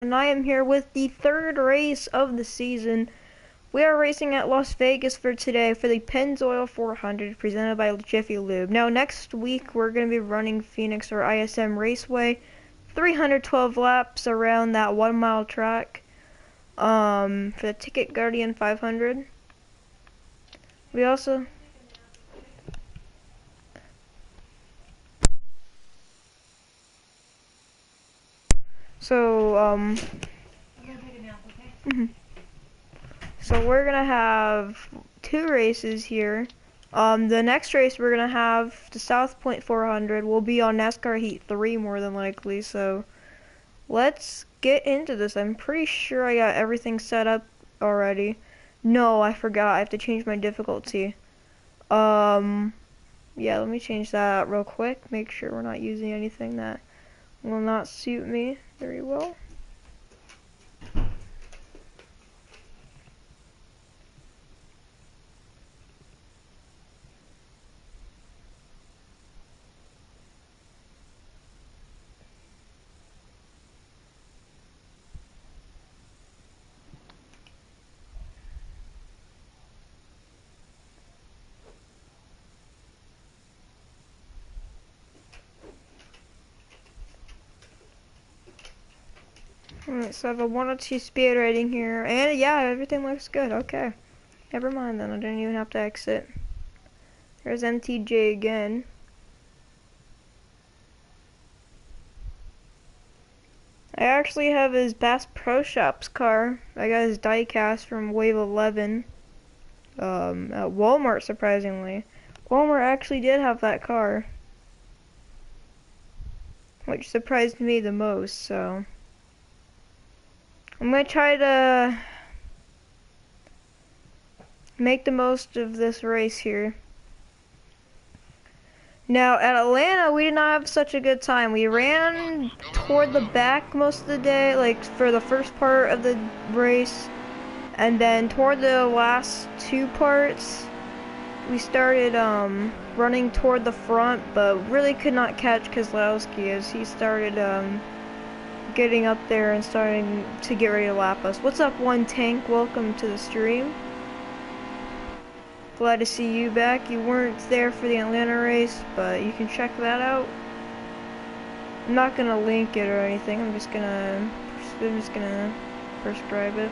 And I am here with the third race of the season. We are racing at Las Vegas for today for the Pennzoil 400 presented by Jiffy Lube. Now next week we're going to be running Phoenix or ISM Raceway, 312 laps around that 1 mile track for the Ticket Guardian 500. We also So we're gonna have two races here. The next race we're gonna have, the South Point 400, will be on NASCAR Heat 3 more than likely. So let's get into this. I'm pretty sure I got everything set up already. No, I forgot. I have to change my difficulty. Yeah, let me change that real quick. Make sure we're not using anything that will not suit me very well. Alright, so I have a 102 speed rating here, and yeah, everything looks good. Okay, never mind then, I didn't even have to exit. There's MTJ again. I actually have his Bass Pro Shops car. I got his diecast from Wave 11 at Walmart, surprisingly. Walmart actually did have that car, which surprised me the most, so I'm gonna try to make the most of this race here. Now, at Atlanta, we did not have such a good time. We ran toward the back most of the day, like for the first part of the race, and then toward the last two parts, we started running toward the front, but really could not catch Kozlowski as he started getting up there and starting to get ready to lap us. What's up, One Tank? Welcome to the stream. Glad to see you back. You weren't there for the Atlanta race, but you can check that out. I'm not gonna link it or anything. I'm just gonna prescribe it.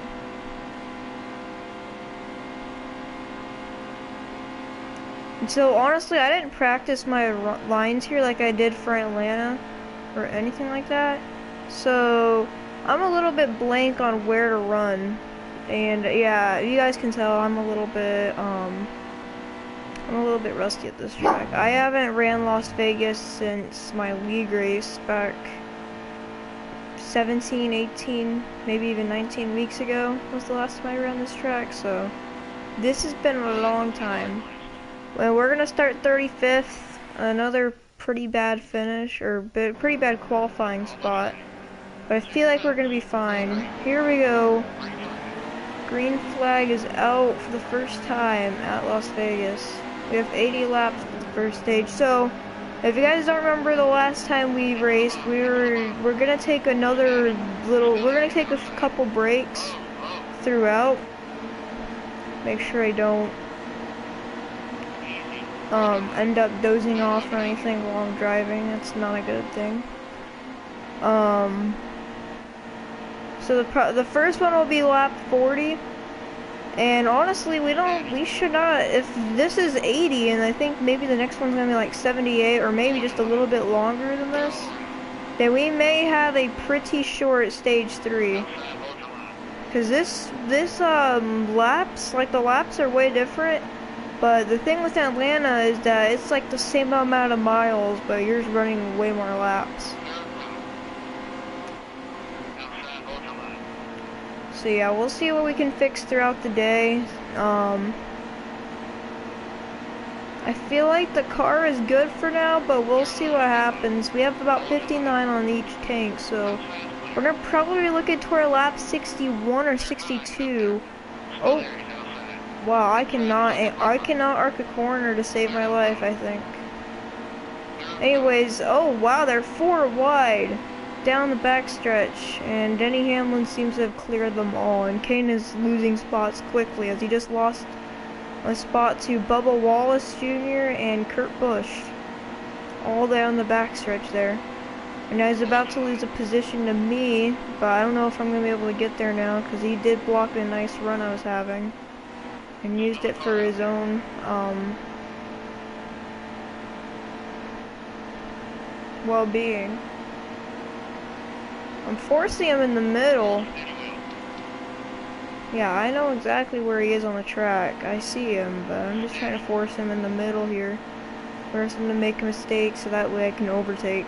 And so honestly, I didn't practice my lines here like I did for Atlanta or anything like that. So I'm a little bit blank on where to run, and yeah, you guys can tell I'm a little bit rusty at this track. I haven't ran Las Vegas since my league race back 17, 18, maybe even 19 weeks ago was the last time I ran this track, so this has been a long time. Well, we're gonna start 35th, another pretty bad finish, or pretty bad qualifying spot. But I feel like we're gonna be fine. Here we go. Green flag is out for the first time at Las Vegas. We have 80 laps for the first stage. So, if you guys don't remember the last time we raced, we're gonna take we're gonna take a couple breaks throughout. Make sure I don't end up dozing off or anything while I'm driving. That's not a good thing. So the first one will be lap 40, and honestly, we should not, if this is 80, and I think maybe the next one's gonna be like 78, or maybe just a little bit longer than this, then we may have a pretty short stage 3. Because laps, like the laps are way different, but the thing with Atlanta is that it's like the same amount of miles, but you're just running way more laps. So yeah, we'll see what we can fix throughout the day. I feel like the car is good for now, but we'll see what happens. We have about 59 on each tank, so we're gonna probably look at toward lap 61 or 62. Oh, wow! I cannot arc a corner to save my life, I think. Anyways, oh wow, they're 4 wide. down the backstretch, and Denny Hamlin seems to have cleared them all, and Kane is losing spots quickly as he just lost a spot to Bubba Wallace Jr. and Kurt Busch, all down the backstretch there. And now he's about to lose a position to me, but I don't know if I'm going to be able to get there now, because he did block a nice run I was having, and used it for his own, well-being. I'm forcing him in the middle. Yeah, I know exactly where he is on the track. I see him, but I'm just trying to force him in the middle here. Force him to make a mistake so that way I can overtake.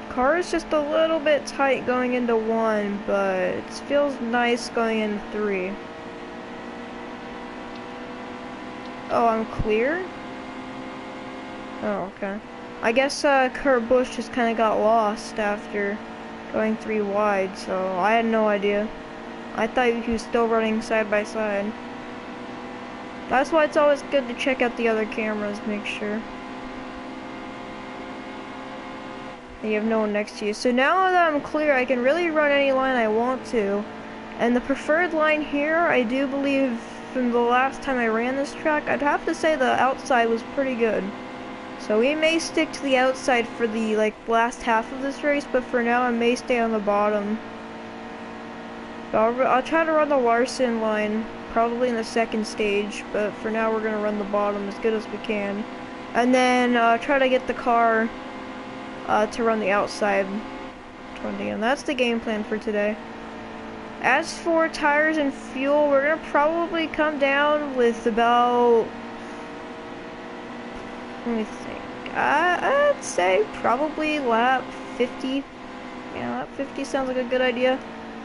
Car is just a little bit tight going into 1, but it feels nice going into 3. Oh, I'm clear? Oh, okay. I guess Kurt Busch just kind of got lost after going 3 wide, so I had no idea. I thought he was still running side by side. That's why it's always good to check out the other cameras, make sure you have no one next to you. So now that I'm clear, I can really run any line I want to. And the preferred line here, I do believe from the last time I ran this track, I'd have to say the outside was pretty good. So we may stick to the outside for the last half of this race, but for now I may stay on the bottom. So I'll try to run the Larson line, probably in the second stage, but for now we're going to run the bottom as good as we can. And then try to get the car to run the outside 20, and that's the game plan for today. As for tires and fuel, we're gonna probably come down with about, let me think, I'd say probably lap 50. Yeah, lap 50 sounds like a good idea.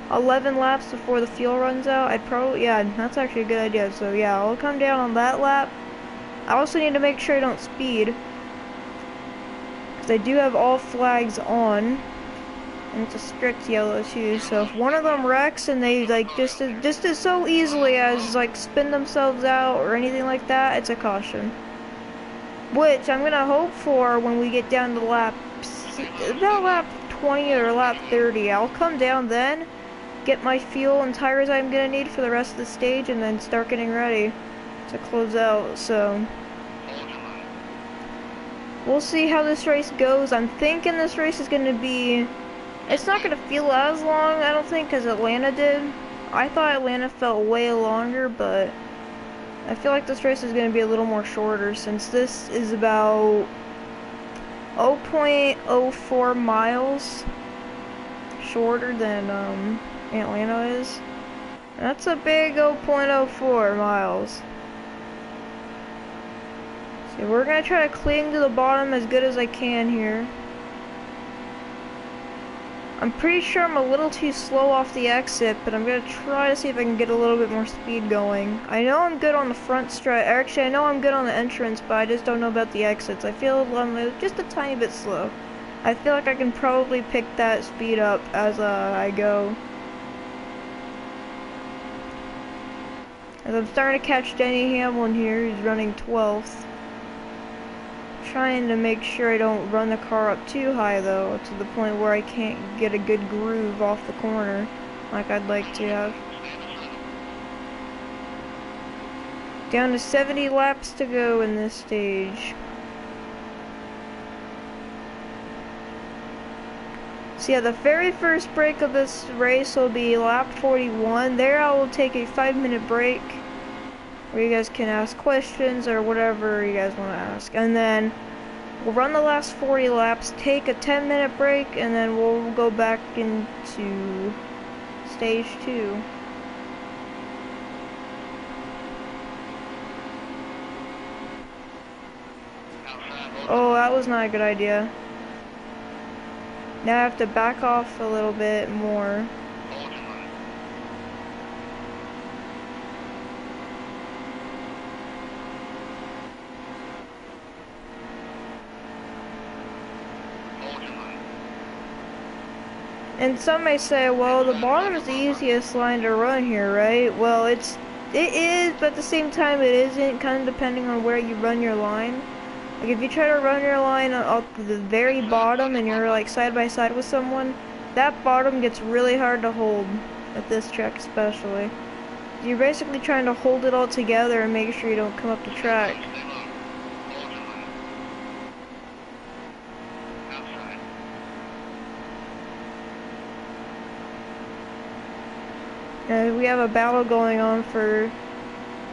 11 laps before the fuel runs out. I'd probably, yeah, that's actually a good idea. So yeah, I'll come down on that lap. I also need to make sure I don't speed, they do have all flags on, and it's a strict yellow too, so if one of them wrecks and they just as so easily as spin themselves out or anything like that, it's a caution. Which I'm gonna hope for when we get down to about lap 20 or lap 30. I'll come down then, get my fuel and tires I'm gonna need for the rest of the stage, and then start getting ready to close out, so we'll see how this race goes. I'm thinking this race is going to be, it's not going to feel as long, I don't think, as Atlanta did. I thought Atlanta felt way longer, but I feel like this race is going to be a little more shorter, since this is about 0.04 miles shorter than Atlanta is. That's a big 0.04 miles. So we're going to try to cling to the bottom as good as I can here. I'm pretty sure I'm a little too slow off the exit, but I'm going to try to see if I can get a little bit more speed going. I know I'm good on the front stretch. Actually, I know I'm good on the entrance, but I just don't know about the exits. I feel I'm just a tiny bit slow. I feel like I can probably pick that speed up as I go. As I'm starting to catch Denny Hamlin here, he's running 12th. Trying to make sure I don't run the car up too high though, to the point where I can't get a good groove off the corner like I'd like to have. Down to 70 laps to go in this stage. So yeah, the very first break of this race will be lap 41. There I will take a 5-minute break where you guys can ask questions or whatever you guys want to ask. And then we'll run the last 40 laps, take a 10-minute break, and then we'll go back into stage 2. Oh, that was not a good idea. Now I have to back off a little bit more. And some may say, well, the bottom is the easiest line to run here, right? Well, it is, but at the same time it isn't, kind of depending on where you run your line. Like if you try to run your line up to the very bottom and you're like side by side with someone, that bottom gets really hard to hold, at this track especially. You're basically trying to hold it all together and make sure you don't come up the track. We have a battle going on for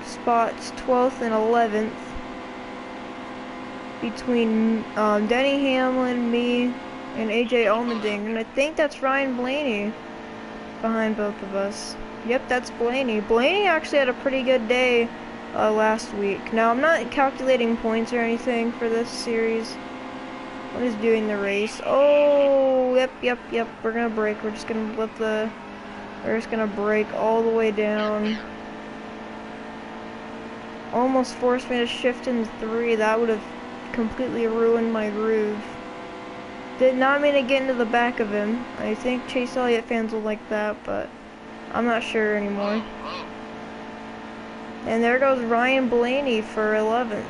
spots 12th and 11th between Denny Hamlin, me, and AJ Allmending, and I think that's Ryan Blaney behind both of us. Yep, that's Blaney. Blaney actually had a pretty good day last week. Now, I'm not calculating points or anything for this series. I'm just doing the race. Oh, yep. We're gonna brake. We're just gonna brake all the way down. Almost forced me to shift in 3. That would have completely ruined my groove. Did not mean to get into the back of him. I think Chase Elliott fans will like that, but I'm not sure anymore. And there goes Ryan Blaney for 11th.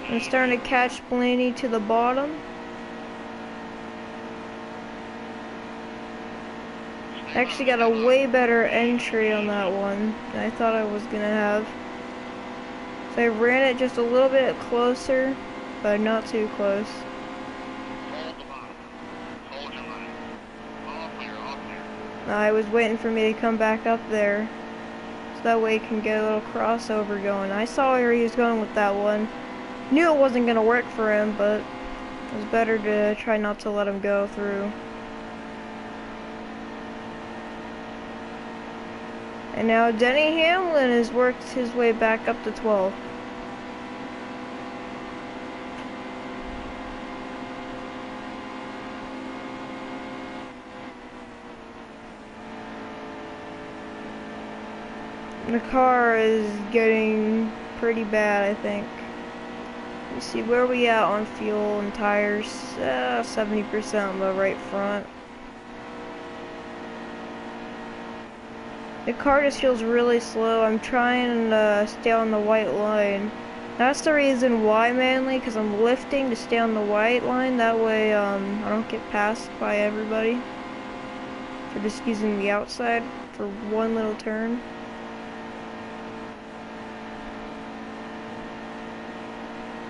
I'm starting to catch Blaney to the bottom. Actually got a way better entry on that one than I thought I was gonna have. So I ran it just a little bit closer, but not too close. I was waiting for me to come back up there, so that way he can get a little crossover going. I saw where he was going with that one. Knew it wasn't gonna work for him, but it was better to try not to let him go through. And now Denny Hamlin has worked his way back up to 12th. The car is getting pretty bad, I think. Let's see, where are we at on fuel and tires? 70% on the right front. The car just feels really slow. I'm trying to stay on the white line. That's the reason why, mainly, because I'm lifting to stay on the white line. That way, I don't get passed by everybody for just using the outside for one little turn.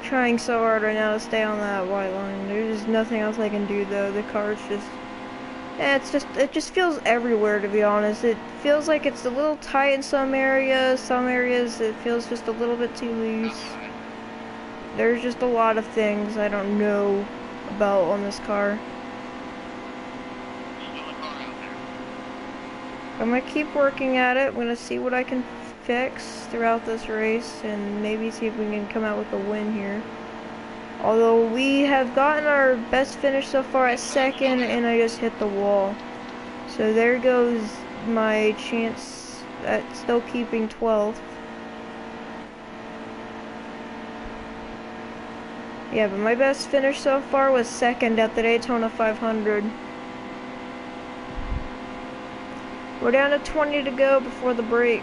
Trying so hard right now to stay on that white line. There's just nothing else I can do though. The car's just, it just feels everywhere, to be honest. It feels like it's a little tight in some areas it feels just a little bit too loose. There's just a lot of things I don't know about on this car. I'm gonna keep working at it. I'm gonna see what I can fix throughout this race and maybe see if we can come out with a win here. Although we have gotten our best finish so far at 2nd, and I just hit the wall. So there goes my chance at still keeping 12th. Yeah, but my best finish so far was 2nd at the Daytona 500. We're down to 20 to go before the break.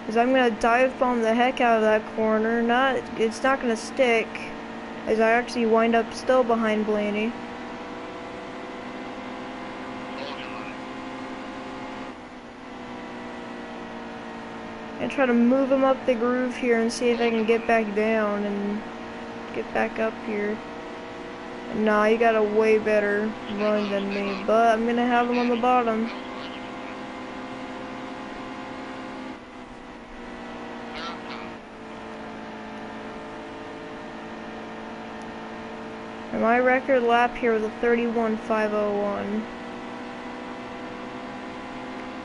Because I'm going to dive bomb the heck out of that corner. It's not going to stick, as I actually wind up still behind Blaney. And try to move him up the groove here and see if I can get back down and get back up here. Nah, you got a way better run than me, but I'm going to have him on the bottom. And my record lap here was a 31.501.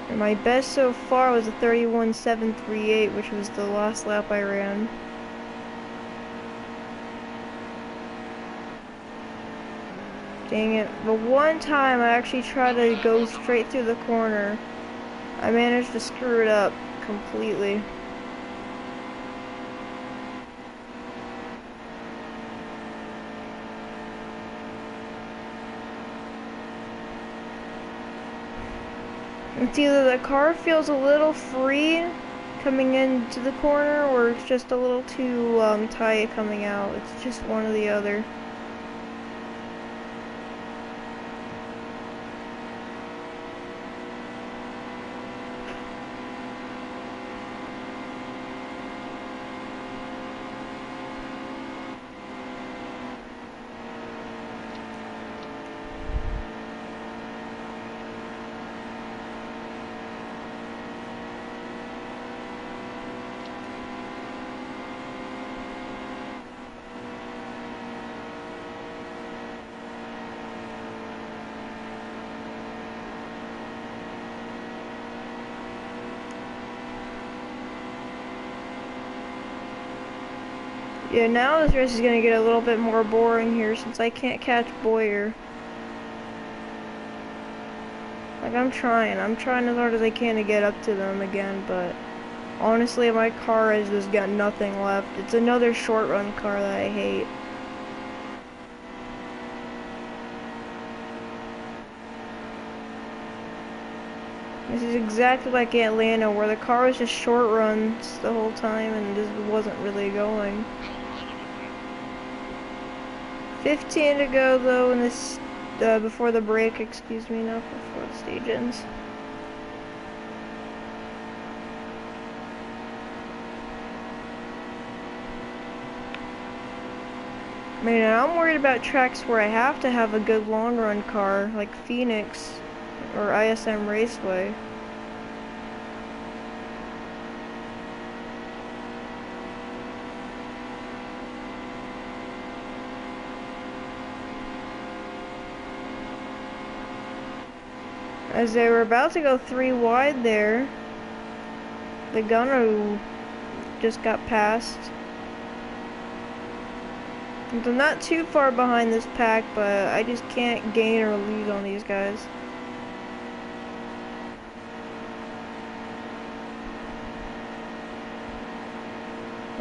And my best so far was a 31.738, which was the last lap I ran. Dang it. The one time I actually tried to go straight through the corner, I managed to screw it up completely. It's either the car feels a little free coming into the corner, or it's just a little too tight coming out. It's just one or the other. Yeah, now this race is gonna get a little bit more boring here since I can't catch Boyer. Like, I'm trying as hard as I can to get up to them again, but honestly, my car has just got nothing left. It's another short run car that I hate. This is exactly like Atlanta, where the car was just short runs the whole time and just wasn't really going. 15 to go though in this, before the break, excuse me, not before the stage ends. I mean, I'm worried about tracks where I have to have a good long run car, like Phoenix or ISM Raceway. As they were about to go 3 wide there, the gunner just got passed. I'm not too far behind this pack, but I just can't gain or lose on these guys.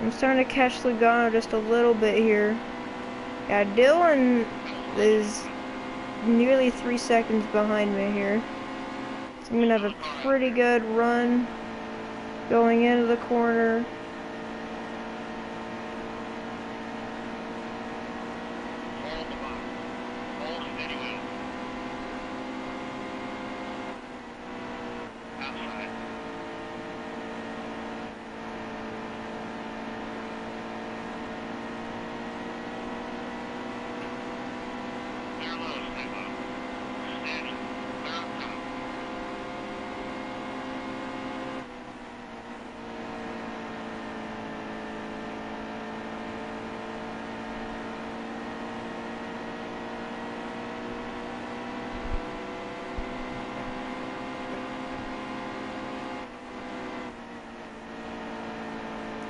I'm starting to catch Lugano just a little bit here. Yeah, Dylan is nearly 3 seconds behind me here. So I'm gonna have a pretty good run going into the corner.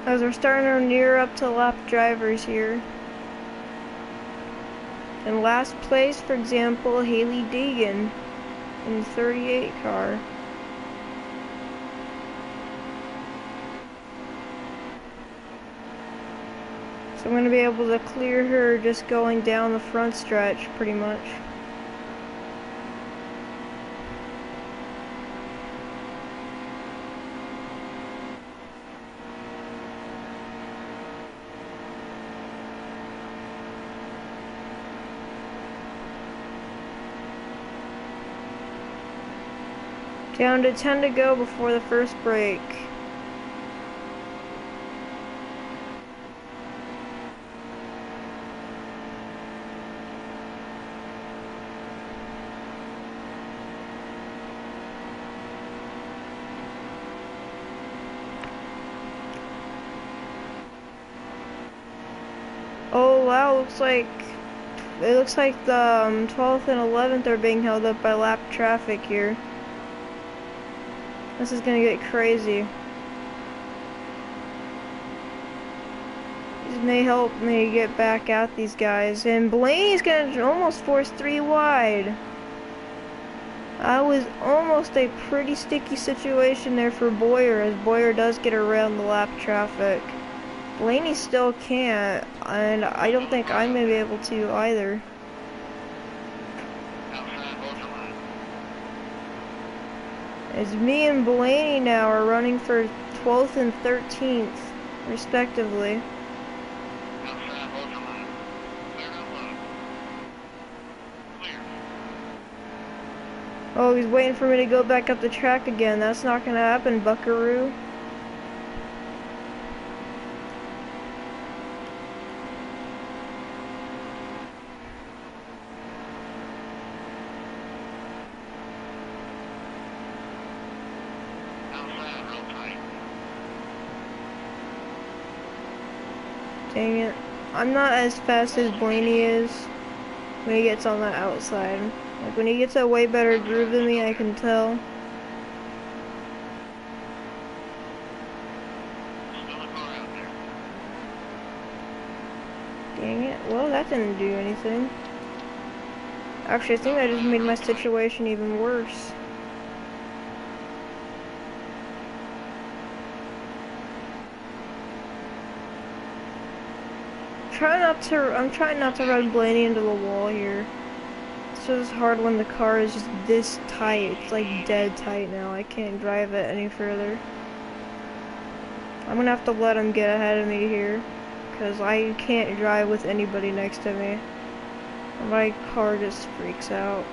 As we're starting to near up to lap drivers here. In last place, for example, Haley Deegan in the 38 car. So I'm going to be able to clear her just going down the front stretch pretty much. Down to 10 to go before the first break. Oh wow, looks like it looks like the 12th and 11th are being held up by lap traffic here. This is gonna get crazy. This may help me get back at these guys. And Blaney's gonna almost force 3 wide. I was almost a pretty sticky situation there for Boyer, as Boyer does get around the lap traffic. Blaney still can't, and I don't think I'm gonna be able to either. As me and Blaney now are running for 12th and 13th, respectively. Oh, he's waiting for me to go back up the track again. That's not gonna happen, buckaroo. Dang it. I'm not as fast as Blaney is when he gets on the outside. Like when he gets a way better groove than me, I can tell. Dang it. Well, that didn't do anything. Actually, I think that just made my situation even worse. I'm trying not to run Blaney into the wall here. It's just hard when the car is just this tight. It's like dead tight now. I can't drive it any further. I'm gonna have to let him get ahead of me here, because I can't drive with anybody next to me. My car just freaks out.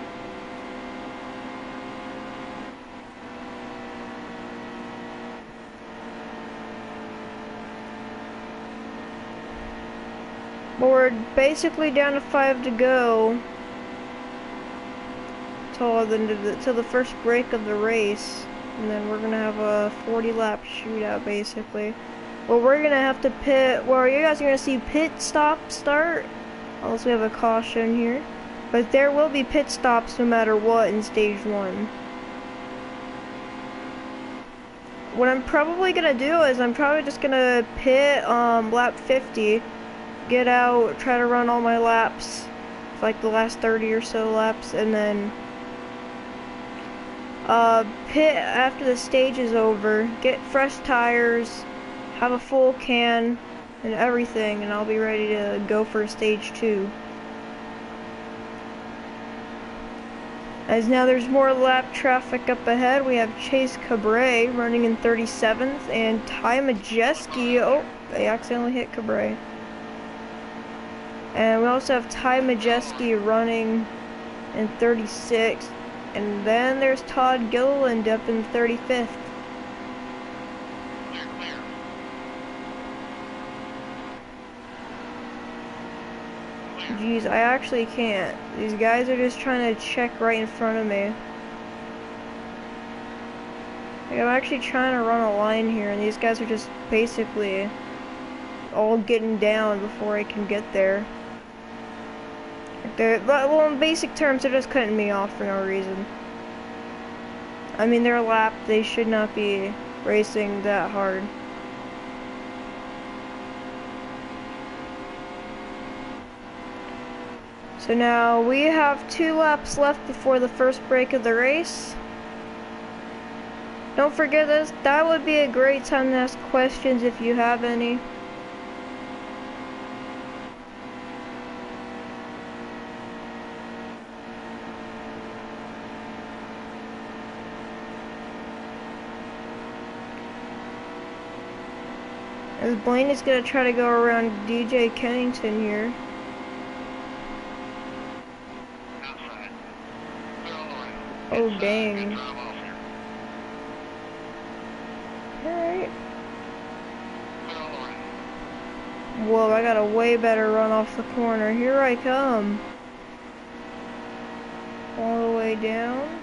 But we're basically down to 5 to go till the first break of the race, and then we're gonna have a 40-lap shootout basically. Well, we're gonna have to pit. Well, you guys are gonna see pit stop start, unless we have a caution here. But there will be pit stops no matter what in stage 1. What I'm probably gonna do is I'm probably just gonna pit lap 50. Get out, try to run all my laps, like the last 30 or so laps, and then pit after the stage is over, get fresh tires, have a full can, and everything, and I'll be ready to go for stage 2. As now there's more lap traffic up ahead, we have Chase Cabre running in 37th, and Ty Majeski, oh, they accidentally hit Cabre. And we also have Ty Majeski running in 36th. And then there's Todd Gilliland up in 35th. Jeez, I actually can't. These guys are just trying to check right in front of me. Like, I'm actually trying to run a line here, and these guys are just basically all getting down before I can get there. Well, in basic terms, they're just cutting me off for no reason. I mean, they're lapped. They should not be racing that hard. So now we have 2 laps left before the first break of the race. Don't forget this. That would be a great time to ask questions if you have any. As Blaine is going to try to go around DJ Kennington here. Oh, dang. Alright. Whoa, I got a way better run off the corner. Here I come. All the way down.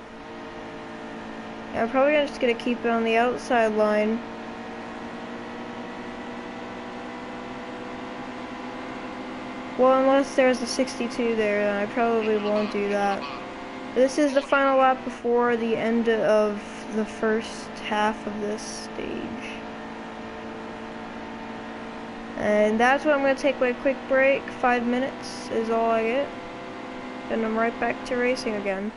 Yeah, I'm probably just going to keep it on the outside line. Well, unless there's a 62 there, then I probably won't do that. This is the final lap before the end of the first half of this stage. And that's what I'm going to take my quick break. 5 minutes is all I get. Then I'm right back to racing again.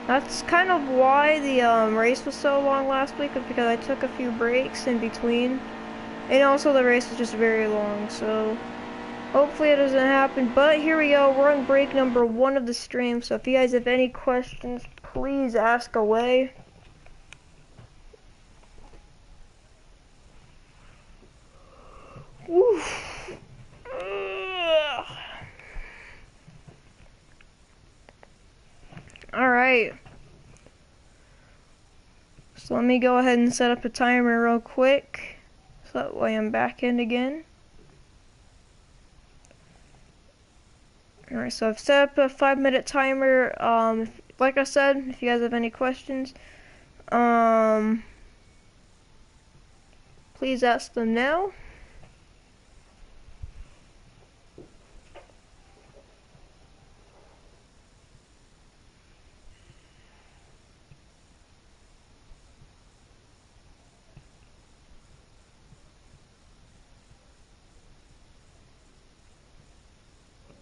That's kind of why the race was so long last week, was because I took a few breaks in between. And also the race was just very long, so hopefully it doesn't happen. But here we go, we're on break number 1 of the stream, so if you guys have any questions, please ask away. Woof. Alright. So let me go ahead and set up a timer real quick. So that way I'm back in again. Alright, so I've set up a 5-minute timer. Like I said, if you guys have any questions, please ask them now.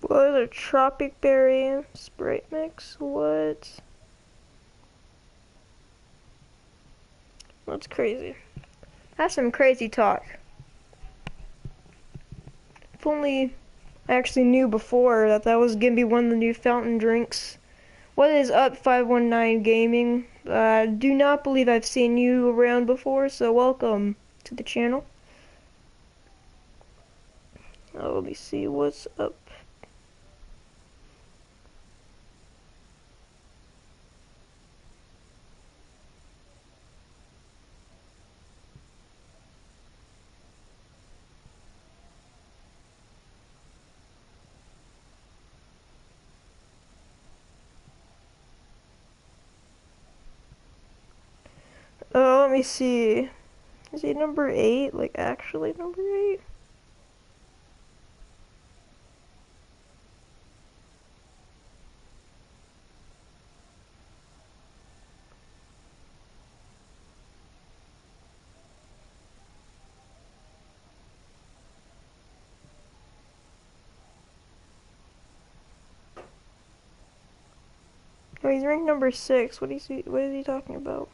What a tropic berry Sprite mix? What? That's crazy. That's some crazy talk. If only I actually knew before that that was gonna be one of the new fountain drinks. What is up, 519 Gaming? I do not believe I've seen you around before, so welcome to the channel. Oh, let me see what's up. Oh, let me see. Is he number 8? Like, actually number 8? Oh, he's ranked number 6. What is he talking about?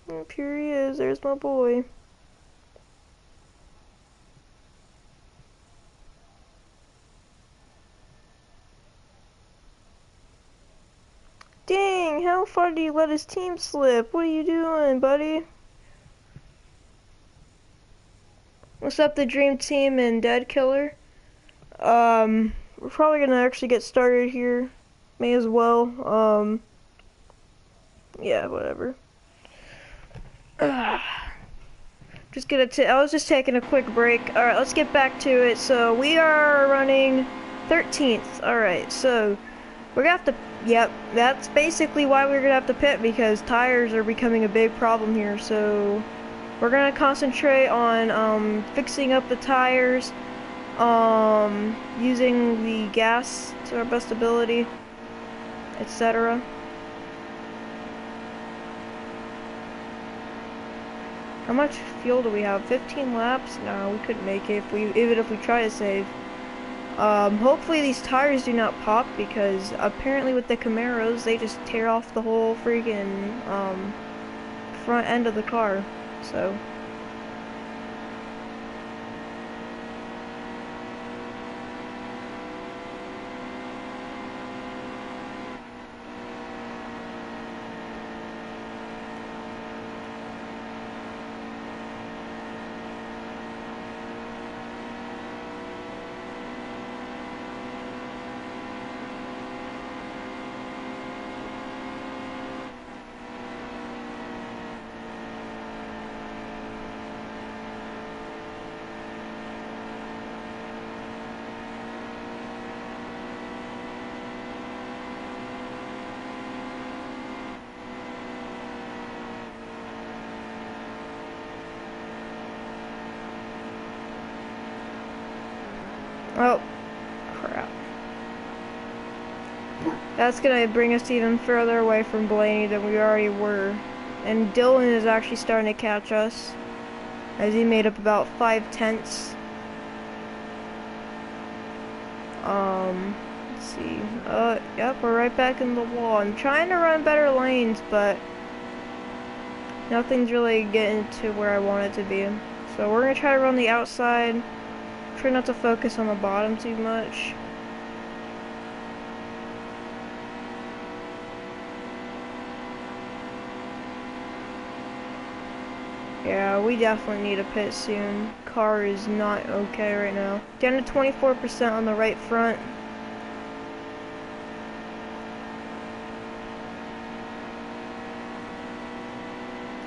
Oh, here he is. There's my boy. Dang, how far did he let his team slip? What are you doing, buddy? What's up, the Dream Team and Dead Killer? We're probably gonna actually get started here. May as well. Yeah, whatever. Just I was just taking a quick break. Alright, let's get back to it. So, we are running 13th. Alright, so we're gonna have to, yep, that's basically why we're gonna have to pit, because tires are becoming a big problem here. So we're gonna concentrate on fixing up the tires, using the gas to our best ability, etc. How much fuel do we have? 15 laps? No, we couldn't make it even if we try to save. Hopefully these tires do not pop, because apparently with the Camaros, they just tear off the whole freaking front end of the car. So Oh, crap. That's gonna bring us even further away from Blaney than we already were. And Dylan is actually starting to catch us, as he made up about 5/10. Let's see. Yep, we're right back in the wall. I'm trying to run better lanes, but nothing's really getting to where I want it to be. So we're gonna try to run the outside. Try not to focus on the bottom too much. Yeah, we definitely need a pit soon. Car is not okay right now. Down to 24% on the right front.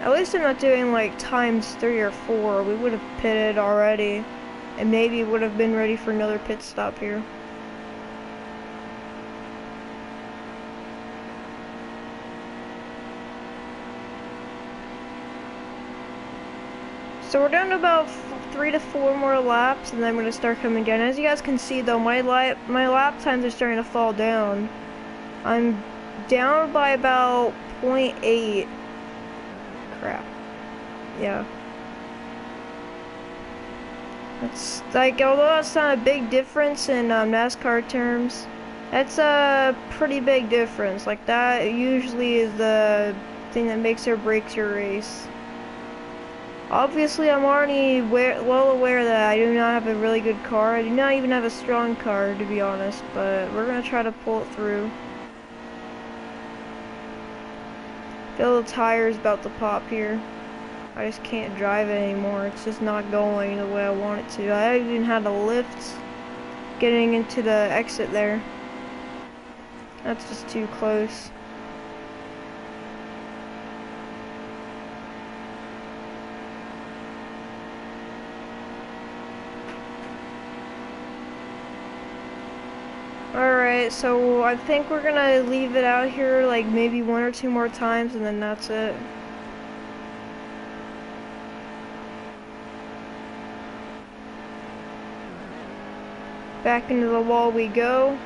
At least I'm not doing like times 3 or 4. We would have pitted already, and maybe would have been ready for another pit stop here. So we're down to about 3 to 4 more laps, and then we're gonna start coming down. As you guys can see, though, my lap times are starting to fall down. I'm down by about 0.8. Crap. Yeah. It's like, although that's not a big difference in NASCAR terms, that's a pretty big difference. Like, that usually is the thing that makes or breaks your race. Obviously, I'm already well aware that I do not have a really good car. I do not even have a strong car, to be honest, but we're going to try to pull it through. Feel the tire's about to pop here. I just can't drive it anymore. It's just not going the way I want it to. I even had a lift getting into the exit there. That's just too close. Alright, so I think we're gonna leave it out here like maybe 1 or 2 more times, and then that's it. Back into the wall we go.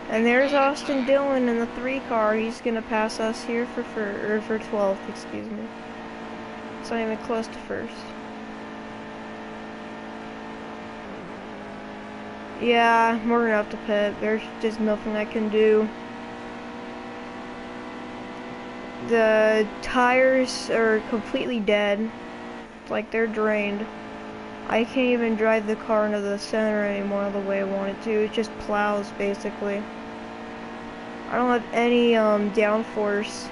And there's Austin Dillon in the 3 car. He's gonna pass us here for 12th, excuse me. It's not even close to first. Yeah, we're gonna have to pit. There's just nothing I can do. The tires are completely dead. Like, they're drained. I can't even drive the car into the center anymore the way I want it to. It just plows, basically. I don't have any downforce.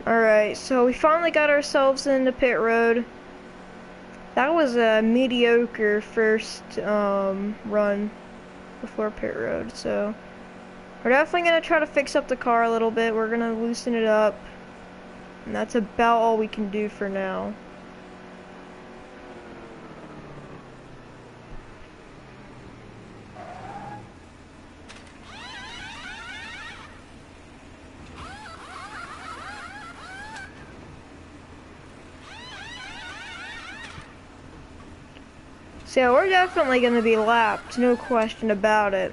Alright, so we finally got ourselves into pit road. That was a mediocre first run before pit road, so we're definitely going to try to fix up the car a little bit. We're going to loosen it up, and that's about all we can do for now. So we're definitely going to be lapped, no question about it.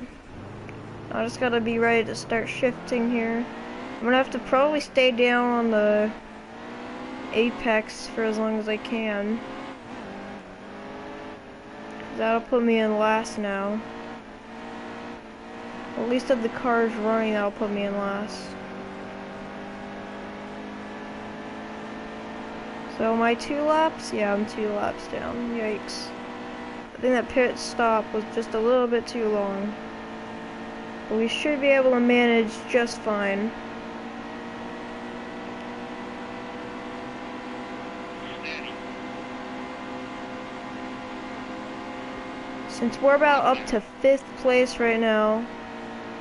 I just got to be ready to start shifting here. I'm going to have to probably stay down on the apex for as long as I can. That'll put me in last now. At least if the car's running, that'll put me in last. So am I 2 laps? Yeah, I'm 2 laps down. Yikes. I think that pit stop was just a little bit too long. But we should be able to manage just fine. Since we're about up to 5th place right now,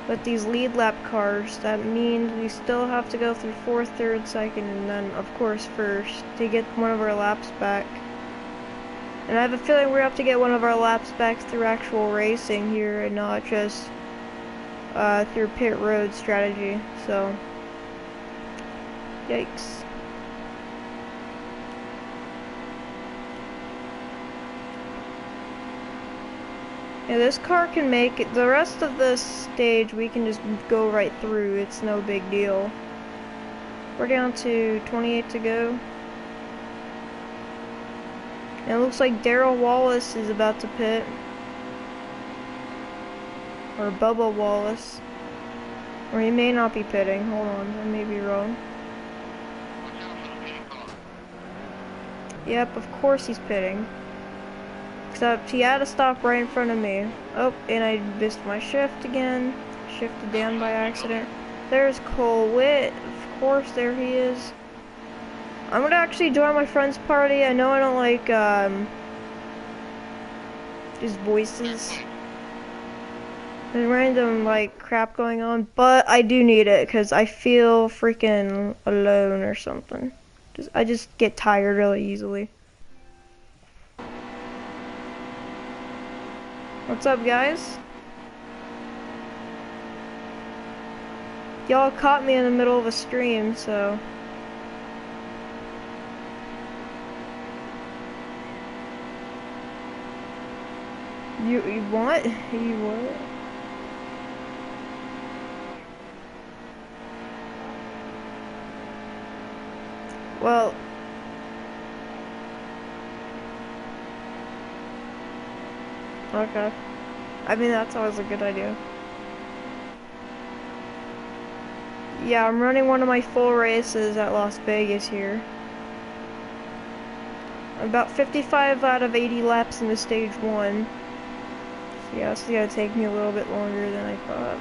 with these lead lap cars. That means we still have to go through fourth, third, second, and then of course first to get one of our laps back. And I have a feeling we're have to get one of our laps back through actual racing here and not just through pit road strategy. So, yikes. Yeah, this car can make it. The rest of this stage we can just go right through. It's no big deal. We're down to 28 to go. And it looks like Darrell Wallace is about to pit. Or Bubba Wallace. Or he may not be pitting. Hold on, I may be wrong. Yep, of course he's pitting. Except he had to stop right in front of me. Oh, and I missed my shift again. Shifted down by accident. There's Cole Witt. Of course, there he is. I'm gonna actually join my friend's party. I know I don't like his voices. There's random like crap going on, but I do need it because I feel freaking alone or something. I just get tired really easily. What's up, guys? Y'all caught me in the middle of a stream, so... You what? You what? Well... Okay. I mean, that's always a good idea. Yeah, I'm running one of my full races at Las Vegas here. About 55 out of 80 laps into stage 1. So yeah, it's gonna take me a little bit longer than I thought.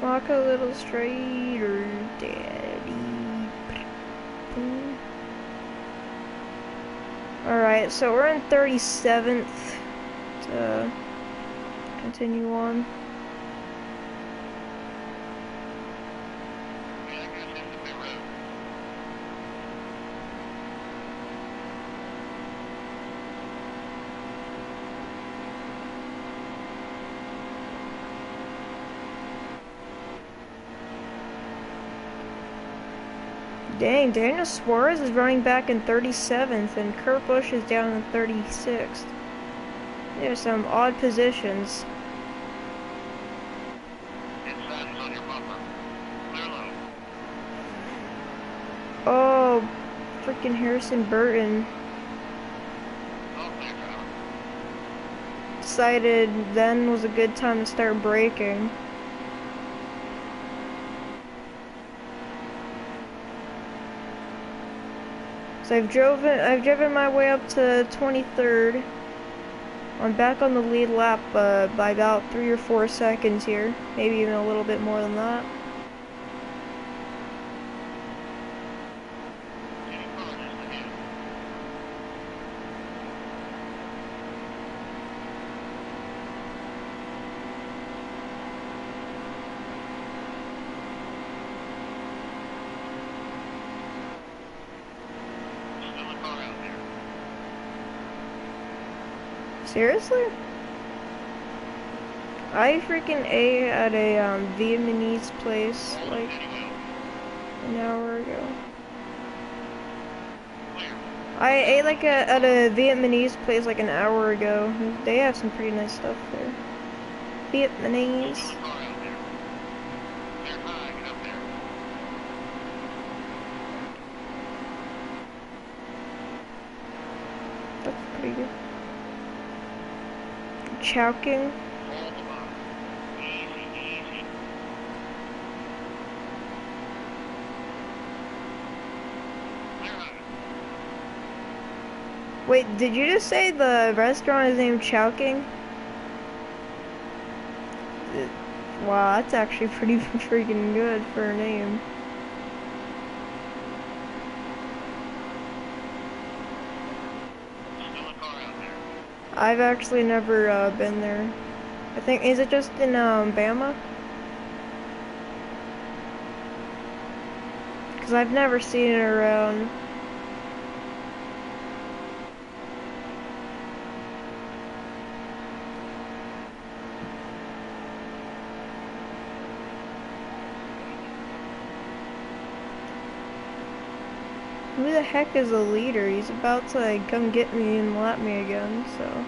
Walk a little straighter, daddy. Alright, so we're in 37th to continue on. Dang, Daniel Suarez is running back in 37th, and Kurt Busch is down in 36th. There's some odd positions. Oh, freaking Harrison Burton. Decided then was a good time to start braking. So I've driven my way up to 23rd. I'm back on the lead lap by about 3 or 4 seconds here, maybe even a little bit more than that. Seriously? I freaking ate at a Vietnamese place like an hour ago. I ate like at a Vietnamese place like an hour ago. They have some pretty nice stuff there. Vietnamese. That's pretty good. Chowking. Wait, did you just say the restaurant is named Chowking? Wow, that's actually pretty freaking good for a name. I've actually never been there. I think, is it just in Bama? Because I've never seen it around. Who the heck is the leader? He's about to like, come get me and lap me again, so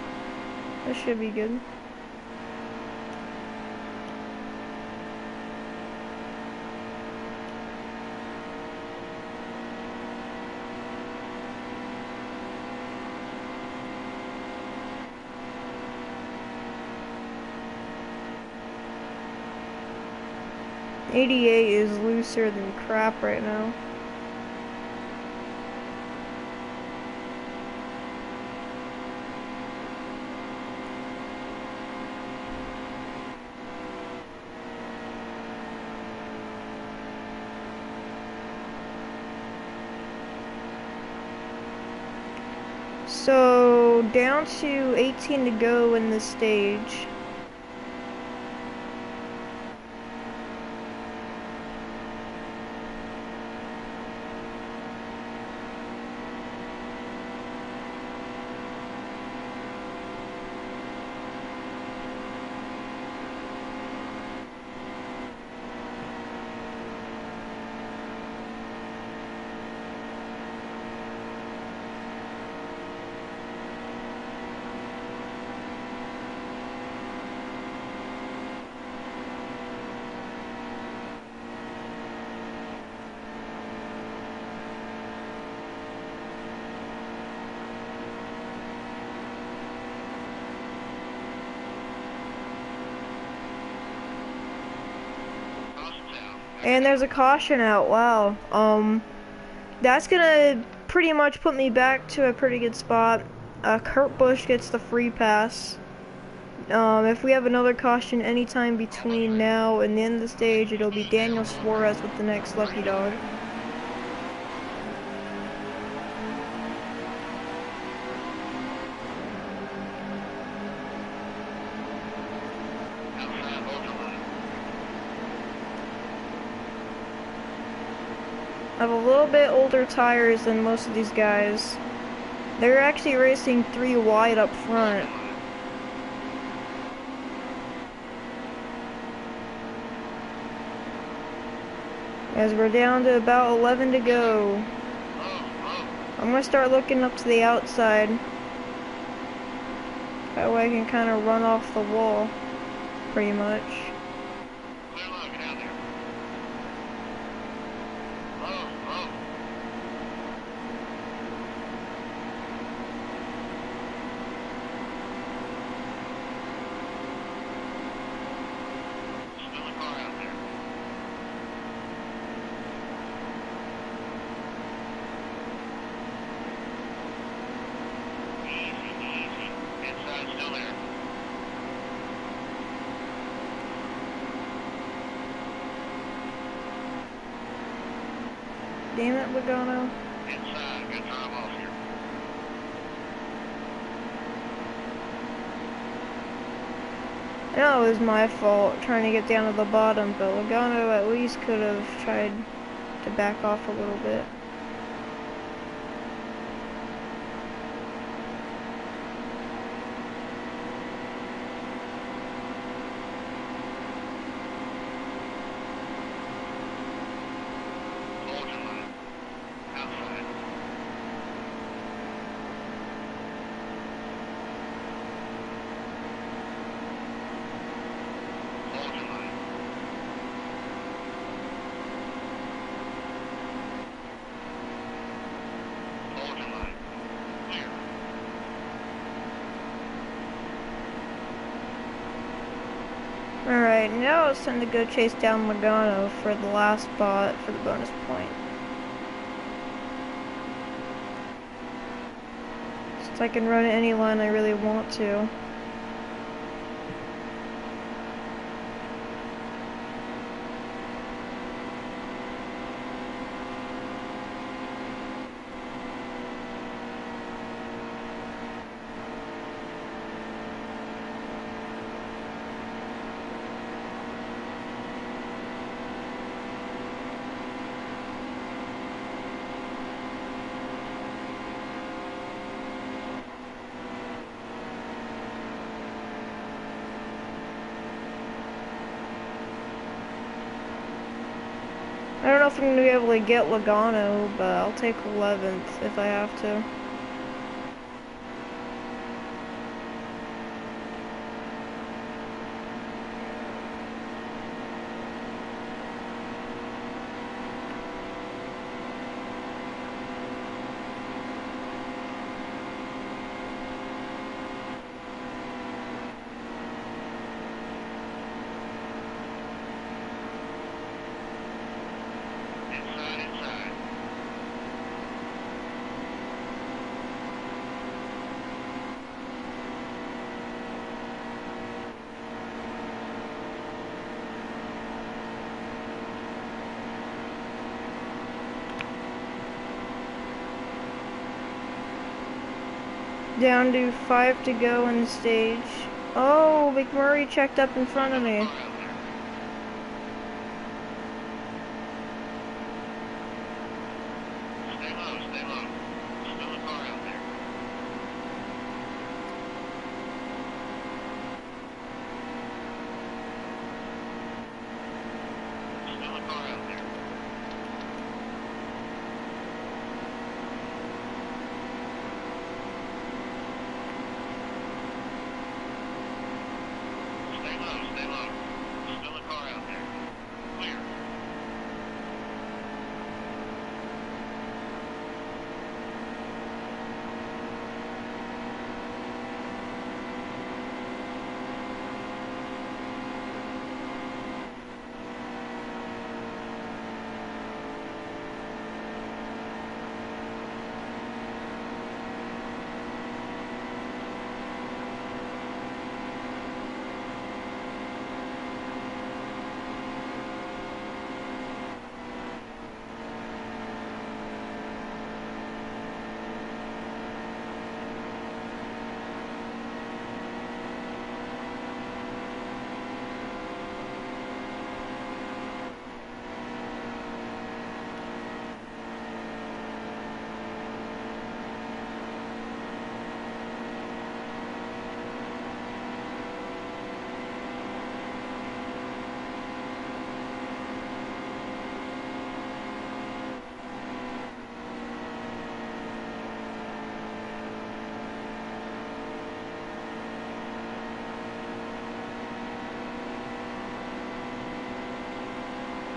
that should be good. '88 is looser than crap right now. So, down to 18 to go in this stage. And there's a caution out, wow. That's gonna pretty much put me back to a pretty good spot. Kurt Busch gets the free pass. If we have another caution anytime between now and the end of the stage, it'll be Daniel Suarez with the next lucky dog. I have a little bit older tires than most of these guys. They're actually racing 3 wide up front. As we're down to about 11 to go. I'm gonna start looking up to the outside. That way I can kind of run off the wall, pretty much. Damn it, Logano. Inside, good time off here. I know it was my fault trying to get down to the bottom, but Logano at least could have tried to back off a little bit. Alright, now it's time to go chase down Logano for the last spot for the bonus point. So I can run any line I really want to. I don't know if I'm gonna be able to get Logano, but I'll take 11th if I have to. Inside. Down to 5 to go in the stage. Oh, McMurray checked up in front of me. Stay low. Still a car out there. Still a car out there. Stay low. Still a car out there. Clear.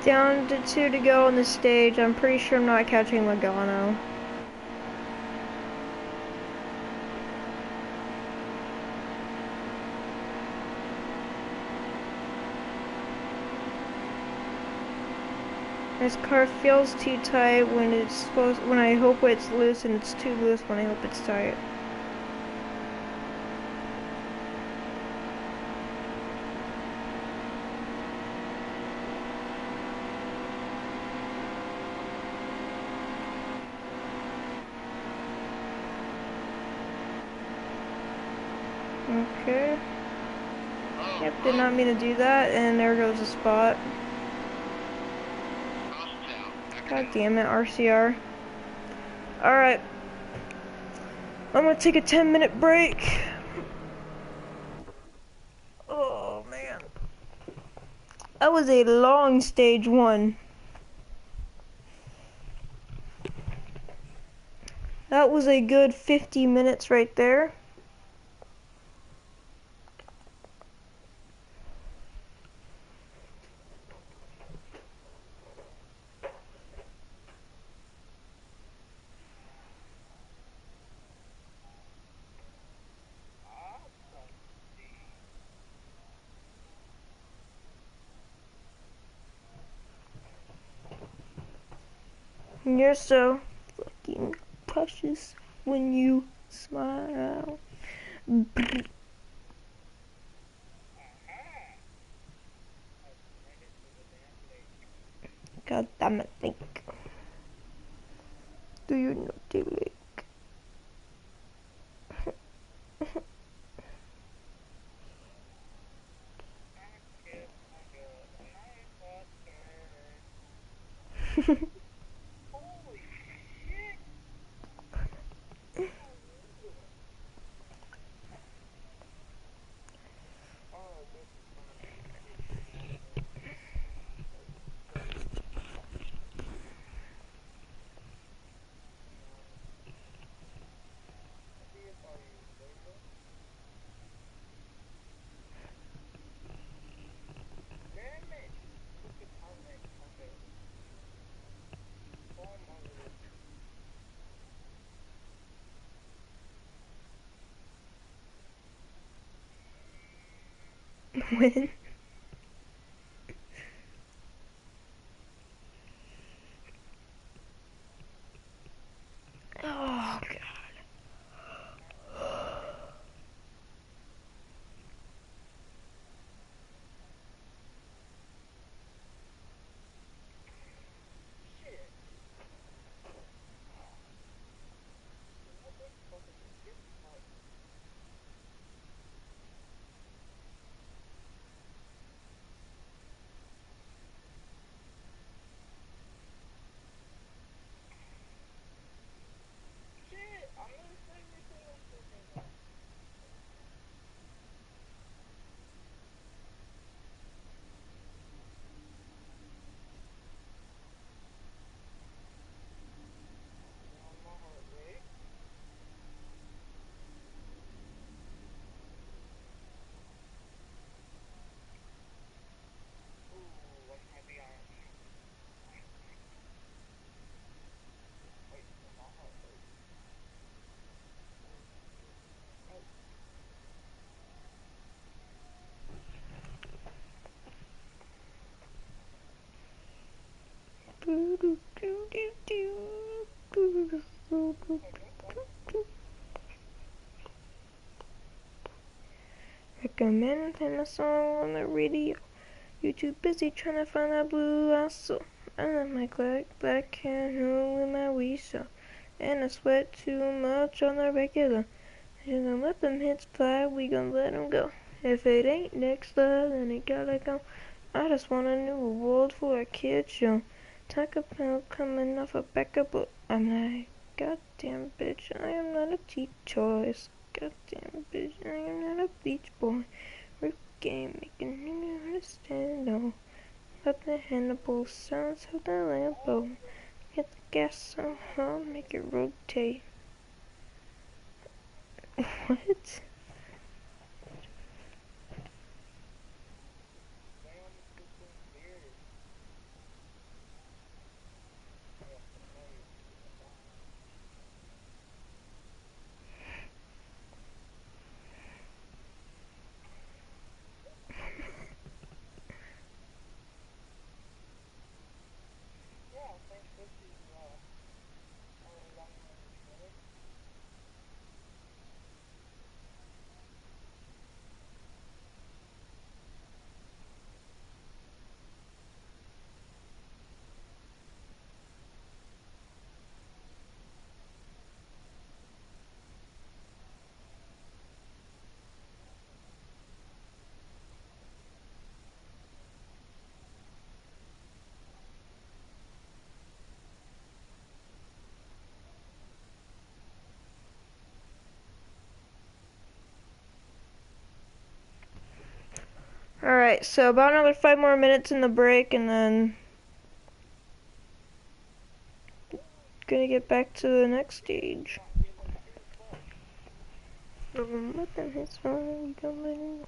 Down to 2 to go on the stage. I'm pretty sure I'm not catching Logano. This car feels too tight when I hope it's loose, and it's too loose when I hope it's tight. Okay. Yep, did not mean to do that, and there goes the spot. God damn it, RCR. Alright. I'm gonna take a 10-minute break. Oh, man. That was a long stage 1. That was a good 50 minutes right there. You're so fucking precious when you smile. God damn it, think. Do you know the lake? When? Oh god. Recommending a song on the radio. You too busy trying to find that blue I saw. I love my black hair with my whistle. And I sweat too much on the regular. You gonna let them hits fly, we gonna let them go. If it ain't next love, then it gotta go. I just want a new world for a kid show. Talk about coming off a backup, but I'm like, goddamn bitch, I am not a teen choice. Goddamn bitch, I am not a beach boy. Rip game, making you understand, no. Let the Hannibal sounds of the Lambo. Get the gas so hot, make it rotate. What? Alright, so about another 5 more minutes in the break, and then gonna get back to the next stage. Let them hit fun, we gonna let them go.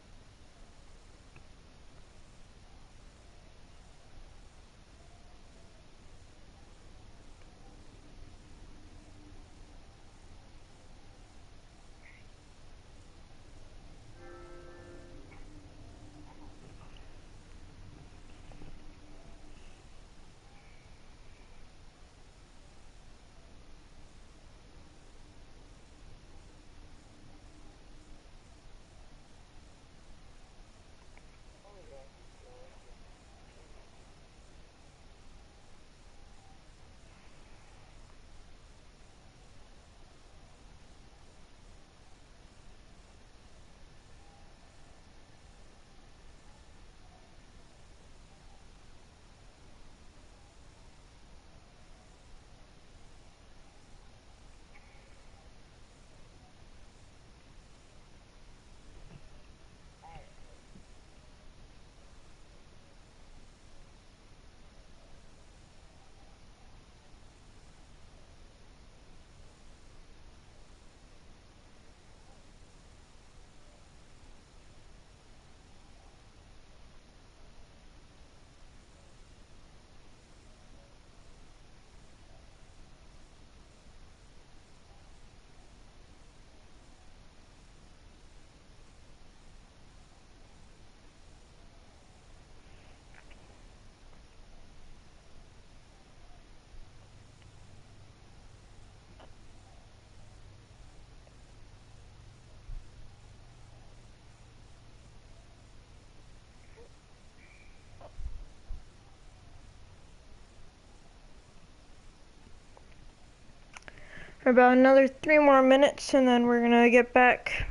for about another 3 more minutes, and then we're gonna get back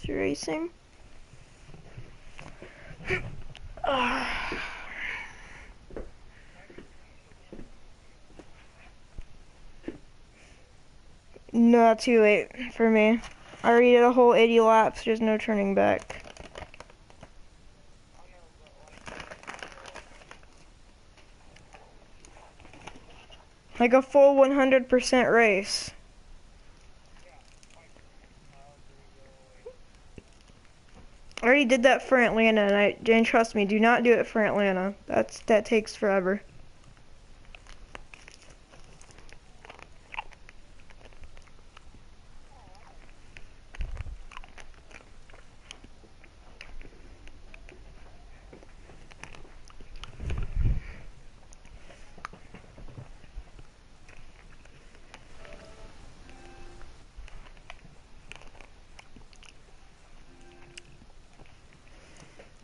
to racing. No, too late for me. I already did a whole 80 laps, there's no turning back. Like a full 100% race. I already did that for Atlanta, and trust me, do not do it for Atlanta. That takes forever.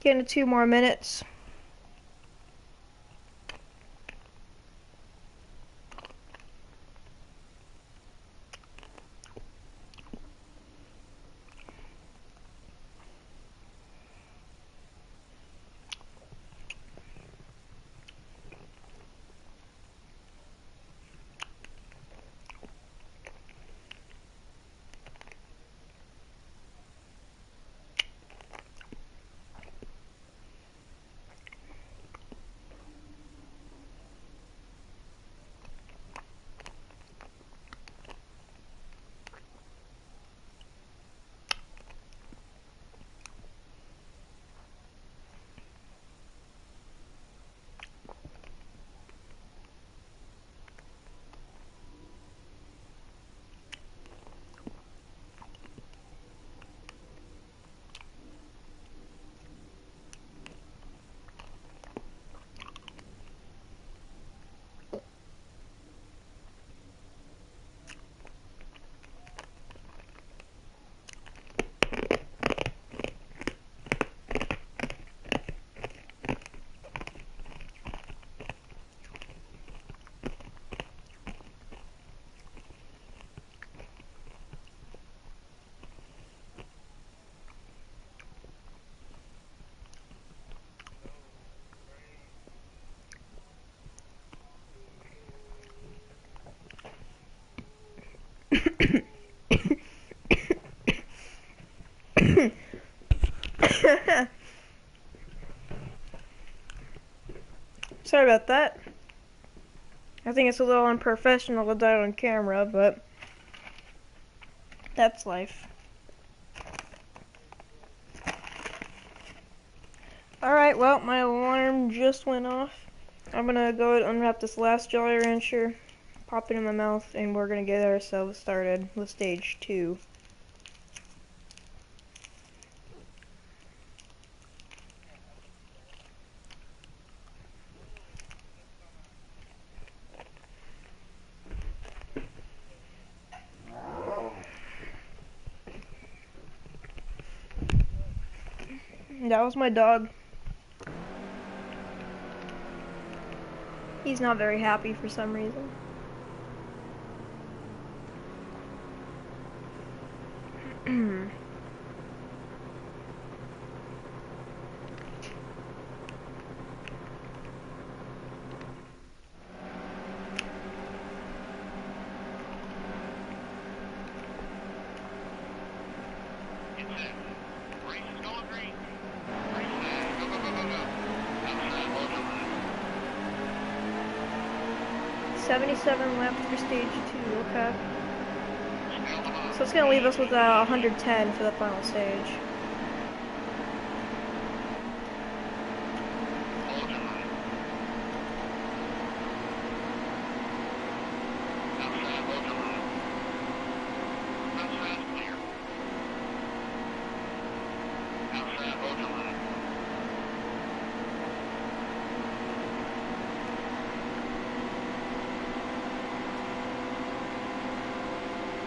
Get into 2 more minutes. Sorry about that. I think it's a little unprofessional to die on camera, but that's life. Alright, well, my alarm just went off. I'm gonna go and unwrap this last Jolly Rancher, pop it in my mouth, and we're gonna get ourselves started with stage 2. That was my dog. He's not very happy for some reason. Get set. Race is going green. Race set. Go, go, go, go, go. Outside, hold your line. 77 left for stage 2, okay. Stay on the line. So it's gonna leave us with 110 for the final stage. Hold your line. Outside, hold your line. Outside, clear. Outside, hold your line.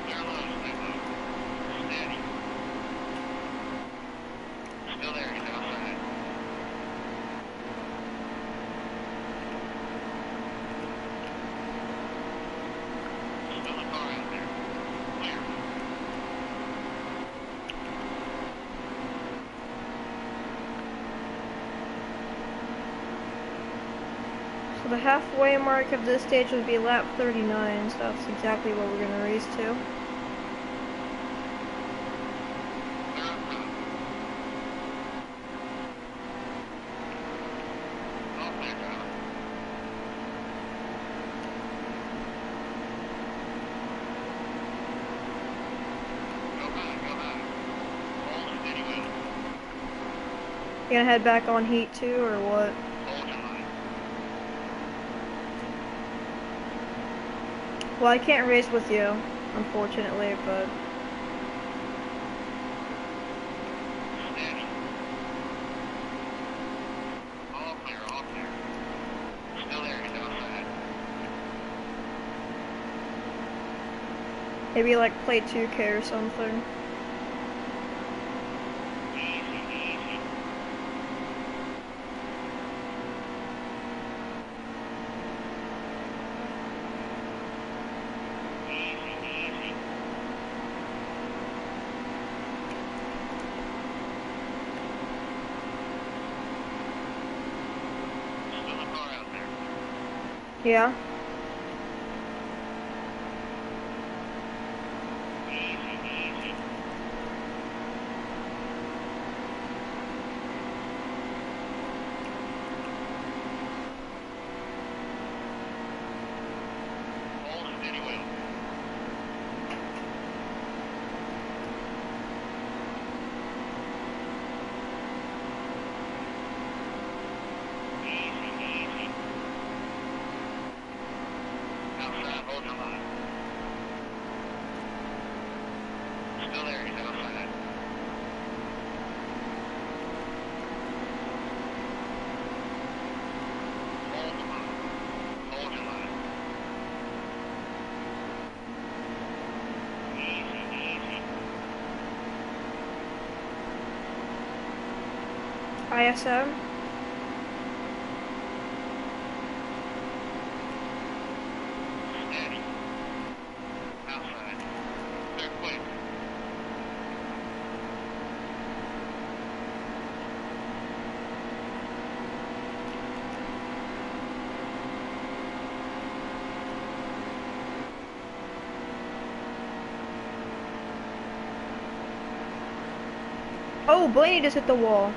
Clear low, stay low. Steady. So the halfway mark of this stage would be lap 39, so that's exactly what we're gonna race to. You gonna head back on heat too, or what? Well, I can't race with you, unfortunately, but... Maybe like play 2K or something. Yeah. ISM. Oh, Blaney just hit the wall.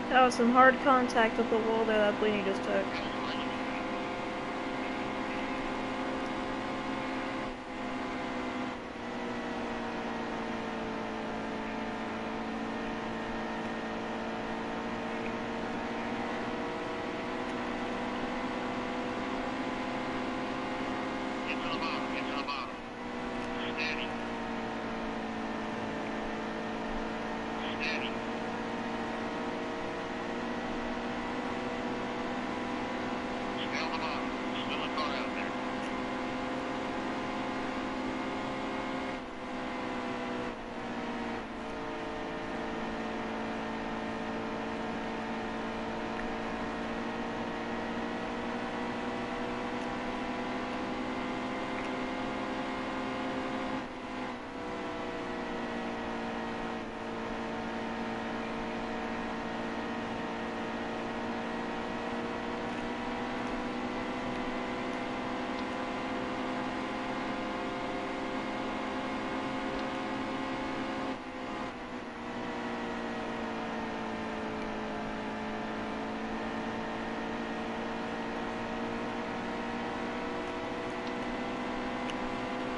That was some hard contact with the wall there that Blaney just took.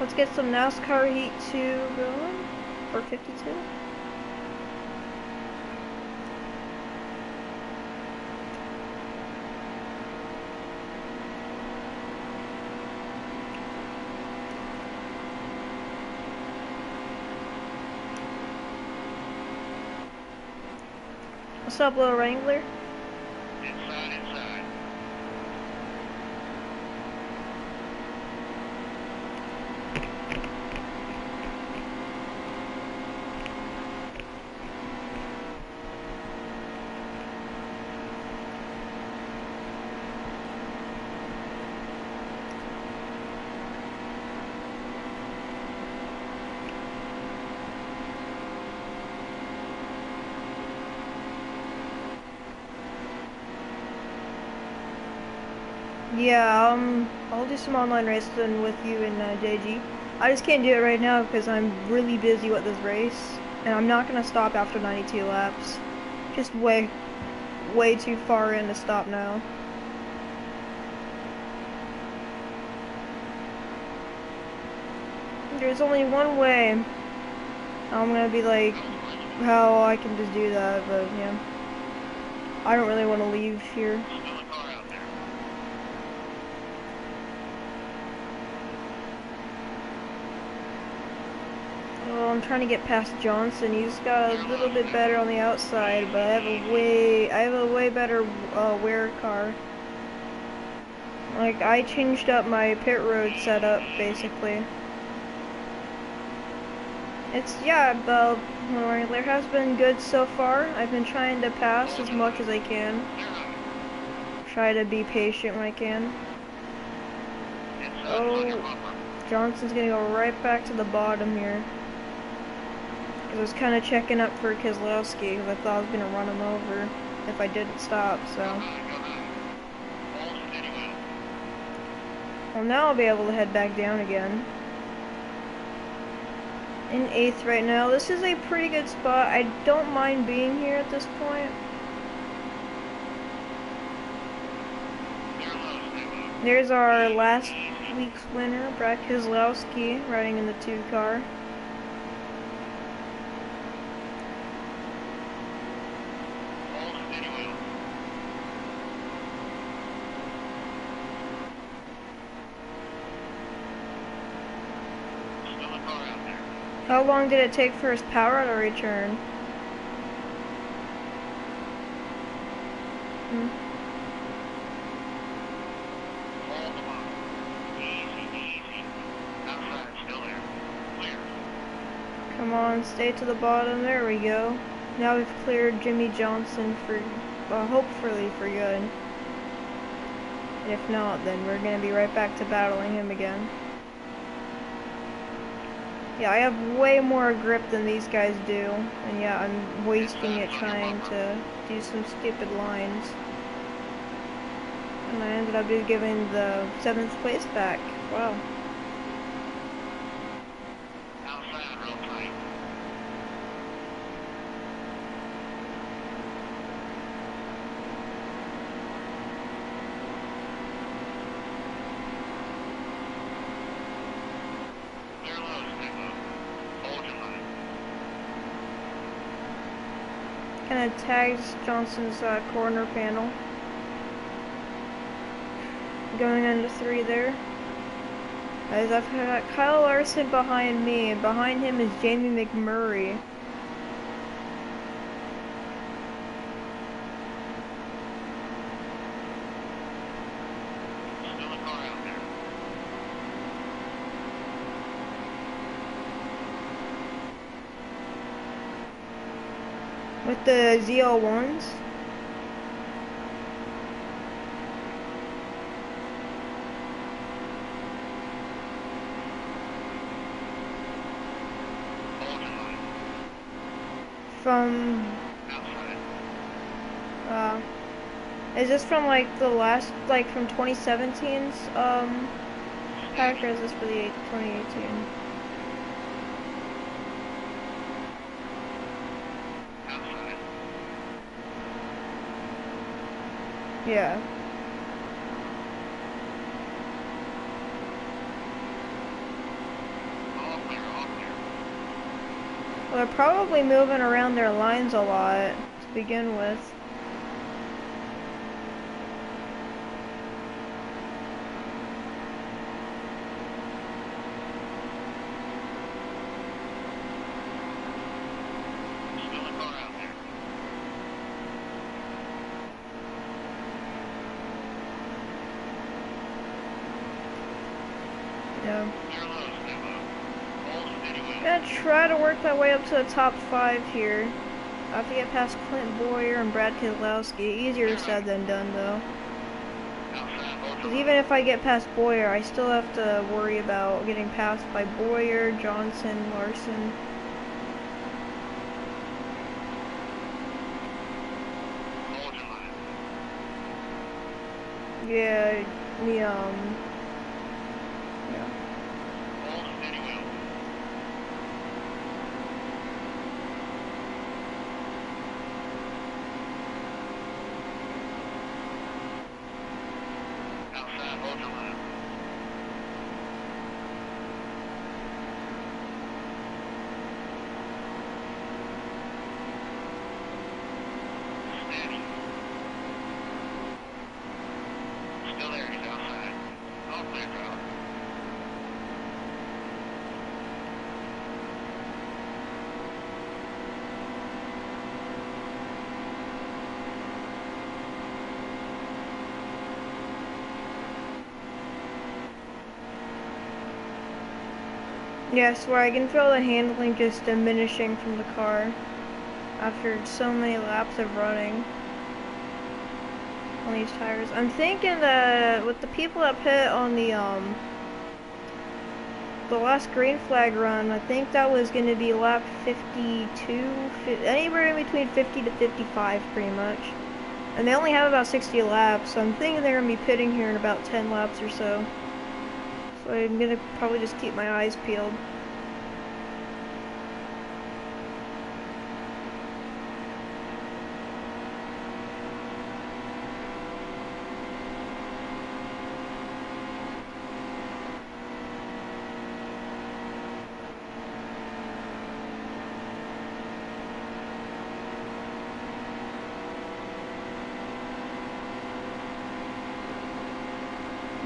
Let's get some NASCAR Heat 2 going, or 52. What's up, little Wrangler? Inside. Yeah, I'll do some online racing with you and JG. I just can't do it right now because I'm really busy with this race, and I'm not gonna stop after 92 laps. Just way too far in to stop now. There's only one way. I'm gonna be like, how I can just do that, but yeah. I don't really want to leave here. Still a car out there. Well, I'm trying to get past Johnson. He's got a little bit better on the outside, but I have a way better wear car. Like, I changed up my pit road setup, basically. Yeah, but there has been good so far. I've been trying to pass as much as I can. Try to be patient when I can. Oh, Johnson's gonna go right back to the bottom here. Because I was kind of checking up for Keselowski, because I thought I was gonna run him over if I didn't stop, so. Well, now I'll be able to head back down again. In 8th right now. This is a pretty good spot. I don't mind being here at this point. There's our last week's winner, Brad Keselowski, riding in the 2 car. How long did it take for his power to return? Come on, stay to the bottom. There we go. Now we've cleared Jimmy Johnson for, hopefully for good. And if not, then we're gonna be right back to battling him again. Yeah, I have way more grip than these guys do, and yeah, I'm wasting it trying to do some stupid lines. And I ended up just giving the 7th place back. Wow. Kind of tags Johnson's corner panel. Going into 3 there. As I've got Kyle Larson behind me, and behind him is Jamie McMurray. With the ZL1s. From is this from like the last, like from 2017's pack, or is this for the 2018? Yeah. Well, they're probably moving around their lines a lot to begin with. Yeah. I'm gonna try to work my way up to the top 5 here. I have to get past Clint Boyer and Brad Keselowski. Easier said than done, though. Because even if I get past Boyer, I still have to worry about getting passed by Boyer, Johnson, Larson. Yeah, The yeah. Hold steady wheel. Outside, hold your line. Steady. Still there, he's outside. All clear, driver. Yeah, I swear I can feel the handling just diminishing from the car after so many laps of running on these tires. I'm thinking that with the people that pit on the last green flag run, I think that was going to be lap 52, anywhere in between 50 to 55 pretty much. And they only have about 60 laps, so I'm thinking they're going to be pitting here in about 10 laps or so. So I'm going to probably just keep my eyes peeled.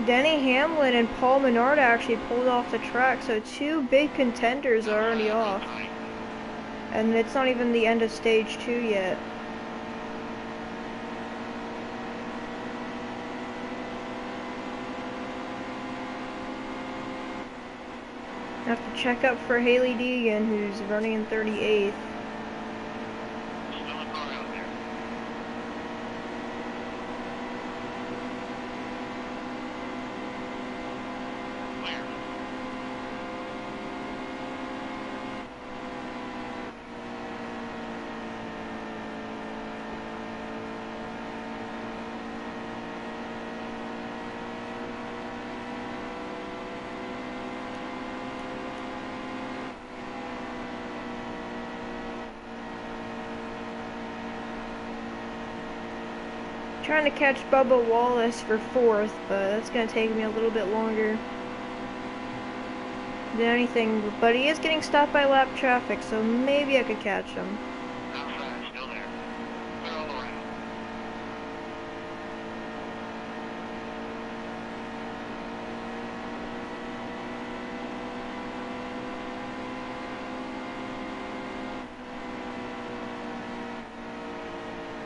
Denny Hamlin and Paul Menard actually pulled off the track, so two big contenders are already off. And it's not even the end of stage 2 yet. I have to check up for Haley Deegan, who's running in 38th. Still a car out there. Clear. Trying to catch Bubba Wallace for 4th, but that's going to take me a little bit longer than anything. But he is getting stopped by lap traffic, so maybe I could catch him. Outside, still there. Clear all around.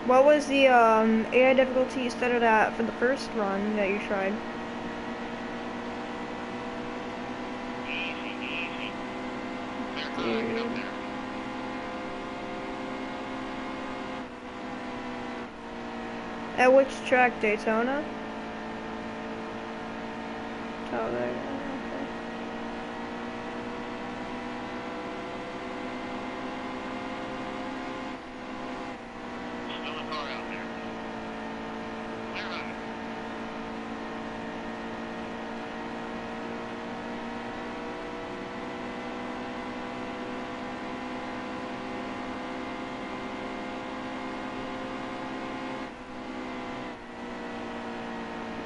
What was the AI difficulty you started at for the first run that you tried? Easy, easy. Clear car, get up there. At which track, Daytona? Talladega, okay. Still a car out there. Clear high.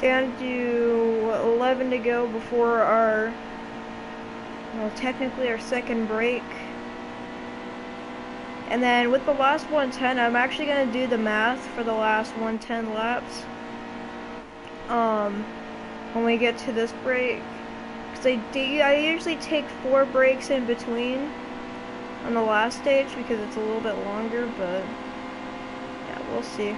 Down to 11 to go before our, well, technically our second break. And then with the last 110, I'm actually going to do the math for the last 110 laps. When we get to this break. Because I usually take 4 breaks in between on the last stage because it's a little bit longer, but yeah, we'll see.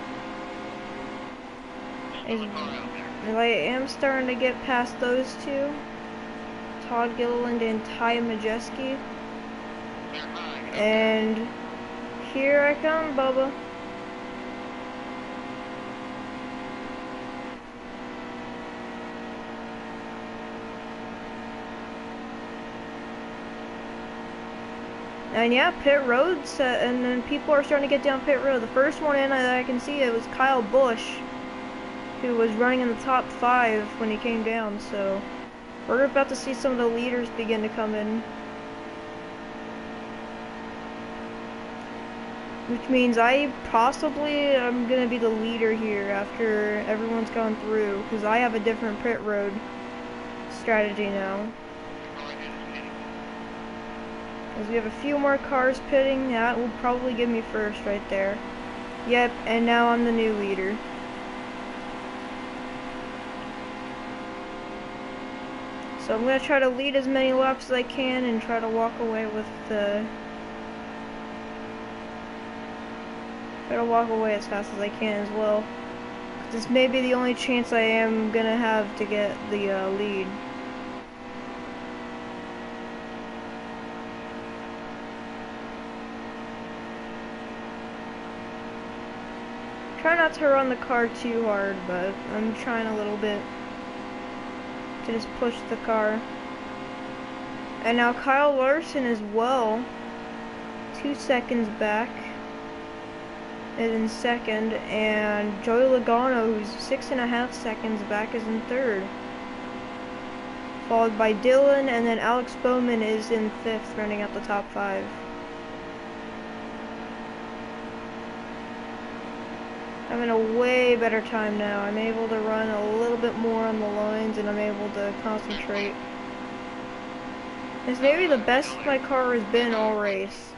Still a car out there. I am starting to get past those two, Todd Gilliland and Ty Majeski. Clear high, get up there. And here I come, Bubba. And yeah, pit road's and then people are starting to get down pit road. The first one in that I can see it was Kyle Busch. who was running in the top 5 when he came down, so we're about to see some of the leaders begin to come in. Which means I possibly am going to be the leader here after everyone's gone through, because I have a different pit road strategy now. Because we have a few more cars pitting, that will probably give me first right there. Yep, and now I'm the new leader. So I'm going to try to lead as many laps as I can and try to walk away with the... Try to walk away as fast as I can as well. This may be the only chance I am going to have to get the lead. Try not to run the car too hard, but I'm trying a little bit to just push the car. And now Kyle Larson as well, 2 seconds back, is in second, and Joey Logano, who's 6.5 seconds back, is in third. Followed by Dylan, and then Alex Bowman is in 5th, running out the top 5. Having a way better time now. I'm able to run a little bit more on the lines, and I'm able to concentrate. It's maybe the best my car has been all race.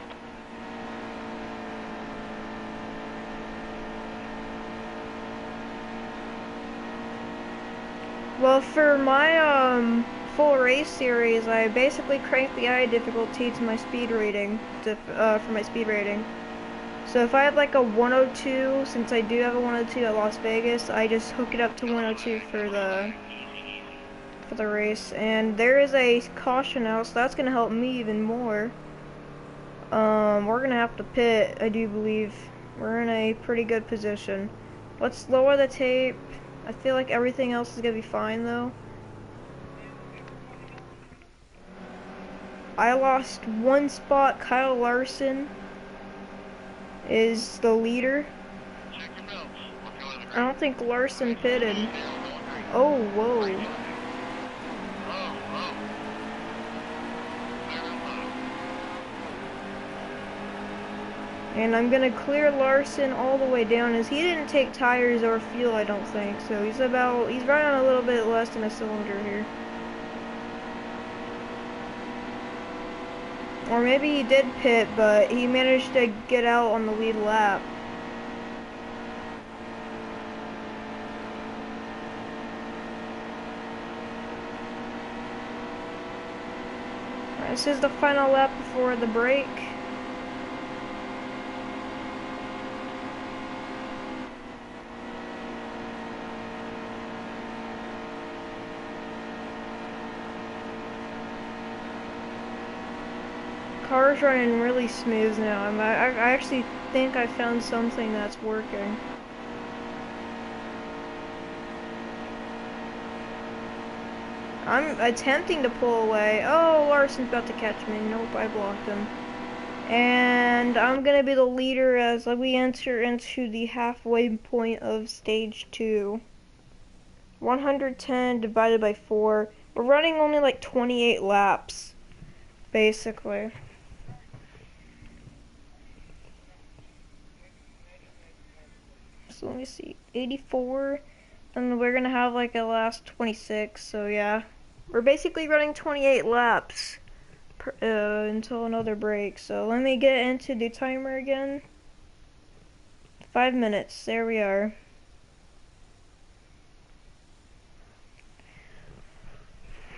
Well, for my full race series, I basically cranked the eye difficulty to my speed rating, for my speed rating. So if I have like a 102, since I do have a 102 at Las Vegas, I just hook it up to 102 for the race. And there is a caution out, so that's gonna help me even more. We're gonna have to pit, I do believe. We're in a pretty good position. Let's lower the tape. I feel like everything else is gonna be fine though. I lost 1 spot. Kyle Larson is the leader. I don't think Larson pitted. Oh, whoa. And I'm gonna clear Larson all the way down, as he didn't take tires or fuel, I don't think. So he's running a little bit less than a cylinder here. Or maybe he did pit, but he managed to get out on the lead lap. This is the final lap before the break. Car's running really smooth now. I actually think I found something that's working. I'm attempting to pull away. Oh, Larson's about to catch me. Nope, I blocked him. And I'm gonna be the leader as we enter into the halfway point of stage 2. 110 divided by 4. We're running only like 28 laps, basically. So let me see, 84, and we're gonna have like a last 26, so yeah. We're basically running 28 laps until another break, so let me get into the timer again. 5 minutes, there we are.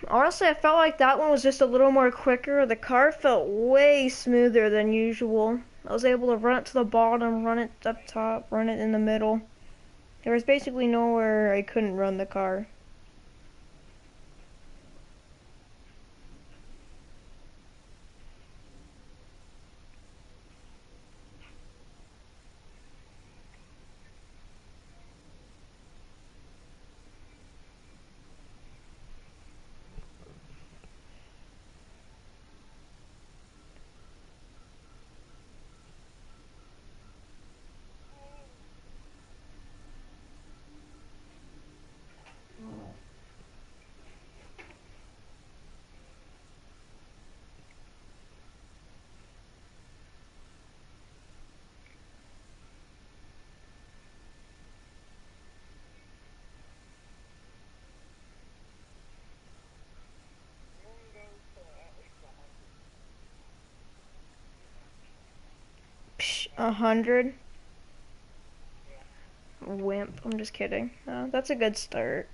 Honestly, I felt like that one was just a little more quicker. The car felt way smoother than usual. I was able to run it to the bottom, run it up top, run it in the middle. There was basically nowhere I couldn't run the car. 100. Wimp. I'm just kidding. That's a good start.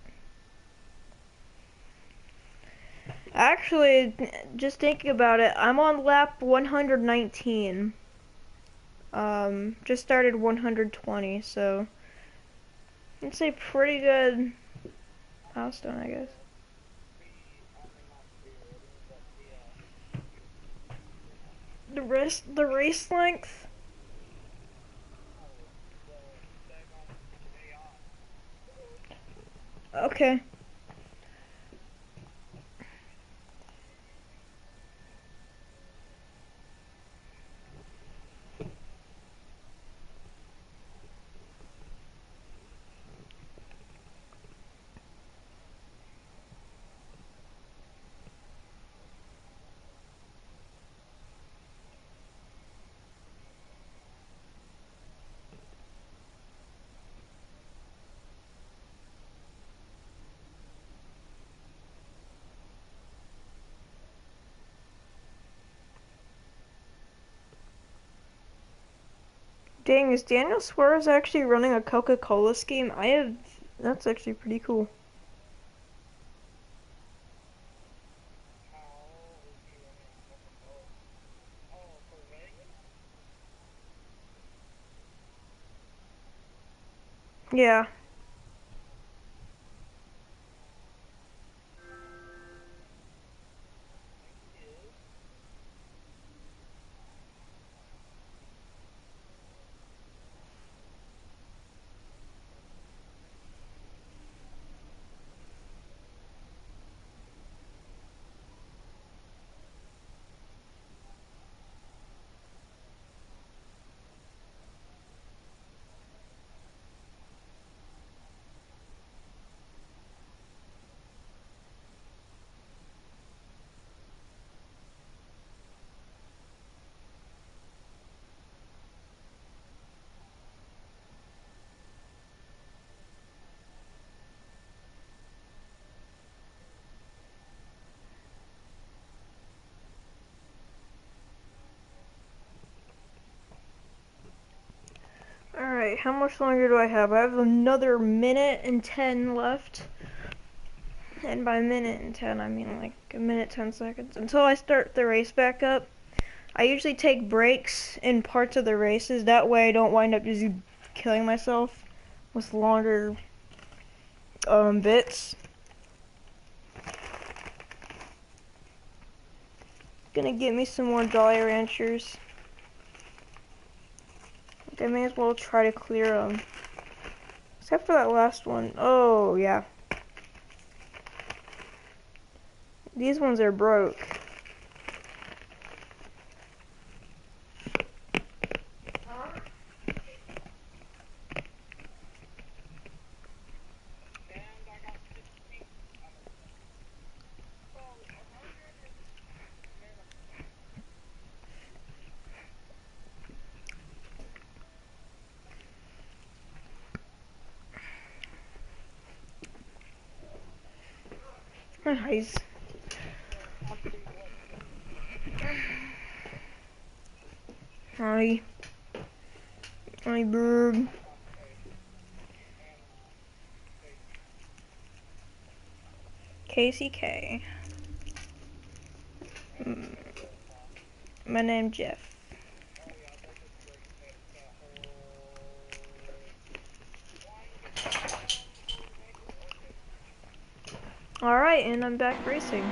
Actually, just thinking about it, I'm on lap 119. Just started 120, so it's a pretty good milestone, I guess. The race length. Okay. Dang, is Daniel Suarez actually running a Coca-Cola scheme? That's actually pretty cool. Yeah. Alright, how much longer do I have? I have another minute and 10 left. And by minute and 10, I mean like a minute, 10 seconds. Until I start the race back up. I usually take breaks in parts of the races. That way I don't wind up just killing myself with longer bits. Gonna get me some more Jolly Ranchers. I may as well try to clear them. Except for that last one. Oh, yeah. These ones are broke. Nice. Hi. Hi, bird. KCK. My name's Jeff. Alright, and I'm back racing.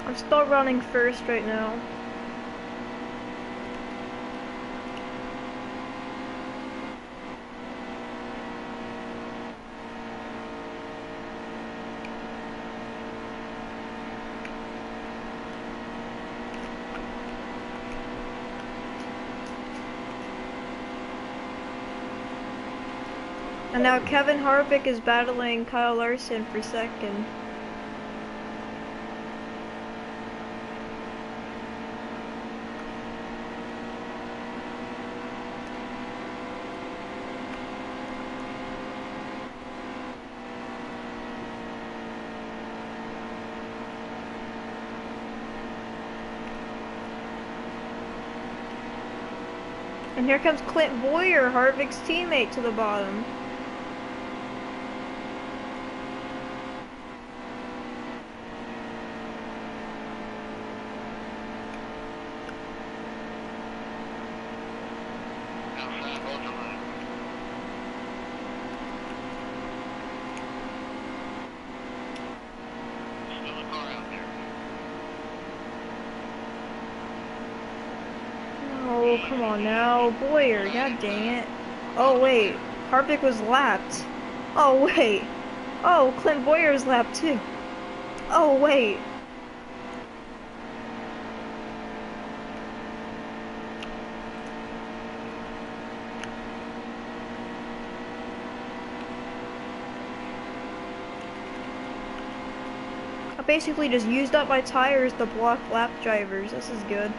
I'm still running first right now. And now Kevin Harvick is battling Kyle Larson for second. And here comes Clint Boyer, Harvick's teammate, to the bottom. Outside, hold your line. Still a car out there. Oh, come on now. Boyer, god dang it. Oh, wait. Harvick was lapped. Oh, wait. Oh, Clint Boyer's lapped too. Oh, wait. I basically just used up my tires to block lap drivers. This is good.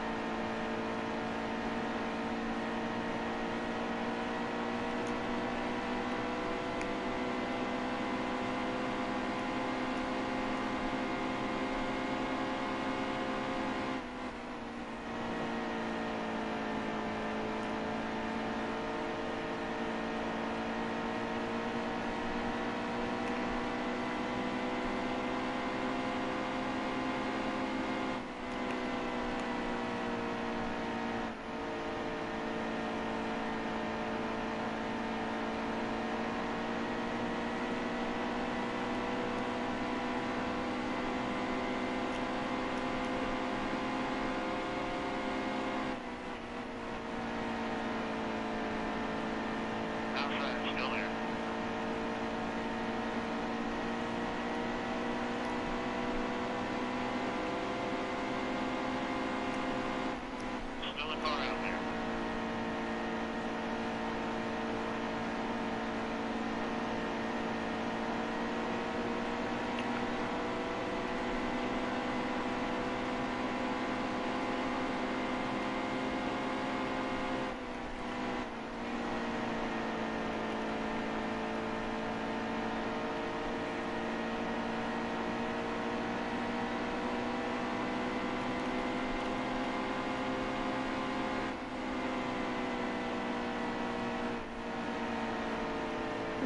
Outside, still there. Still a car out there.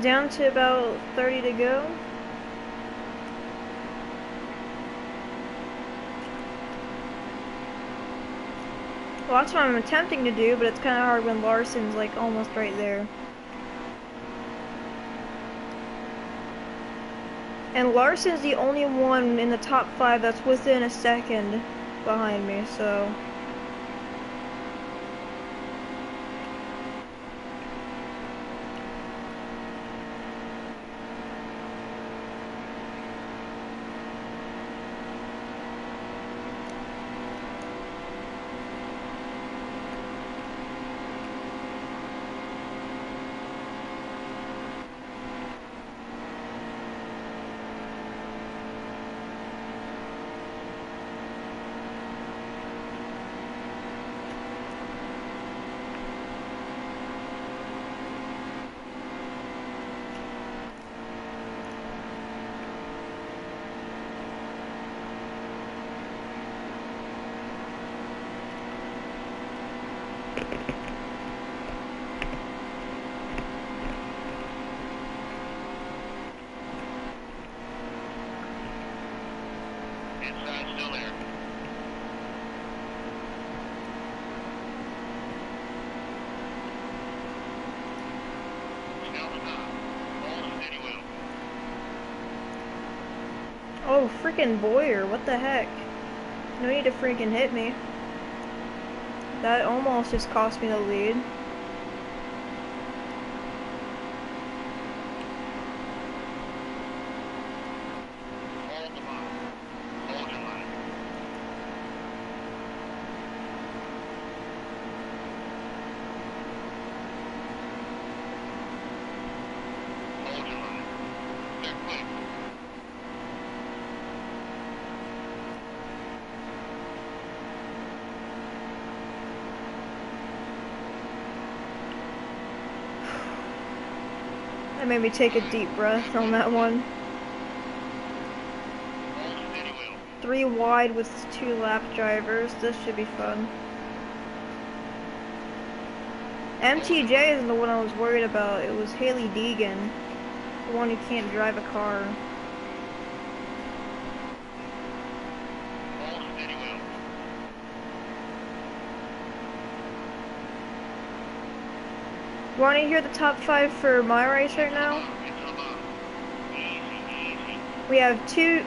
Down to about 30 to go. Well, that's what I'm attempting to do, but it's kind of hard when Larson's like almost right there. And Larson's the only one in the top 5 that's within a second behind me, so... Inside, still there. Still the top. Hold a steady wheel. Oh, freaking Boyer, what the heck? No need to freaking hit me. That almost just cost me the lead. Hold the line. Hold your line. That made me take a deep breath on that one. Hold steady wheel. 3 wide with 2 lap drivers. This should be fun. MTJ isn't the one I was worried about. It was Haley Deegan, the one who can't drive a car. Hold steady wheel. Want to hear the top 5 for my race right now? It's above. Easy, easy. We have 3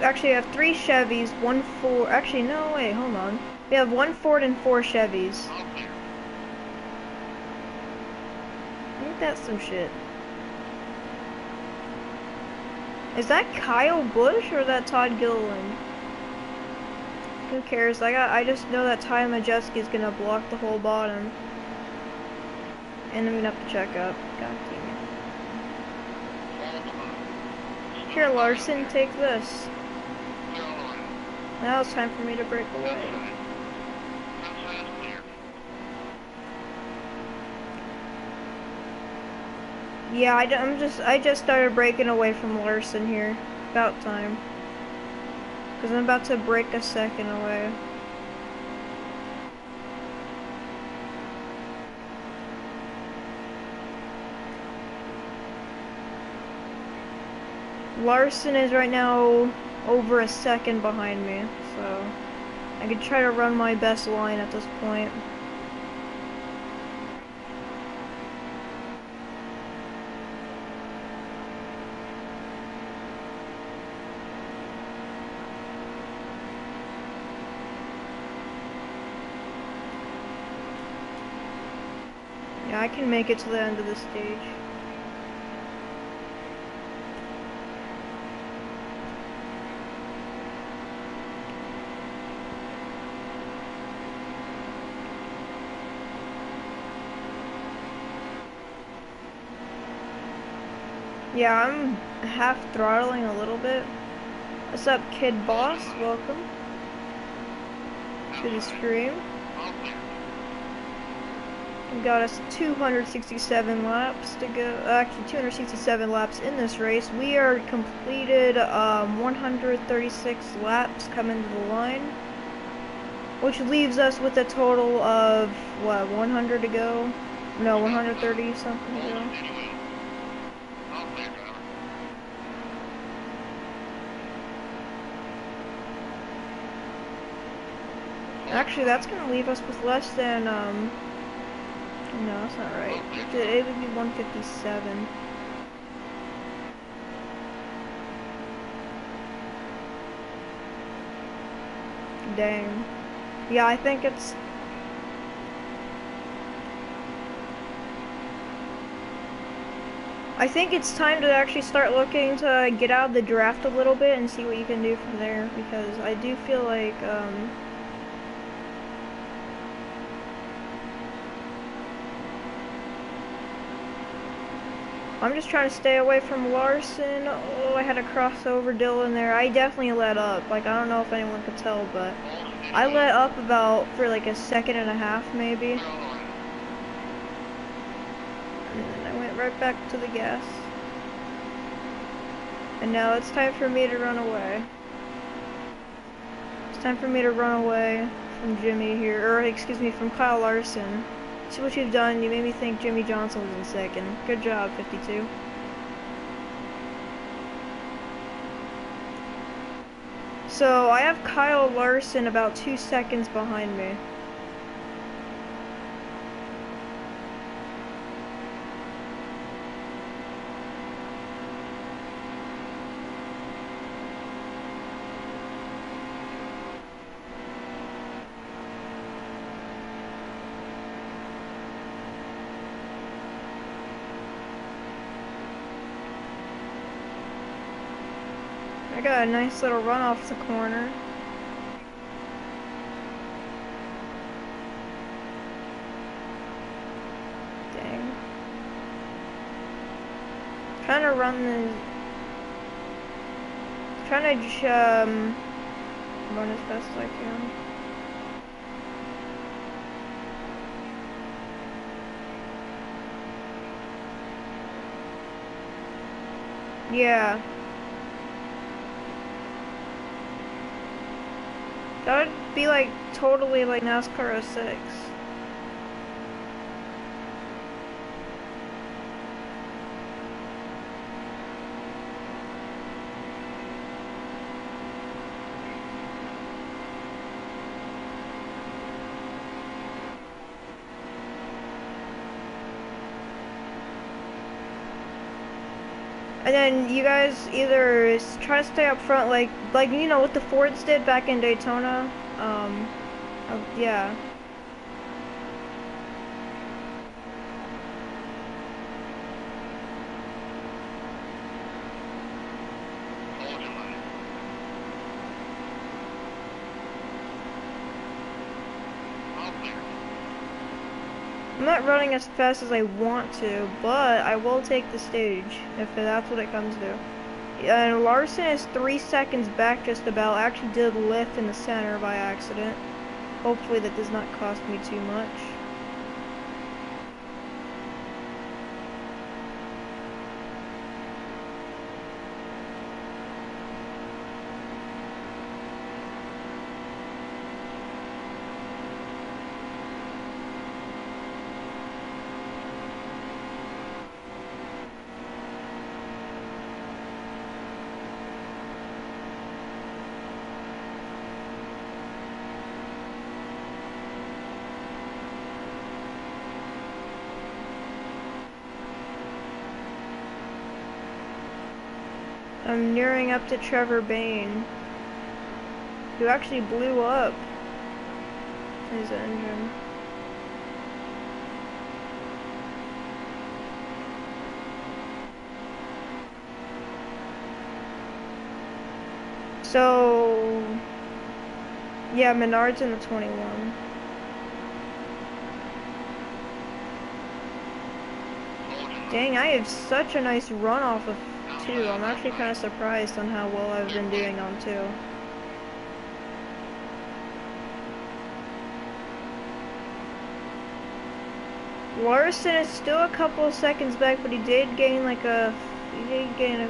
Chevys, 1 Ford. Actually, no, wait, hold on. We have 1 Ford and 4 Chevys. All clear. Ain't that some shit? Is that Kyle Busch or is that Todd Gilliland? Who cares? I just know that Ty Majeski is gonna block the whole bottom. And I'm gonna have to check up. God damn it. Hold above. Here, Larson, take this. Clear all around. Now it's time for me to break away. Outside. Outside is clear. Yeah, I just started breaking away from Larson here. About time. Cause I'm about to break a second away. Larson is right now over a second behind me, so I could try to run my best line at this point. Yeah, I can make it to the end of the stage. Yeah, I'm half throttling a little bit. What's up, Kid Boss? Welcome to the stream. All clear. We got us 267 laps to go. Actually, 267 laps in this race. We are completed 136 laps coming to the line, which leaves us with a total of what, 100 to go? No, 130 something to go. Hold steady wheel. All clear, driver. Actually, that's gonna leave us with less than no, that's not right. It would be 157. Dang. Yeah, I think it's... I think it's time to actually start looking to get out of the draft a little bit and see what you can do from there, because I do feel like, I'm just trying to stay away from Larson. Oh, I had a crossover Dylan there. I definitely let up. Like, I don't know if anyone could tell, but I let up about for like a second and a half, maybe. Clear all around. And then I went right back to the gas. And now it's time for me to run away. It's time for me to run away from Jimmy here, or excuse me, from Kyle Larson. See what you've done. You made me think Jimmy Johnson was in second. Good job, 52. So I have Kyle Larson about 2 seconds behind me. I got a nice little run off the corner. Dang. Trying to run the... Trying to just, run as best as I can. Yeah. That would be like totally like NASCAR '06. And then you guys either try to stay up front, like you know what the Fords did back in Daytona. Yeah. Hold your line. All clear. I'm not running as fast as I want to, but I will take the stage if that's what it comes to. And Larson is 3 seconds back just about. I actually did lift in the center by accident. Hopefully that does not cost me too much. I'm nearing up to Trevor Bain, who actually blew up his engine. So, yeah, Menard's in the 21. Dang, I have such a nice run off of 2. I'm actually kind of surprised on how well I've been doing on 2. Larson is still a couple of seconds back, but he did gain a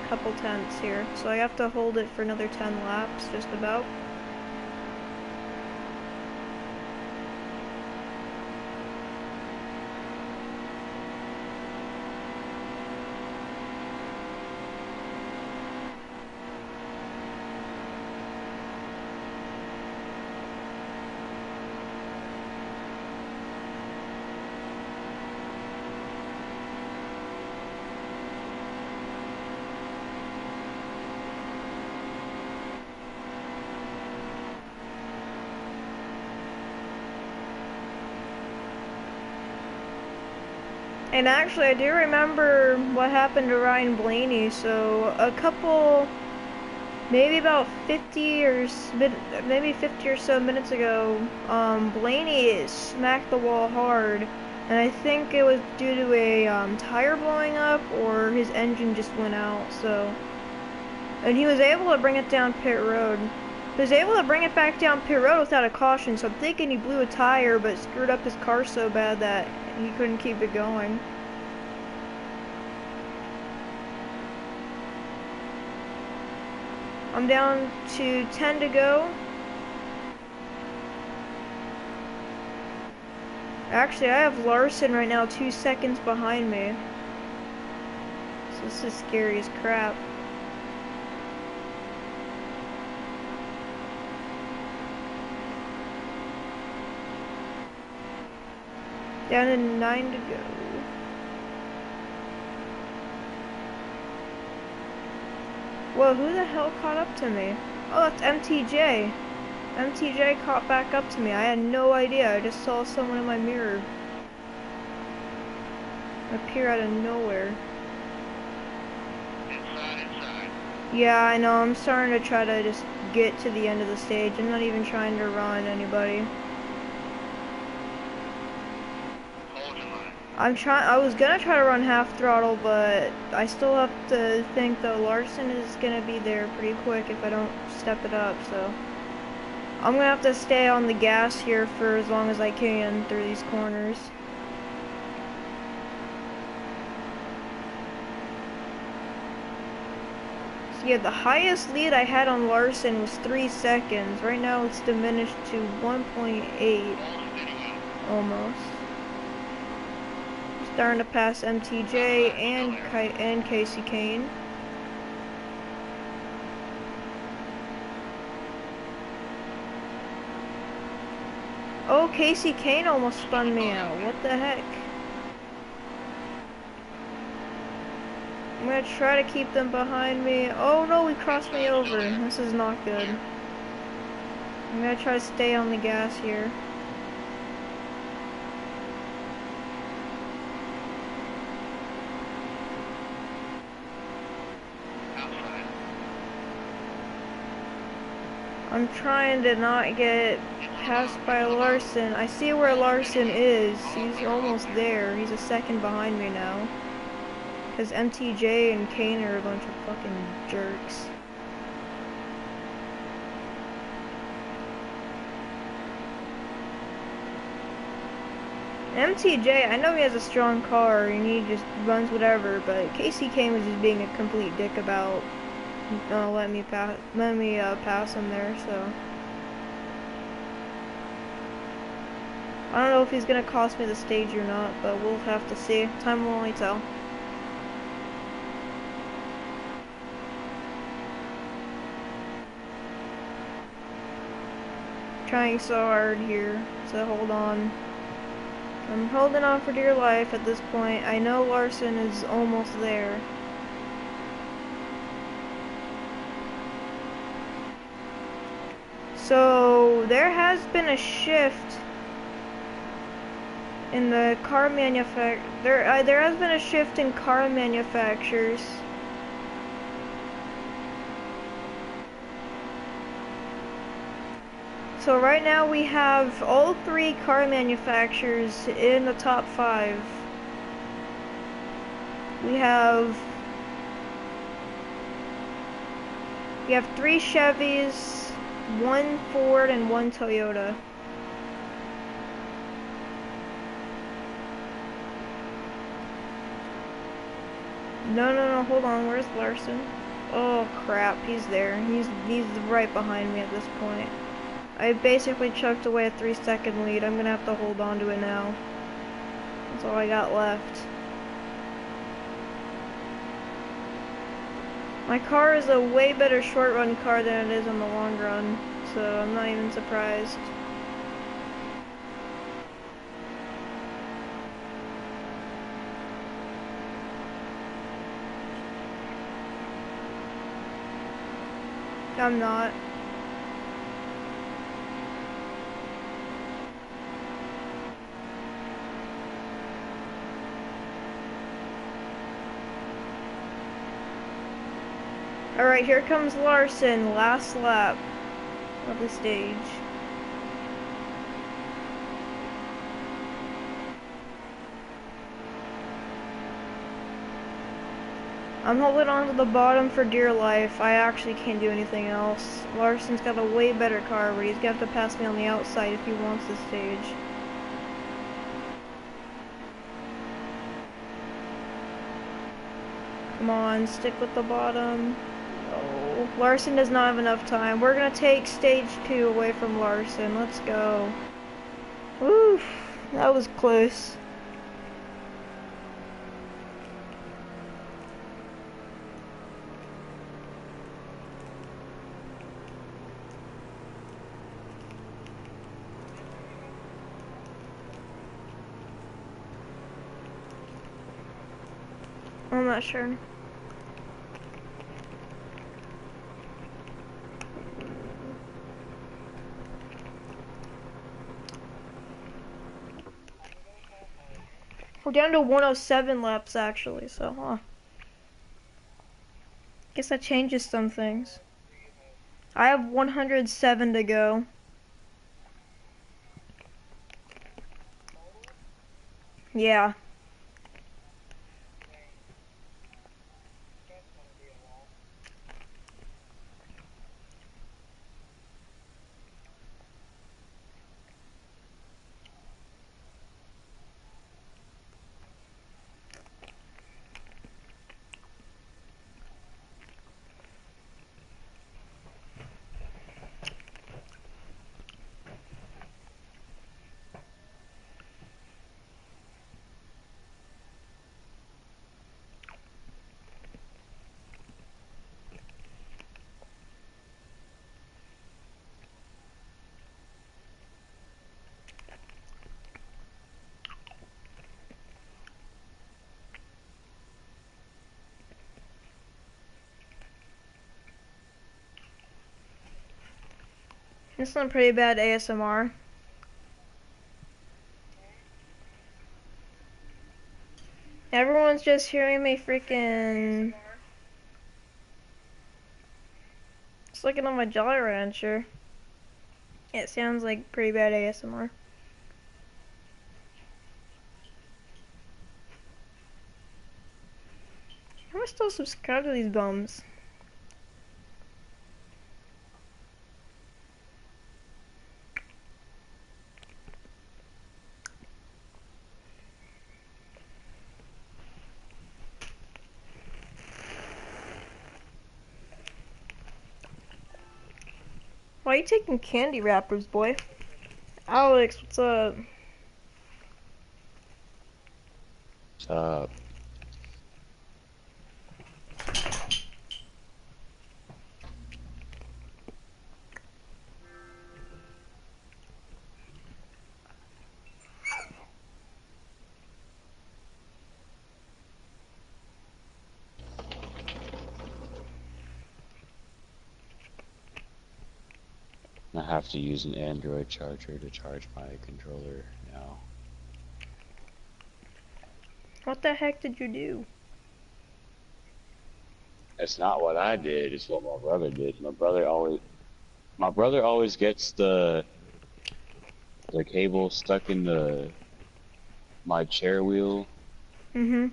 couple tenths here. So I have to hold it for another 10 laps, just about. And actually, I do remember what happened to Ryan Blaney. So a couple, maybe about 50 or maybe 50 or so minutes ago, Blaney smacked the wall hard, and I think it was due to a tire blowing up or his engine just went out. So, and he was able to bring it down pit road. He was able to bring it back down pit road without a caution. So I'm thinking he blew a tire, but screwed up his car so bad that he couldn't keep it going. I'm down to 10 to go. Actually, I have Larson right now 2 seconds behind me. So this is scary as crap. Down to 9 to go. Whoa, who the hell caught up to me? Oh, that's MTJ. MTJ caught back up to me. I had no idea. I just saw someone in my mirror appear out of nowhere. Inside. Yeah, I know. I'm starting to try to just get to the end of the stage. I'm not even trying to run anybody. I was gonna try to run half throttle, but I still have to think that Larson is gonna be there pretty quick if I don't step it up, so I'm gonna have to stay on the gas here for as long as I can through these corners. So yeah, the highest lead I had on Larson was 3 seconds. Right now it's diminished to 1.8 almost. Starting to pass MTJ and Casey Kane. Oh, Casey Kane almost spun me out. What the heck? I'm gonna try to keep them behind me. Oh no, he crossed me over. This is not good. I'm gonna try to stay on the gas here. I'm trying to not get passed by Larson. I see where Larson is. He's almost there. He's a second behind me now. Because MTJ and Kane are a bunch of fucking jerks. MTJ, I know he has a strong car and he just runs whatever, but Casey Kane was just being a complete dick about let me pass him there, so. I don't know if he's gonna cost me the stage or not, but we'll have to see. Time will only tell. Trying so hard here to hold on. I'm holding on for dear life at this point. I know Larson is almost there. So there has been a shift in the car there has been a shift in car manufacturers. So right now we have all 3 car manufacturers in the top 5. We have 3 Chevys, 1 Ford, and 1 Toyota. No, hold on, where's Larson? Oh crap, he's there. He's right behind me at this point. I basically chucked away a 3-second lead. I'm gonna have to hold on to it now. That's all I got left. My car is a way better short run car than it is in the long run, so I'm not even surprised. I'm not. Alright, here comes Larson, last lap of the stage. I'm holding on to the bottom for dear life. I actually can't do anything else. Larson's got a way better car, but he's gonna have to pass me on the outside if he wants this stage. Come on, stick with the bottom. Oh, Larson does not have enough time. We're gonna take stage 2 away from Larson. Let's go. Woof, that was close. I'm not sure. We're down to 107 laps actually, so guess that changes some things. I have 107 to go. Yeah. It's some pretty bad ASMR. Everyone's just hearing me freaking... It's looking on my Jolly Rancher. It sounds like pretty bad ASMR. How am I still subscribed to these bums? Why are you taking candy wrappers, boy? Alex, what's up? Uh, I have to use an Android charger to charge my controller now. What the heck did you do? It's not what I did, it's what my brother did. My brother always gets the cable stuck in my chair wheel, Mm-hmm.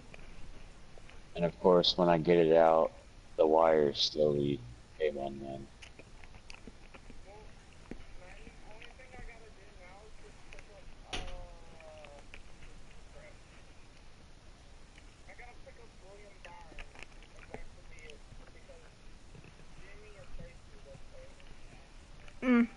and of course when I get it out, the wires slowly came undone. Mm.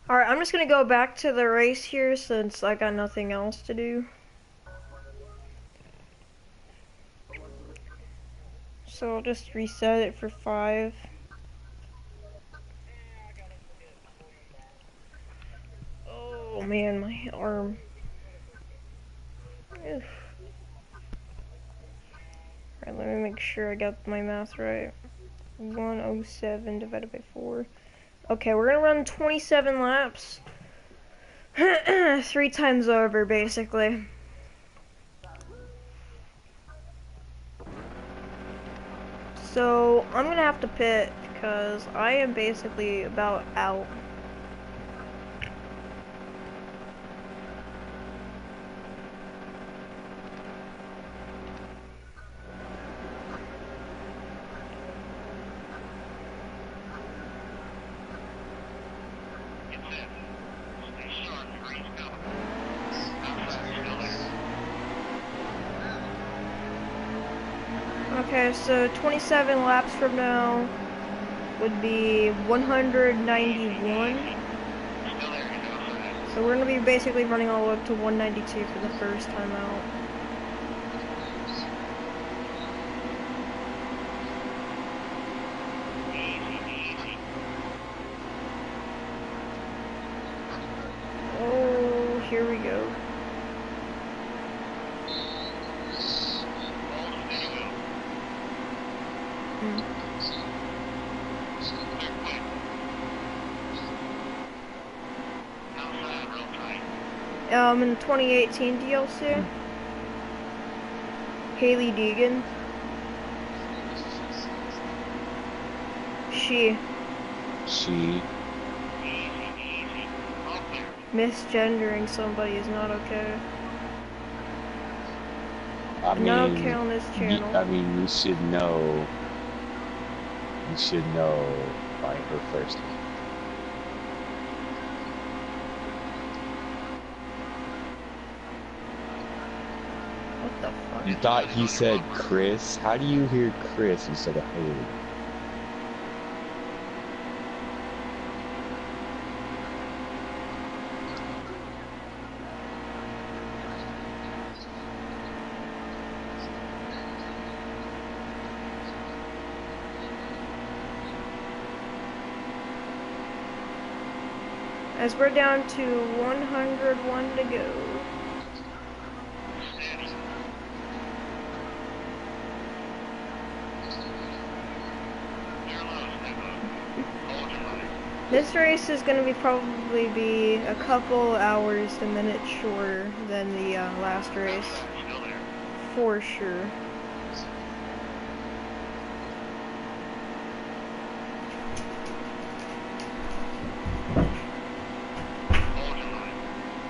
Alright, I'm just gonna go back to the race here since I got nothing else to do. So I'll just reset it for 5. Oh man, my arm. Oof. Alright, let me make sure I got my math right. 107 divided by 4. Okay, we're gonna run 27 laps. 3 times over, basically. So, I'm gonna have to pit because I am basically about out. Okay, so 27 laps from now would be 191. Still there, So we're gonna be basically running all the way up to 192 for the first time out. Oh, here we go. In the 2018 DLC, Haley Deegan. She misgendering somebody is not okay. I mean, Not okay on this channel. I mean, you should know. You should know by her first name. What the fuck? You thought he said Chris? How do you hear Chris instead of Haley? As we're down to 101 to go. This race is going to probably be a couple hours a minute shorter than the last race. For sure.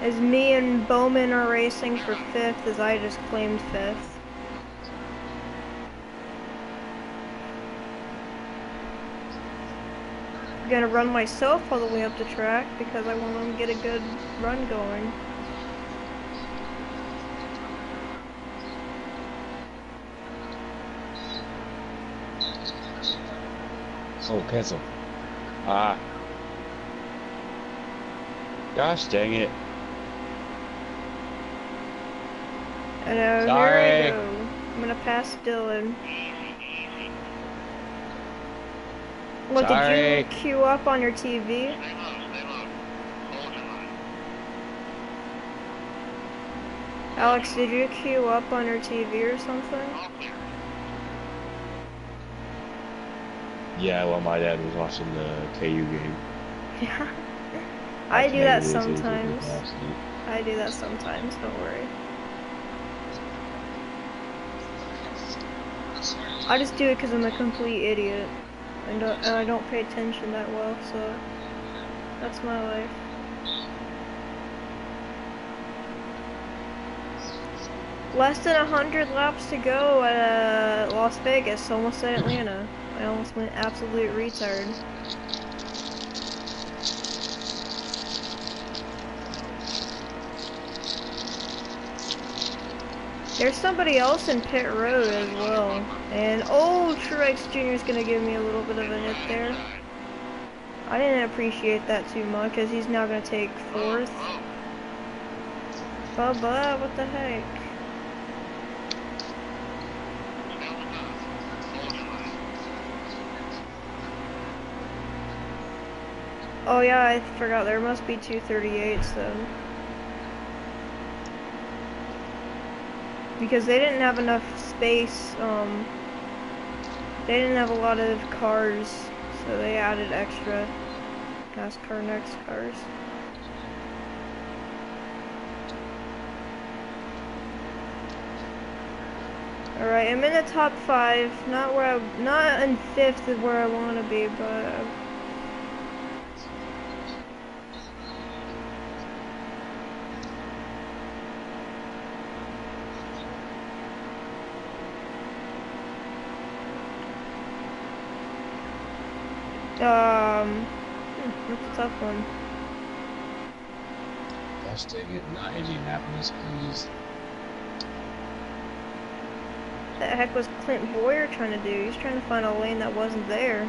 As me and Bowman are racing for 5th, as I just claimed 5th. I'm gonna run myself all the way up the track because I want to get a good run going. Oh, Pennzoil. Ah. Gosh dang it. I know, Sorry. here I go. I'm gonna pass Dylan. What, Sorry. did you queue up on your TV? Alex, did you queue up on your TV or something? Yeah, well, my dad was watching the KU game. Yeah. I do that It is sometimes. awesome. I do that sometimes, don't worry. I just do it because I'm a complete idiot. And I don't pay attention that well, so that's my life. Less than 100 laps to go at Las Vegas, almost at Atlanta. I almost went absolute retard. There's somebody else in pit road as well. And oh, Truex Jr. is going to give me a little bit of a hit there. I didn't appreciate that too much as he's now going to take 4th. Bubba, what the heck? Oh yeah, I forgot there must be 238s then. Because they didn't have enough space, they didn't have a lot of cars, so they added extra NASCAR next cars. Alright, I'm in the top 5, not in 5th is where I want to be, but that's a tough one. Gosh dang it, not Indianapolis, please. the heck was Clint Boyer trying to do? He's trying to find a lane that wasn't there.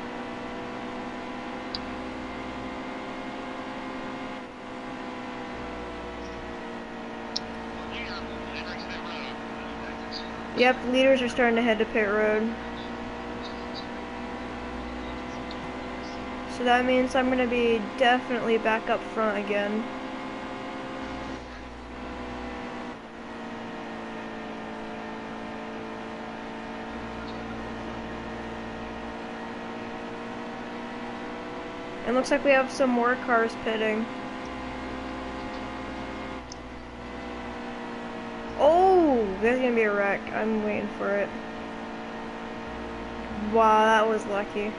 Yep, leaders are starting to head to pit road. So that means I'm going to be definitely back up front again. It looks like we have some more cars pitting. Oh, there's gonna be a wreck. I'm waiting for it. Wow, that was lucky.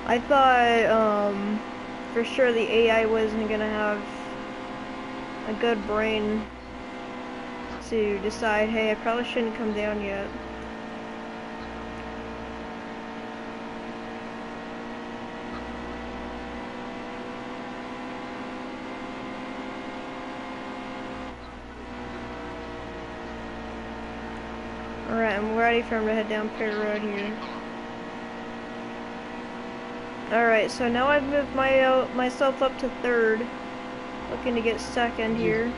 I thought, for sure the AI wasn't gonna have a good brain to decide, hey, I probably shouldn't come down yet. Alright, I'm ready for him to head down pit road here. Alright, so now I've moved myself up to third. Looking to get second here.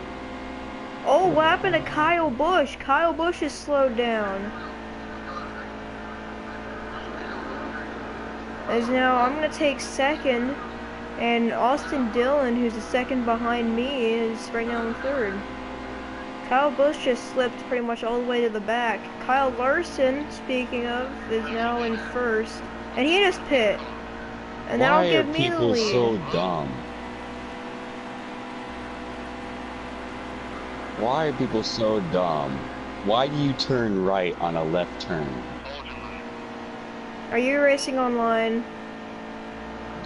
Oh, what happened to Kyle Busch? Kyle Busch is slowed down. As now I'm going to take second. And Austin Dillon, who's the second behind me, is right now in third. Kyle Busch just slipped pretty much all the way to the back. Kyle Larson, speaking of, is now in first. And he just pit. And that'll give me the lead. Why are people so dumb? Why are people so dumb? Why do you turn right on a left turn? Are you racing online?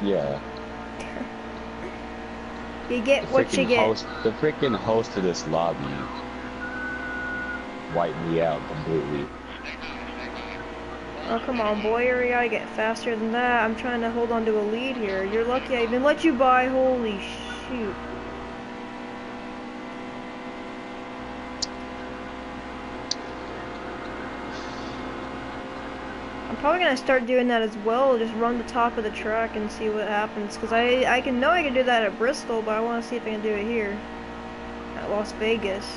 Yeah. You get what you get. The freaking host of this lobby wiped me out completely. Oh, come on, Boyer, you gotta get faster than that. I'm trying to hold on to a lead here. You're lucky I even let you by. Holy shoot. I'm probably gonna start doing that as well. Just run the top of the track and see what happens. Cause I can do that at Bristol, but I want to see if I can do it here at Las Vegas.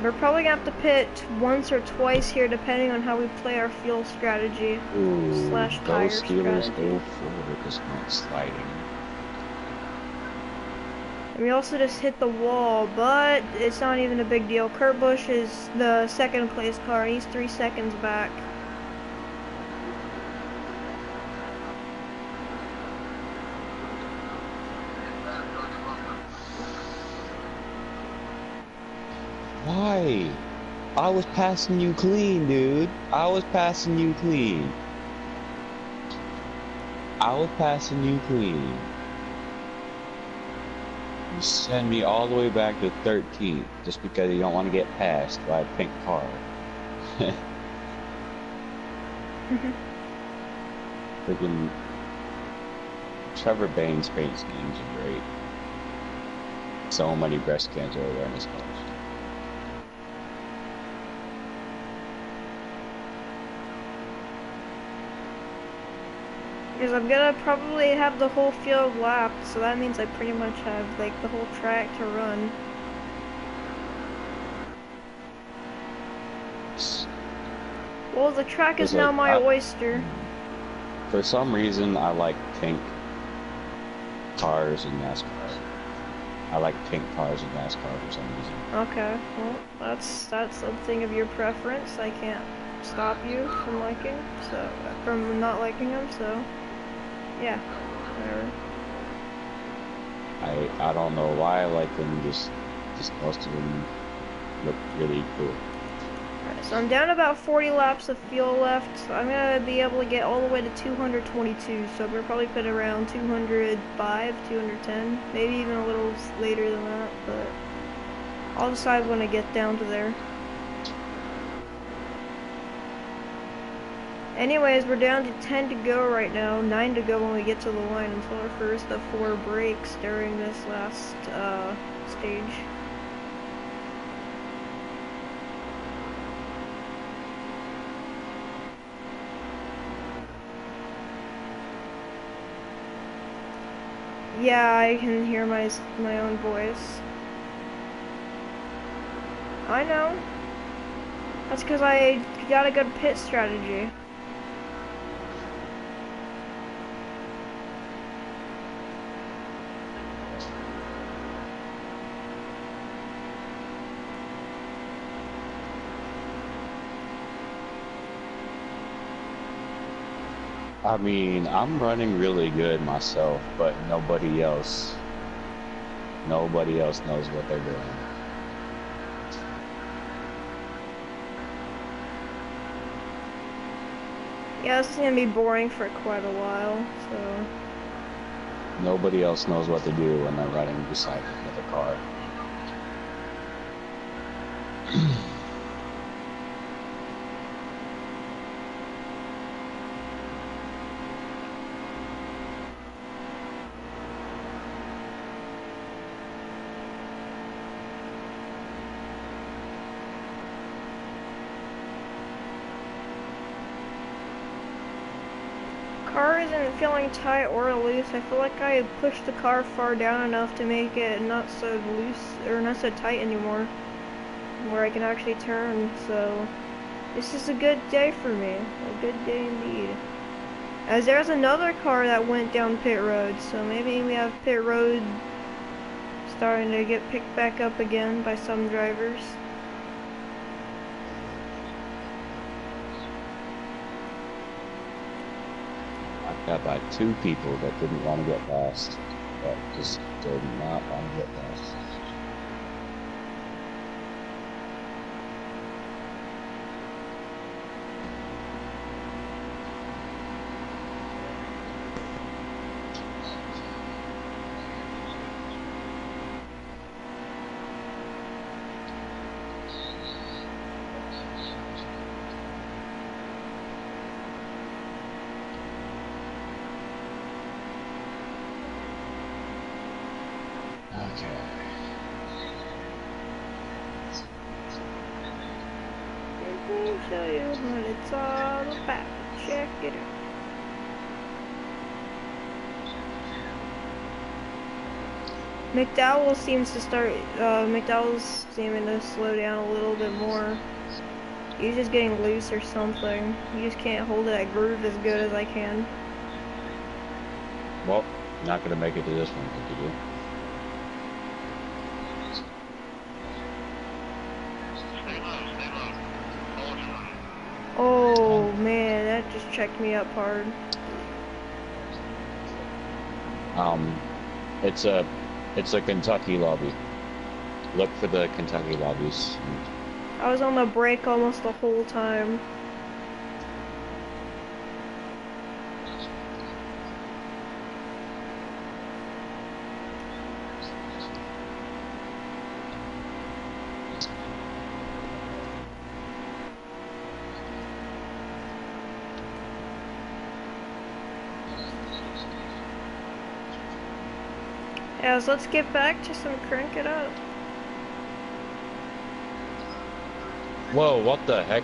We're probably gonna have to pit once or twice here, depending on how we play our fuel strategy slash tire strategy. Go forward, it's not sliding. And we also just hit the wall, but it's not even a big deal. Kurt Busch is the second place car, and he's 3 seconds back. Why? I was passing you clean, dude. I was passing you clean. You send me all the way back to 13th just because you don't want to get passed by a pink car. Freaking Trevor Bain's paint schemes are great. So many breast cancer awareness cars. Because I'm gonna probably have the whole field lapped, so that means I pretty much have like the whole track to run. Well, the track is now my oyster. For some reason, I like pink cars in NASCAR. I like pink cars in NASCAR for some reason. Okay, well, that's something of your preference. I can't stop you from from not liking them, so yeah, whatever. I don't know why I like them, just most of them look really cool. Alright, so I'm down about 40 laps of fuel left, so I'm gonna be able to get all the way to 222, so we're probably put around 205, 210, maybe even a little later than that, but I'll decide when I get down to there. Anyways, we're down to 10 to go right now, 9 to go when we get to the line until our first of 4 breaks during this last stage. Yeah, I can hear my own voice. I know. That's because I got a good pit strategy. I mean, I'm running really good myself, but nobody else knows what they're doing. Yeah, this is gonna be boring for quite a while, so. Nobody else knows what to do when they're running beside another car. Car isn't feeling tight or loose. I feel like I pushed the car far down enough to make it not so loose or not so tight anymore, where I can actually turn. So this is a good day for me. A good day indeed. As there's another car that went down pit road, so maybe we have pit road starting to get picked back up again by some drivers. Got by 2 people that didn't want to get past. That just did not want to get past. Let me show you what it's all about. Check it out. McDowell seems to start, McDowell's seeming to slow down a little bit more. He's just getting loose or something. He just can't hold that groove as good as I can. Well, not gonna make it to this one, what to do. Stay low, stay low. Hold your line. Oh man, that just checked me up hard. It's a Kentucky lobby. Look for the Kentucky lobbies. I was on the brake almost the whole time. Yeah, so let's get back to some crank it up. Whoa, what the heck?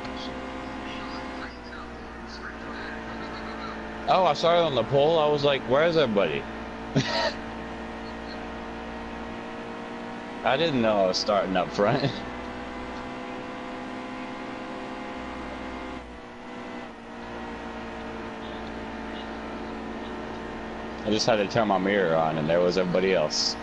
Oh, I saw it on the pole. I was like, where's everybody? I didn't know I was starting up front. I just had to turn my mirror on and there was everybody else.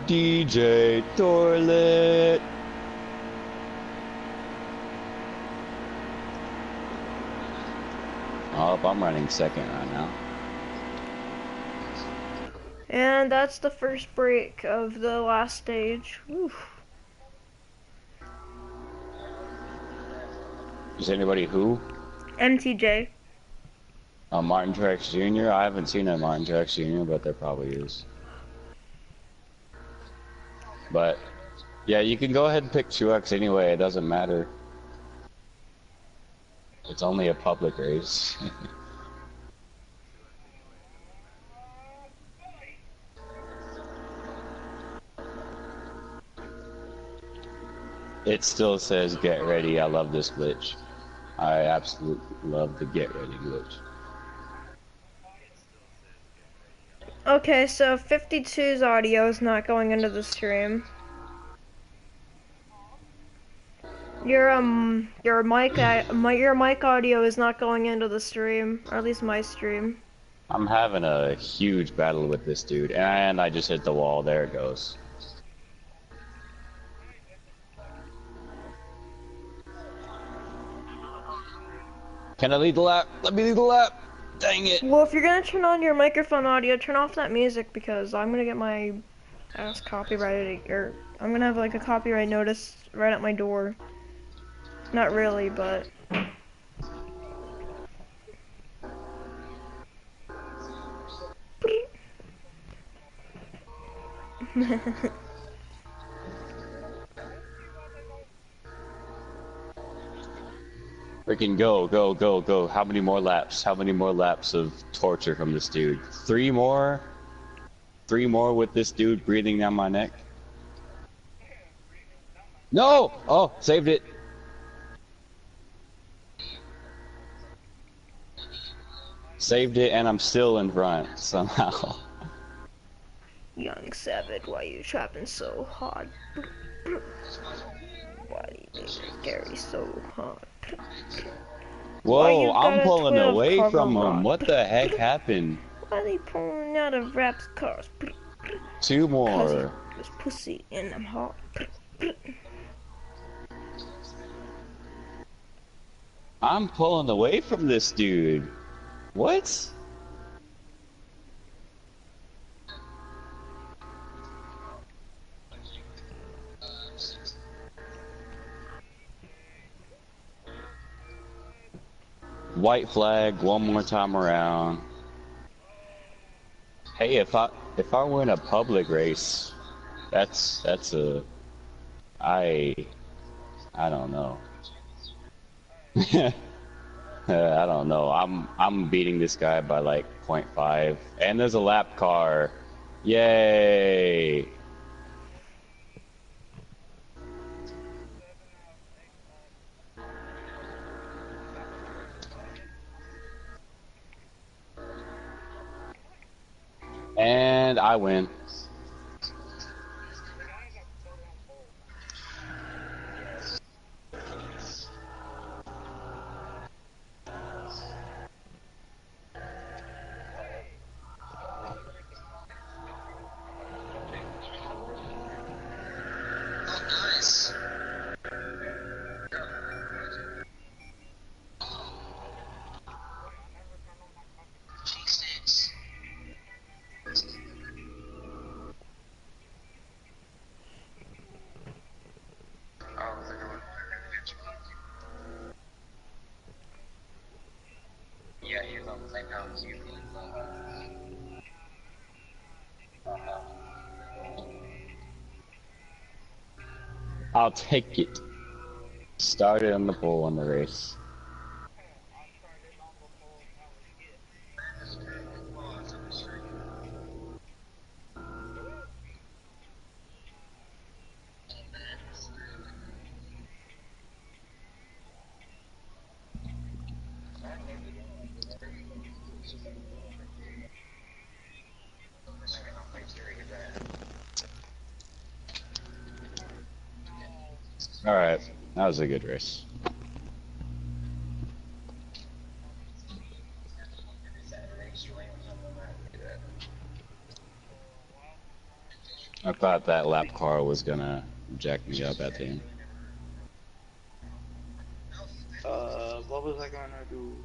DJ Toilet. Oh, I'm running second right now. And that's the first break of the last stage. Oof. Is anybody who? MTJ. Martin Truex Jr.? I haven't seen a Martin Truex Jr., but there probably is. But, yeah, you can go ahead and pick Truex anyway, it doesn't matter. It's only a public race. It still says get ready. I love this glitch. I absolutely love the get ready glitch. Okay, so 52's audio is not going into the stream. Your mic audio is not going into the stream, or at least my stream. I'm having a huge battle with this dude, and I just hit the wall. There it goes. Can I lead the lap? Let me lead the lap. Dang it. Well, if you're gonna turn on your microphone audio, turn off that music because I'm gonna get my ass copyrighted, or I'm gonna have like a copyright notice right at my door. Not really, but. Freaking go, go, go, go. How many more laps? How many more laps of torture from this dude? 3 more? 3 more with this dude breathing down my neck? No! Oh, saved it. Saved it, and I'm still in front somehow. Young Savage, why you trapping so hard? Why do you carry so hard? Whoa, I'm pulling away from him. What the heck happened? Why they pulling out of Rap's cars? 2 more. There's pussy and I'm hot. I'm pulling away from this dude. What? White flag one more time around. Hey, if I win a public race, that's a I don't know. I don't know. I'm beating this guy by like 0.5, and there's a lap car. Yay! And I win. Yeah, he was on the same time as you. I'll take it. Started on the pole on the race. Alright, that was a good race. I thought that lap car was gonna jack me up at the end. What was I gonna do?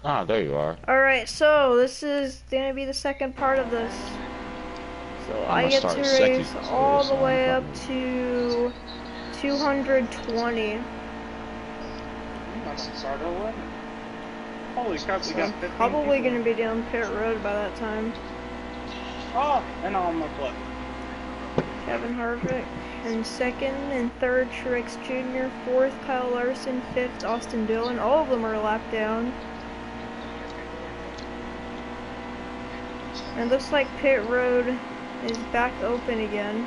Ah, there you are. Alright, so this is gonna be the second part of this. So I'm I gonna get start to second race to all this the one, way up probably. to 220. I'm gonna start over. Holy crap, we got 15 Probably people. gonna be down pit road by that time. Oh, and on my butt. Kevin Harvick in second, and third Truex Jr., fourth Kyle Larson, fifth Austin Dillon. All of them are lapped down. And it looks like pit road is back open again.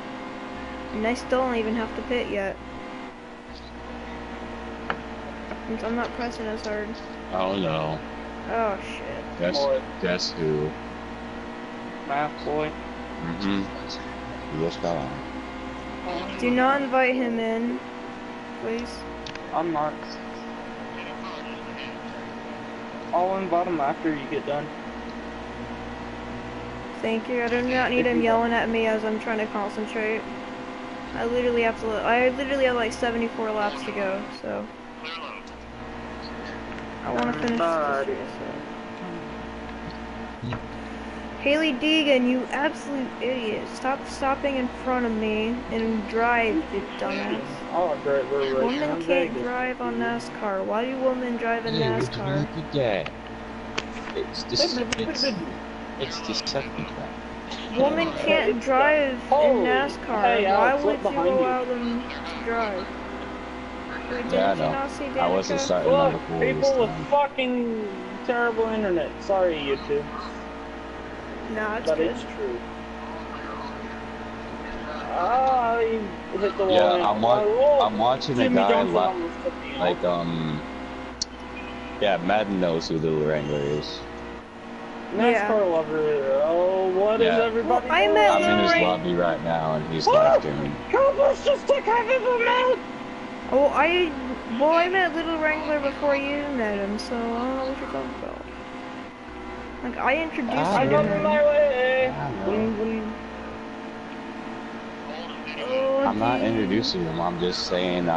And I still don't even have to pit yet. Since I'm not pressing as hard. Oh no. Oh shit. Guess who? Math boy. Mm-hmm. He just got on. Do not invite him in, please. I'm not. I'll invite him after you get done. Thank you. I do not need him yelling at me as I'm trying to concentrate. I literally have like 74 laps to go, so I want to finish this race. Haley Deegan, you absolute idiot! Stop stopping in front of me and drive, you dumbass. Oh, great, we're racing Women in can't Vegas. drive on NASCAR. Why do women drive in Hey, would you NASCAR? look at that? It's the second time. Women can't drive in NASCAR. Hey, Why Alex, would look you behind you. allow them to drive? Wait, Yeah, I didn't you know. not see Danica? I wasn't starting on Look, the pole this people with time. fucking terrible internet. Sorry, YouTube. Nah, it's But good. it's true. Ah, you hit the wall. Yeah, and- I'm watching a Jimmy guy Johnson like, almost took me out. yeah, Madden knows who the Wrangler is. NASCAR lover. Oh, what is Yeah. everybody Well, I doing? met I'm in his Literally- lobby right now, and he's Woo! live streaming. Cowboys just took half of him out! Oh, I met Little Wrangler before you met him, so I don't know what you're talking about. Like, I introduced I you I'm to on him. my way! I know. Boom, boom. Oh, I'm not geez. introducing him. I'm just saying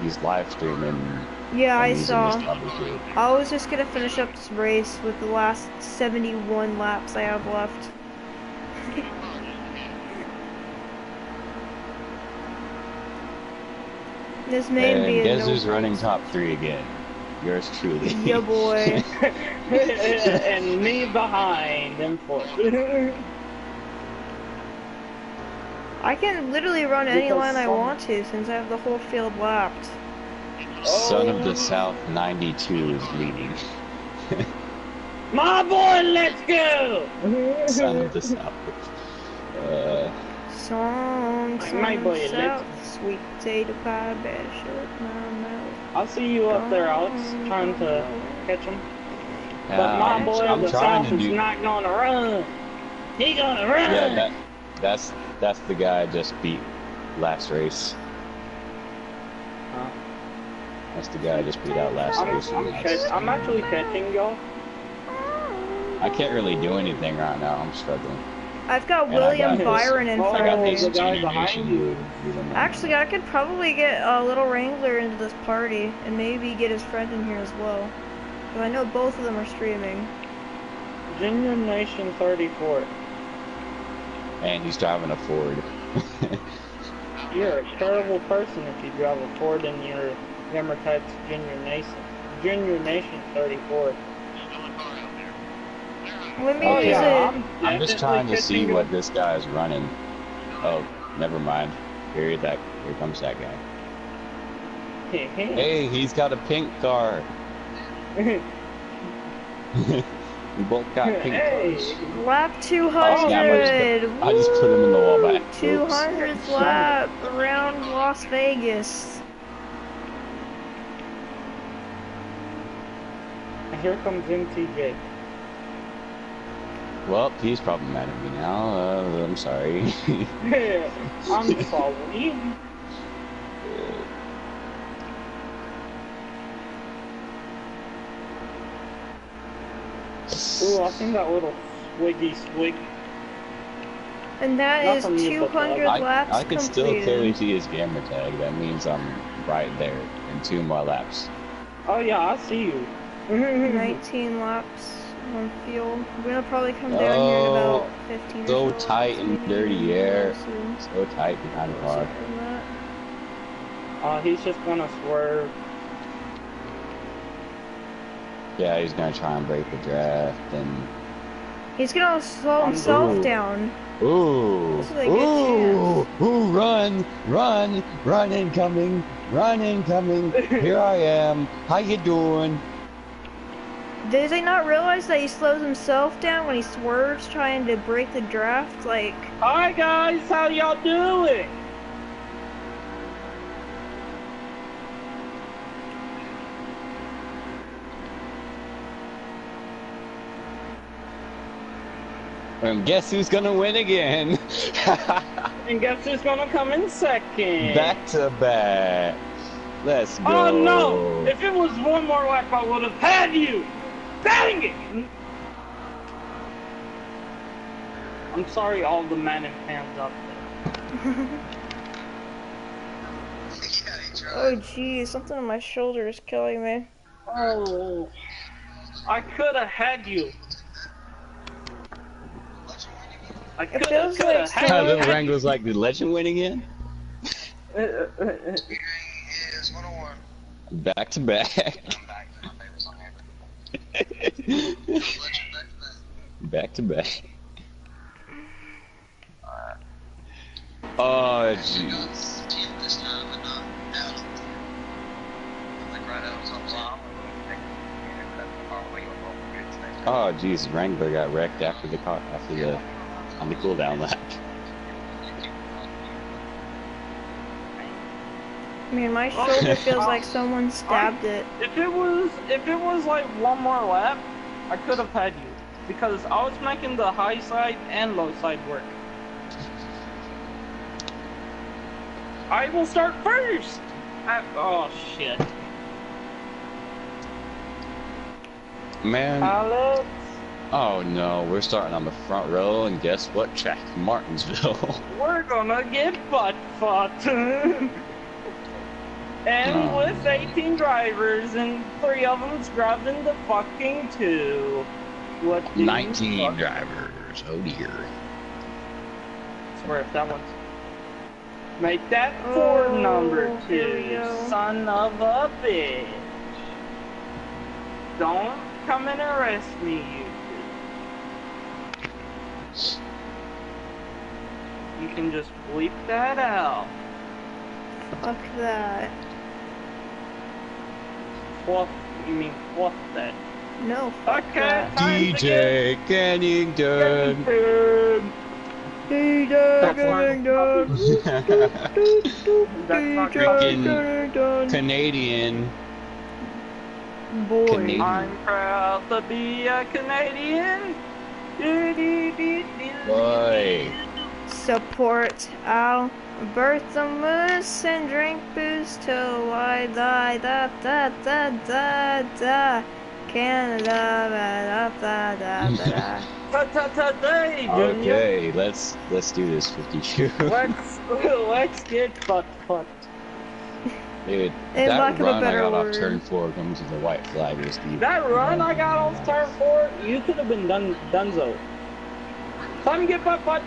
he's live streaming. Yeah, I and he's in saw. his lobby too. I was just gonna finish up this race with the last 71 laps I have left. This may be And a guess no who's running points. top 3 again? Yours truly. Yeah, boy. And me behind them four. I can literally run any Because line I some- want to since I have the whole field lapped. Son of the South 92 is leading. My boy, let's go! Son of the South. Song, My boy, let's- south, sweet potato pie, better shut my mouth. I'll see you up there, Alex, trying to catch him. Yeah, But my boy I'm of the trying South to is do. not gonna run. He gonna run. Yeah, that's the guy I just beat last race. Huh? That's the guy I just beat out last race. I'm actually catching y'all. I can't really do anything right now. I'm struggling. I've got And I William got Byron in this- I front got of me. this the guy Junior behind Nation you. dude leading me. Actually, I could probably get a Little Wrangler into this party and maybe get his friend in here as well. Because I know both of them are streaming. Junior Nation 34. And he's driving a Ford. You're a terrible person if you drive a Ford and your gamer type's Junior Nation. Junior Nation 34. Let me Oh, use yeah, it. I'm just trying to see catching what this guy's running. Oh, never mind. Here comes that guy. you. Hey, he's got a pink car. We both got pink Hey. cars. Lap Oh, 200. I just put him in the wall back. 200th lap around Las Vegas. Here comes MTJ. Well, he's probably mad at me now. I'm sorry. I'm sorry. Ooh, I seen that little swiggy swig. And that Not is from you, but 200 laps I can still completed. clearly see his gamer tag. That means I'm right there in 2 more laps. Oh yeah, I see you. 19 laps on field. We're gonna probably come down here in about 15 So or so tight laps, and maybe. dirty air. We'll see. So tight behind the car. From that. He's just gonna swerve. Yeah, he's gonna try and break the draft and. He's gonna slow himself down. Ooh, This is a good chance. ooh, run incoming, here I am, how you doing? Does he not realize that he slows himself down when he swerves trying to break the draft? Like, Hi guys, how y'all doing? And guess who's gonna win again? And guess who's gonna come in second? Back to back. Let's go. Oh no! If it was one more lap, I would have had you! Dang it! I'm sorry, all the Madden fans up there. oh geez, something on my shoulder is killing me. Oh, I could have had you. I could have had Little Wrangler's like, did Legend win again? Back to back. Back to back. Oh jeez. Oh jeez, Wrangler got wrecked after the car on the cooldown lap. Man, my shoulder feels like someone stabbed it. If it was like one more lap, I could have had you because I was making the high side and low side work. I will start first. Oh shit. Man. Alex. Oh no, we're starting on the front row, and guess what? Track Martinsville. We're gonna get butt fucked. And with 18 drivers, and 3 of them's driving the fucking 2. What? 19 drivers. Oh dear. Swear if that one's. Make that 4 number 2, son of a bitch. Don't come and arrest me, you. You can just bleep that out. Fuck that. Fluff, you mean fluff that. No, fuck that. DJ Kennington. Freaking Canadian. Boy. Canadian. I'm proud to be a Canadian. Boy. Support Albertamus and drink booze till I die. Da da da da da. Canada. Da da da da. Okay, let's do this 52. Let's get butt fucked. Dude, In that lack of a run I better got word. off turn 4 comes with a white flag or Steve. That run I got off turn 4, you could have been donezo. Time to get butt fucked.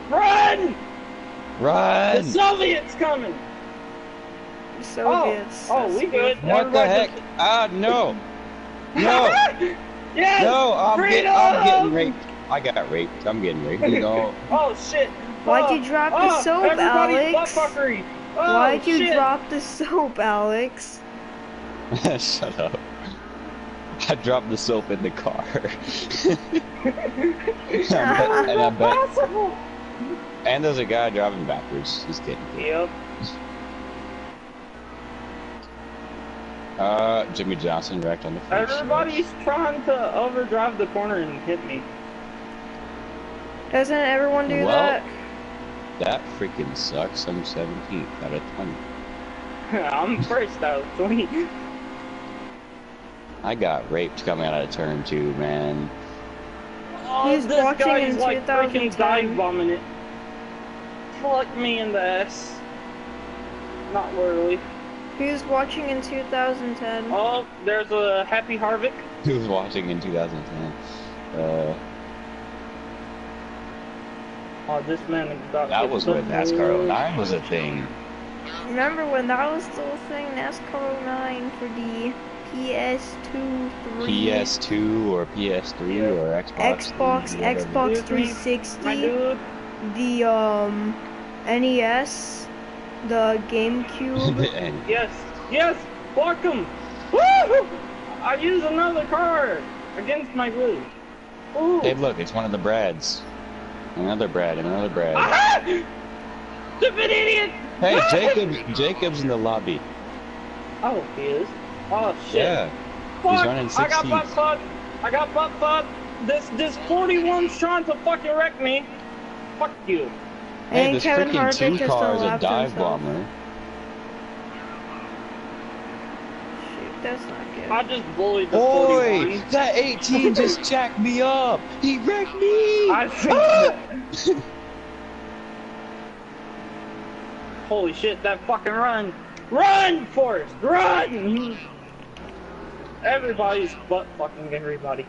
Run! Run! The Soviets coming! Soviets. Oh, we good. What the heck? Ah, no! No! Yes! No, I'm Freedom! getting raped. I got raped. I'm getting raped. No. Oh shit! Why'd you drop the soap, everybody's Alex? butt-fuckery. Oh, Why'd you shit. drop the soap, Alex? Shut up. I dropped the soap in the car. I bet. And there's a guy driving backwards. He's getting killed. Yep. Jimmy Johnson wrecked on the first Everybody's trying to overdrive the corner and hit me. Doesn't everyone do Well, that? That freaking sucks. I'm 17th out of 20. I'm first out of 20. I got raped coming out of turn 2, man. Oh, He's this watching guy's in like freaking 2010. dive bombing it. Fuck me in the ass. Not literally. He was watching in 2010. Oh, there's a Happy Harvick. He was watching in 2010. Oh, this man got That was when NASCAR 09 was a thing. Remember when that was still a thing? NASCAR 09 for the PS2, 3. PS2 or PS3 or Xbox. Xbox Excuse me, 360. my dude. The NES, the GameCube. And Yes, yes, block him. Woo! I use another car against my will. Ooh. hey, look, it's one of the Brads. Another Brad, another Brad. Ah! Stupid idiot! Hey, Ah! Jacob's in the lobby. Oh, he is. Oh shit. Yeah, Fuck! he's running I got 60s. butt fucked. I got butt fucked. This 41's trying to fucking wreck me. Fuck you. Hey, And this Kevin freaking Harvick two just car is a unlapped dive himself. bomber. Shoot, that's not good. I just bullied the Boy, 41. that 18 just jacked me up. He wrecked me. I think Ah! that. Holy shit, that fucking run. Run, Forrest, run! Everybody's butt fucking everybody.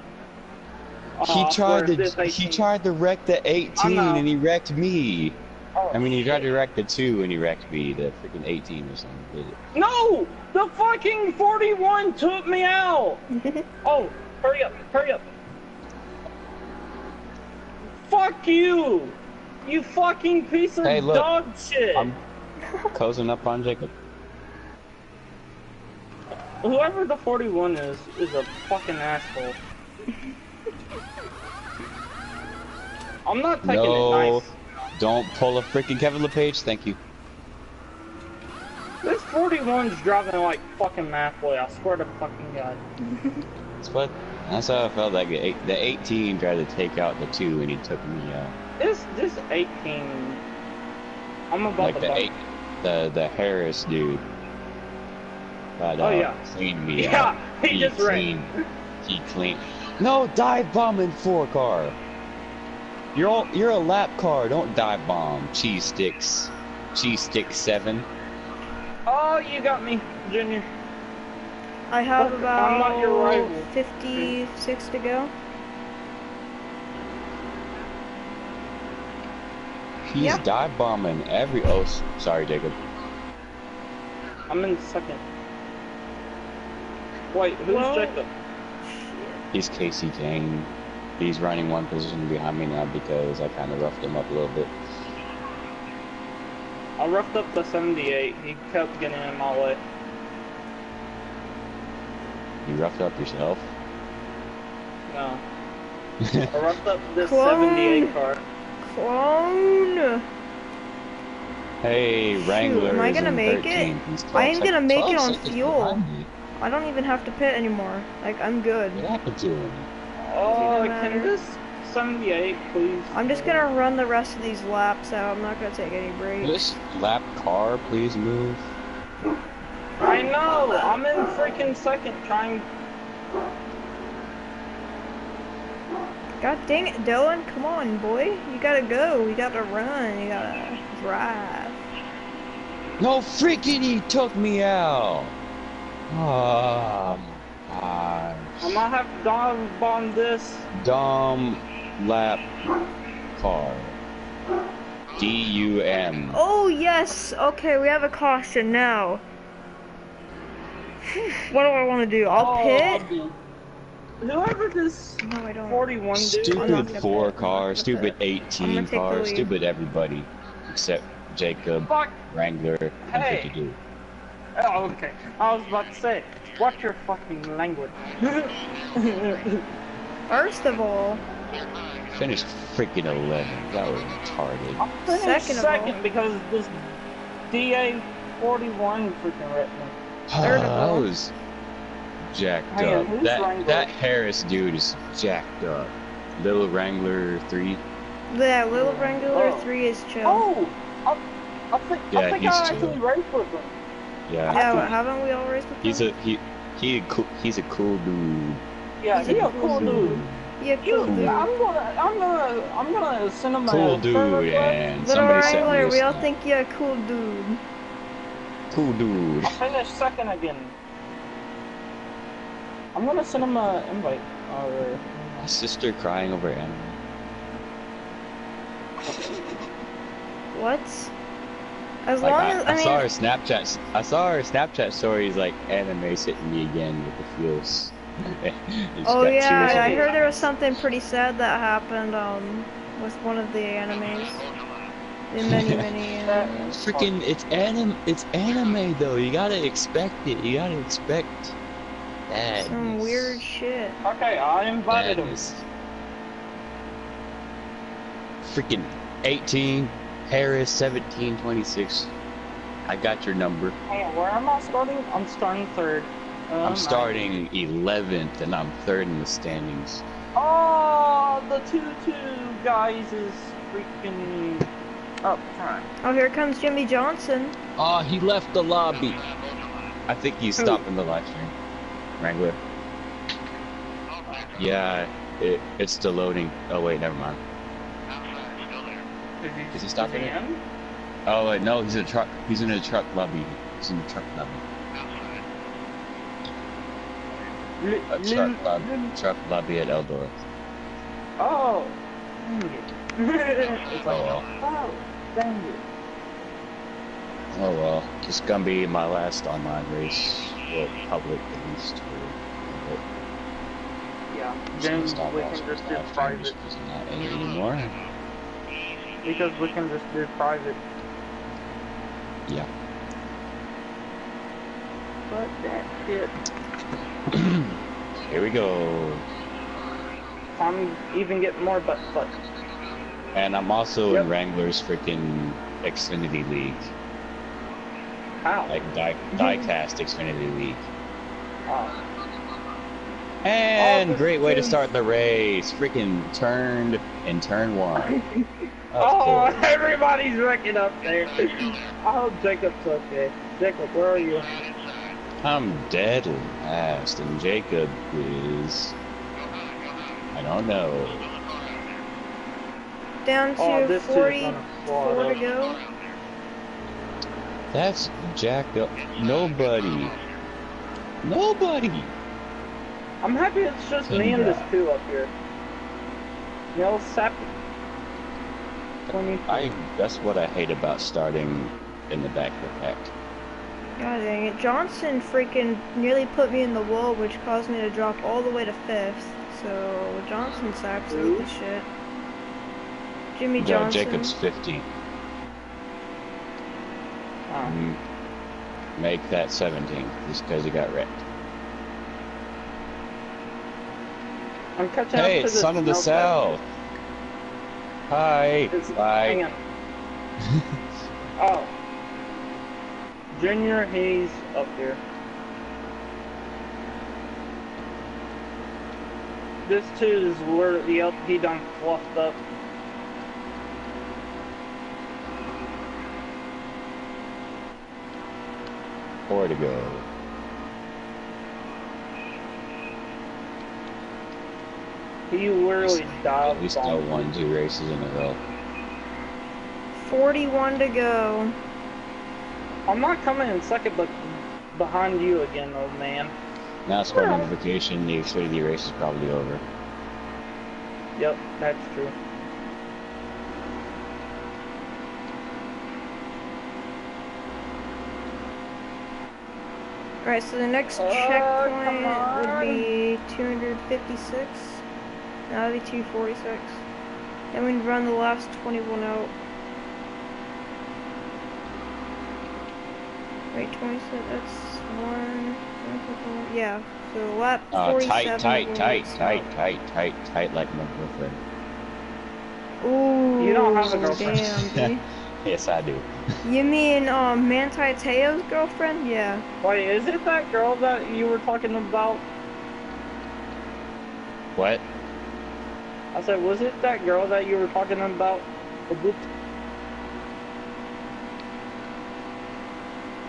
He tried Forrest, this to 18. wreck the 18 know. and he wrecked me. Oh, I mean, he tried shit. to wreck the 2 and he wrecked me. The freaking 18 or something did it. No! The fucking 41 took me out! Oh, hurry up, hurry up. Fuck you! You fucking piece of Hey, look. dog shit! I'm closing up on Jacob. Whoever the 41 is a fucking asshole. I'm not taking No, it nice. don't pull a freaking Kevin LePage. Thank you. This 41's driving like fucking math boy, I swear to fucking God. That's how I felt like the 18 tried to take out the 2 and he took me out. This 18, I'm about Like to the bump. the Harris dude. But, Oh, yeah. cleaned me Yeah, out. he just ran. He cleaned. No, dive bombing 4 car. You're a lap car. Don't dive bomb. Cheese sticks 7. Oh, you got me, Junior. I have Look, I'm not your about rival. 56 to go. He's Yeah. dive bombing every. Oh, sorry, Jacob. I'm in second. Wait, who's Well- Jacob? He's Casey Kane. He's running one position behind me now because I kind of roughed him up a little bit. I roughed up the 78. He kept getting in my way. You roughed up yourself. No. I roughed up this Clone. 78 car. Clone! Hey, Wrangler. am I gonna in make 13. it? He's 12 I am gonna seconds- make 12 it on seconds fuel. behind me. I don't even have to pit anymore. Like, I'm good. What happened to him? Oh, Doesn't can matter. this 78 please? I'm just gonna run the rest of these laps out. I'm not gonna take any breaks. This lap car, please move. I know! I'm in freaking second trying. God dang it, Dylan. Come on, boy. You gotta go. You gotta run. You gotta drive. No, freaking, he took me out. Oh, my gosh. I might have to dive bomb this. Dumb lap car. DUM. Oh, yes. Okay, we have a caution now. What do I want to do? I'll pit? Whoever this No, I don't. 41 dude. I'm not Stupid gonna 4 pit. car, I'm not stupid gonna pit. I'm 18 gonna take the car, lead. stupid everybody. Except Jacob, Fuck. Wrangler, and Hey. 52. Oh, okay. I was about to say, watch your fucking language. First of all, Finished freaking 11. That was retarded. I'm finished Second of second all. because this DA 41 freaking wrecked me. Third of That all. was jacked Hang on, up. who's That Wrangler? that Harris dude is jacked up. Little Wrangler 3. that little Wrangler Oh. 3 is chill. Oh! I think Yeah, I he's actually chill. raced with him. Yeah. Yeah, haven't we all raced with He's him? he's a cool dude. Yeah, He's he's a a cool dude. Yeah, You, cool dude. I'm gonna send him Cool a dude, friend request. and Little somebody sent me Wrangler, a we all snap. think you're a cool dude. Cool dude. I finished second again. I'm gonna send him an invite. Or... My sister crying over anime. What? As Like, long as I saw her mean, Snapchat. I saw her Snapchat stories like anime's hitting me again with the feels. It's oh got yeah, tears I in heard there her was something pretty sad that happened with one of the animes. The many animes. Freaking, it's anime though. You gotta expect it. You gotta expect sadness. Some weird shit. Okay, I invited him. Sadness. Freaking 18, Harris 1726. I got your number. Hey, where am I starting? I'm starting third. I'm starting 11th and I'm third in the standings. Oh, the 2-2 guys is freaking up front. Oh, here comes Jimmy Johnson. Oh, he left the lobby. I think he's stopping the live stream. Wrangler. Yeah, it's still loading. Oh wait, never mind. Is he stopping it? Oh wait, no, he's in a truck. He's in a truck lobby. He's in a truck lobby. Truck lobby at Eldora. Oh, dang it. It's like, well. oh, dang it. Oh well, it's gonna be my last online race. Well, public at least. Yeah, then we can just do private. Not anymore. Because we can just do private. Yeah. But that shit. Here we go. I'm even getting more butt. And I'm also in Wrangler's freaking Xfinity League. How? Like diecast Xfinity League. Oh. And great way to start the race. Freaking turned in turn 1. Oh, everybody's wrecking up there. I hope Jacob's okay. Jacob, where are you? I'm dead last, and Jacob is... I don't know. Down to this 44 to go. That's jacked up. Nobody. I'm happy it's just me and this 2 up here. You know, Sap. That's what I hate about starting in the back of the pack. God dang it. Johnson freaking nearly put me in the wall, which caused me to drop all the way to 5th. So, Johnson's absolutely shit. Jimmy Johnson. Jacob's 50. Make that 17, just because he got wrecked. I'm catching Hey, up to it's this Son of the South. Hi. Bye. Hang on. Oh. Junior Hayes up here. This 2 is where he done fluffed up. Four to go. He literally died. At least I won 2 races in a row. 41 to go. I'm not coming in second, but behind you again, old man. Now it's part notification, the Xfinity race is probably over. Yep, that's true. Alright, so the next checkpoint would be 256. That would be 246. Then we'd run the last 21 out. Wait, 27, that's 1, yeah, so lap 47. Tight like my girlfriend. Ooh, you don't have a girlfriend. Damn, dude. Yes, I do. You mean, Manti Te'o's girlfriend? Yeah. Wait, is it that girl that you were talking about? What? I said, was it that girl that you were talking about?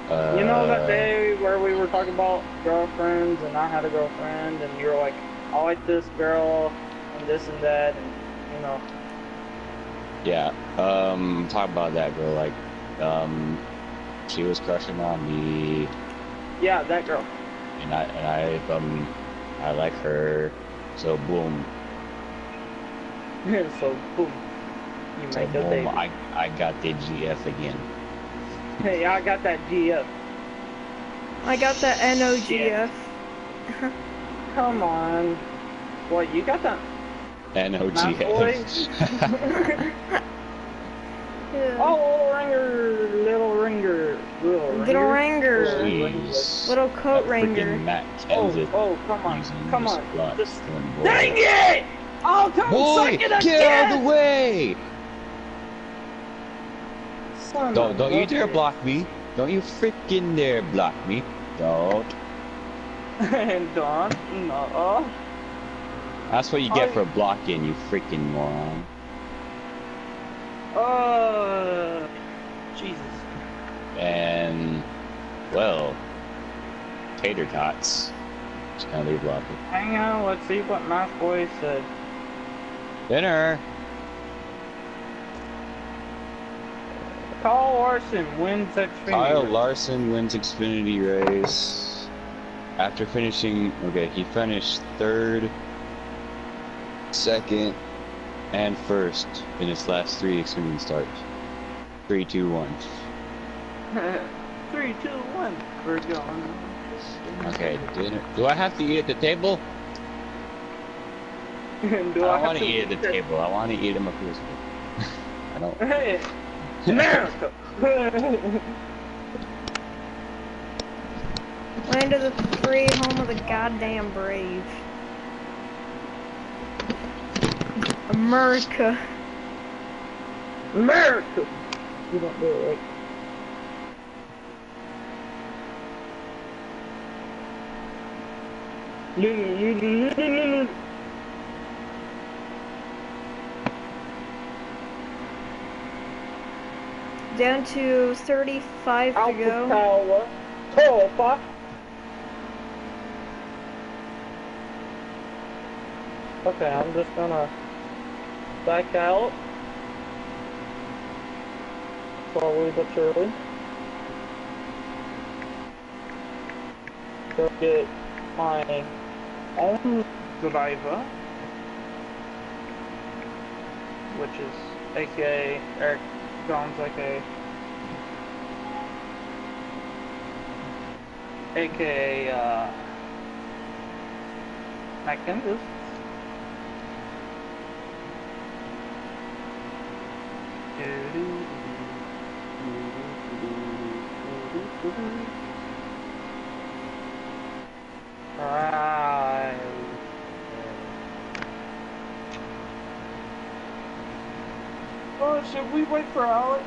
You know that day where we were talking about girlfriends and I had a girlfriend and you were like, I like this girl and this and that and, you know. Yeah, talk about that girl, like, She was crushing on me, Yeah, that girl. and I like her. So boom. So boom, you So make a boom. baby. I got the GF again. Hey, I got that GF. I got the NOGF. Come on. What, you got that? NOGF. Yeah. Oh, little ringer. Little Ranger. Jeez. Little coat That Ranger. freaking Matt Oh, Kenseth come on. using Come his on. clutch Just, going boy. dang it! Oh, come Boy, suck it get again! out of the way! Son Don't of you a dare bitch. block me! Don't you freaking dare block me! Don't. And Don, no. That's what you get for blocking, you freaking moron. Jesus. And well, tater tots. Just kind of leave blocking. Hang on, let's see what Math Boy said. Dinner. Kyle Larson wins Xfinity. Kyle Larson wins Xfinity race after finishing. Okay, he finished third, second, and first in his last 3 Xfinity starts. 3, 2, 1. 3, 2, 1. We're going. Okay, dinner. Do I have to eat at the table? Do I have want to eat at the table. I want to eat at my food. I don't. Hey, America. Land of the free, home of the goddamn brave. America. America. You don't do it right. Down to 35 to Alpha go. Tower. Topa. Okay, I'm just gonna back out. Slowly but surely. Go get my own driver, which is aka Eric Jones, aka Matt Kenseth. Right. Oh, should we wait for Alex?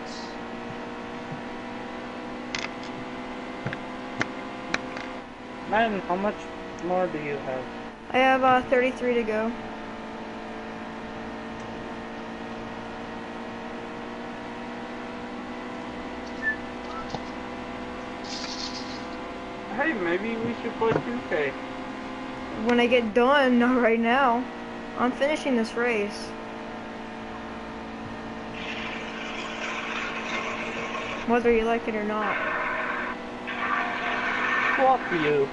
Man, how much more do you have? I have 33 to go. Hey, maybe we should play 2K. When I get done, not right now. I'm finishing this race. Whether you like it or not. Fuck you.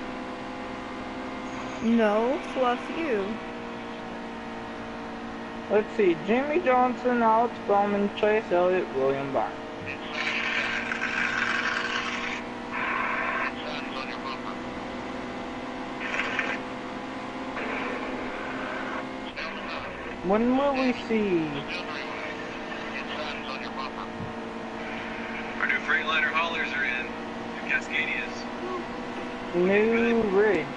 No, fluff you. Let's see, Jimmy Johnson, Alex Bowman, Chase Elliott, William Byron. When will we see? Our new Freightliner haulers are in. New Cascadias. New rigs.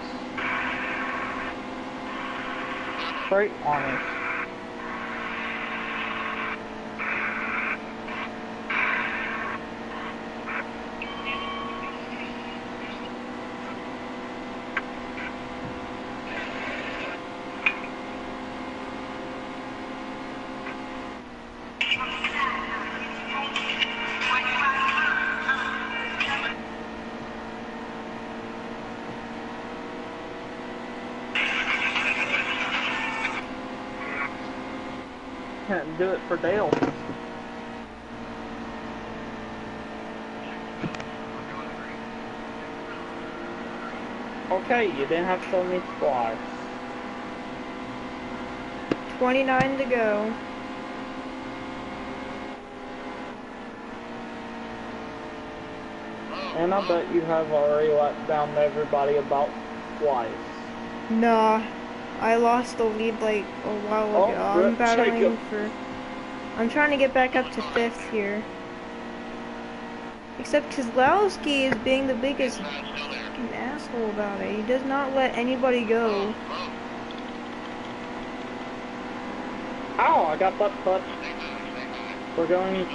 Freight honors. Can't do it for Dale. Okay, you didn't have to tell me twice. 29 to go. And I bet you have already let down everybody about twice. Nah, I lost the lead like a while Oh, ago. I'm rip battling Jacob. for... I'm trying to get back up to 5th here. Except Kozlowski is being the biggest fucking asshole about it. He does not let anybody go. Ow, I got butt touched. We're going...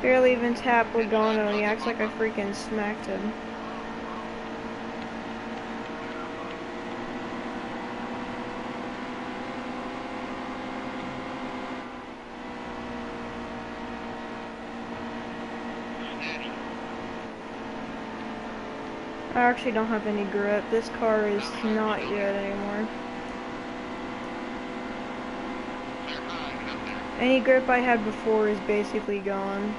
Barely even tapped Logano and he acts like I freaking smacked him. I actually don't have any grip. This car is not good anymore. Any grip I had before is basically gone.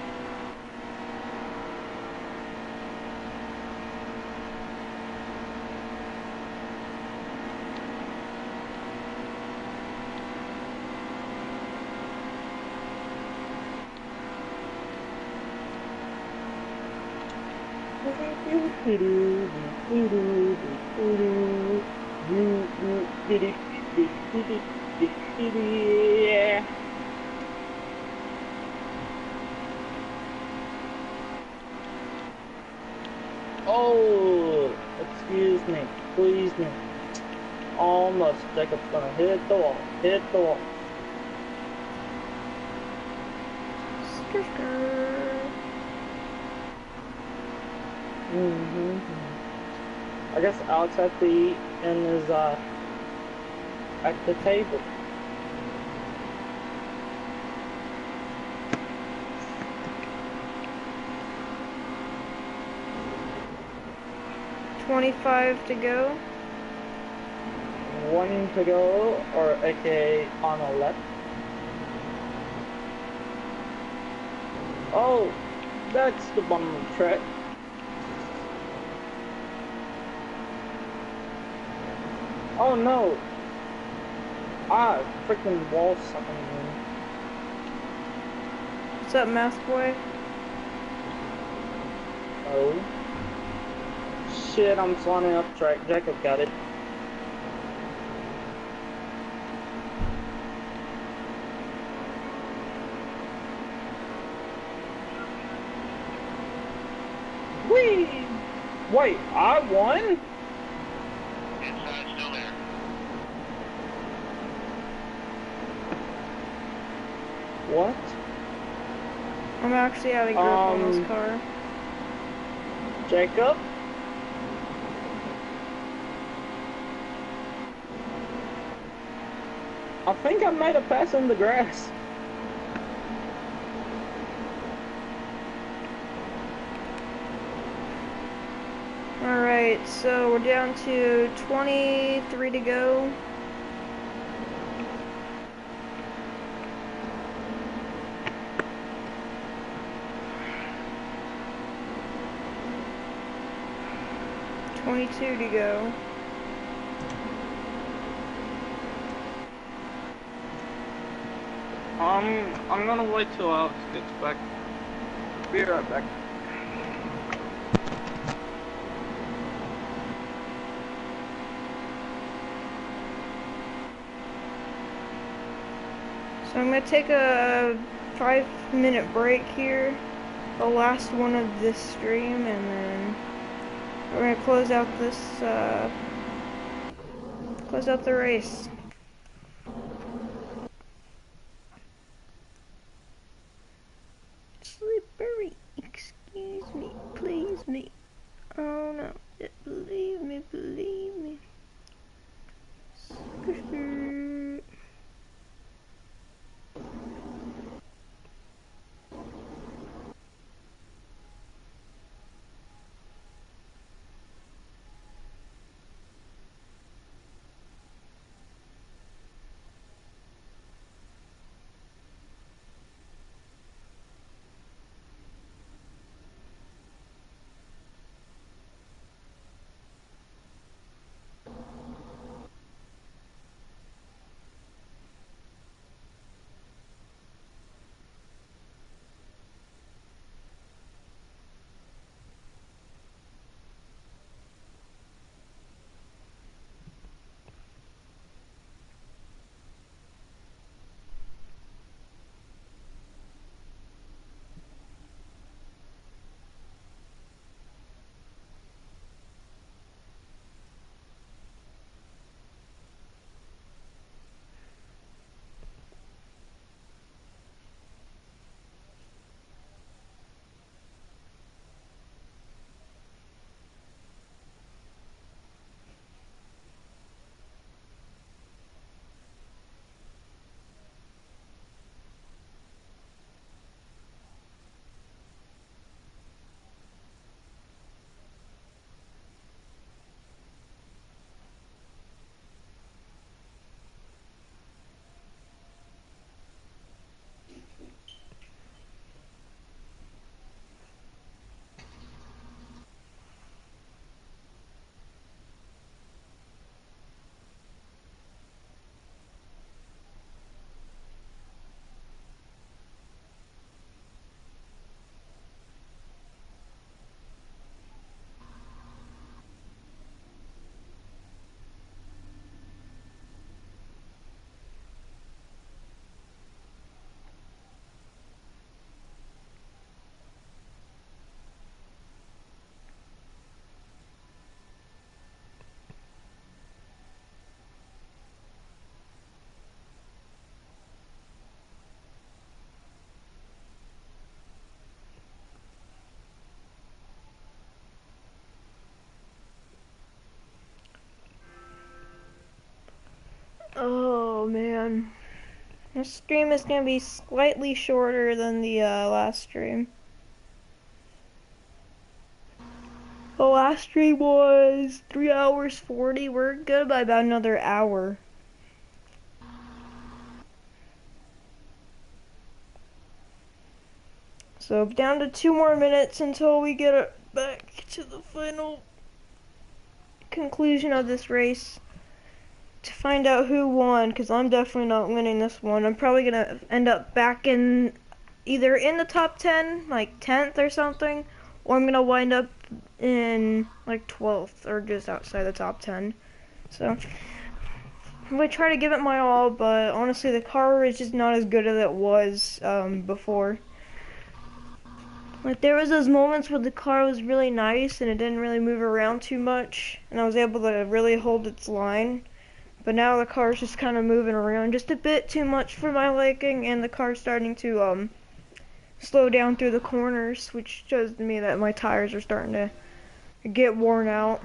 Yeah. Oh, excuse me, please me. Almost, Jacob's gonna hit the wall, hit the wall. I guess Alex had to eat and is at the table. $25 to go. 1 to go, or aka on the left. Oh, that's the bottom of the track. Oh no! Ah, freaking wall sucking me. What's up, math boy? Oh. Shit, I'm sliding up track. Jacob got it. Whee! Wait, I won? Inside, still there. What? I'm actually out of grip on this car. Jacob? I think I made a pass in the grass. Alright, so we're down to 23 to go. $22 to go. I'm gonna wait till Alex gets back. Be right back. So I'm gonna take a 5-minute break here, the last one of this stream, and then we're gonna close out this, close out the race. Slippery, excuse me, please me. Oh no, believe me, believe me. This stream is going to be slightly shorter than the last stream. The last stream was 3 hours 40. We're good by about another hour. So down to 2 more minutes until we get it back to the final conclusion of this race to find out who won, because I'm definitely not winning this one. I'm probably going to end up back in either in the top 10, like 10th or something, or I'm going to wind up in like 12th or just outside the top 10. So I'm going to try to give it my all, but honestly the car is just not as good as it was before. Like, there was those moments where the car was really nice and it didn't really move around too much, and I was able to really hold its line. But now the car's just kind of moving around just a bit too much for my liking, and the car's starting to slow down through the corners, which shows me that my tires are starting to get worn out.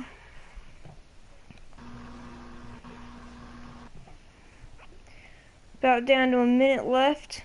About down to a minute left.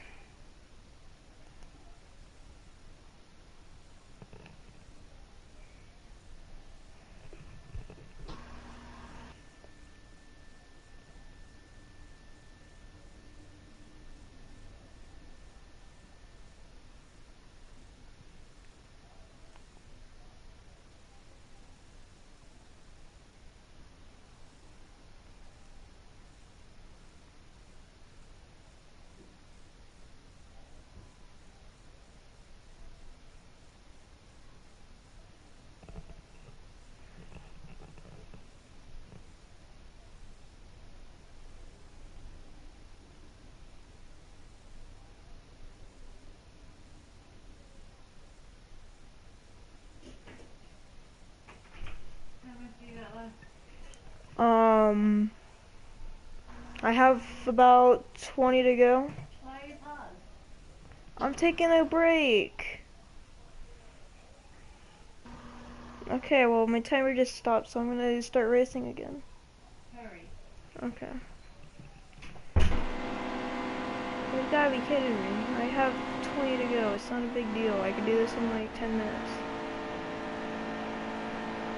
I have about 20 to go. Why are you paused? I'm taking a break. Okay, well my timer just stopped, so I'm gonna start racing again. Hurry. Okay. You've gotta be kidding me. I have 20 to go. It's not a big deal. I could do this in like 10 minutes.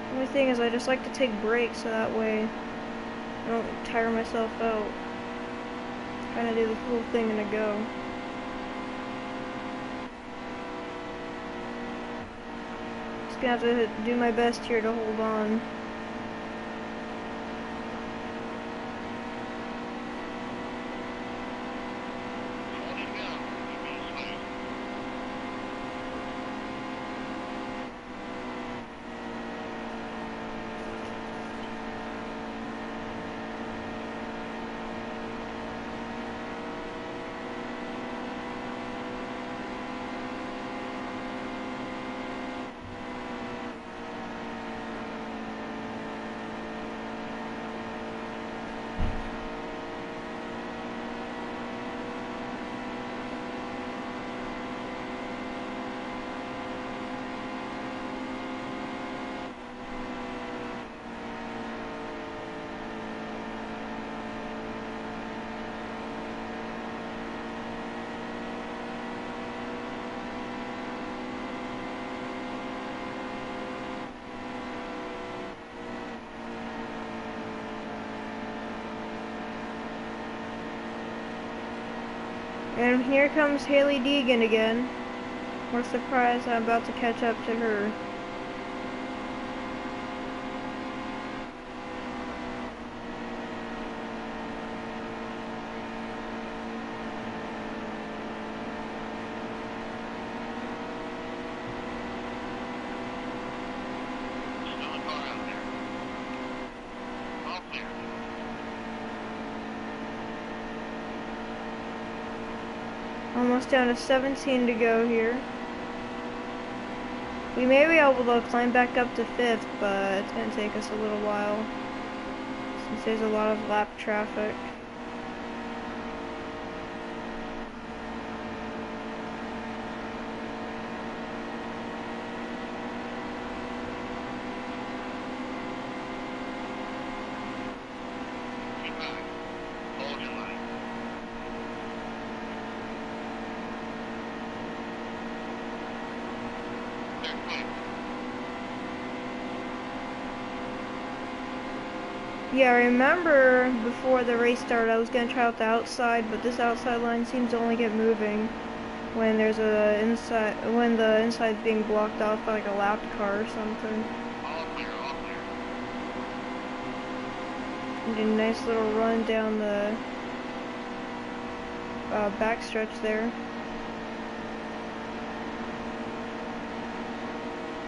The only thing is I just like to take breaks so that way I don't tire myself out. Kind of do the whole thing in a go. Just gonna have to do my best here to hold on. Holy cow, you're going slow. And here comes Haley Deegan again. What a surprise, I'm about to catch up to her. There's another car out there. All clear. Almost down to 17 to go here. We may be able to climb back up to 5th, but it's going to take us a little while since there's a lot of lap traffic. Keep moving. Hold your line. Yeah, I remember before the race started I was gonna try out the outside, but this outside line seems to only get moving when there's a inside, when the inside's being blocked off by like a lapped car or something. All clear, all clear. And a nice little run down the backstretch there.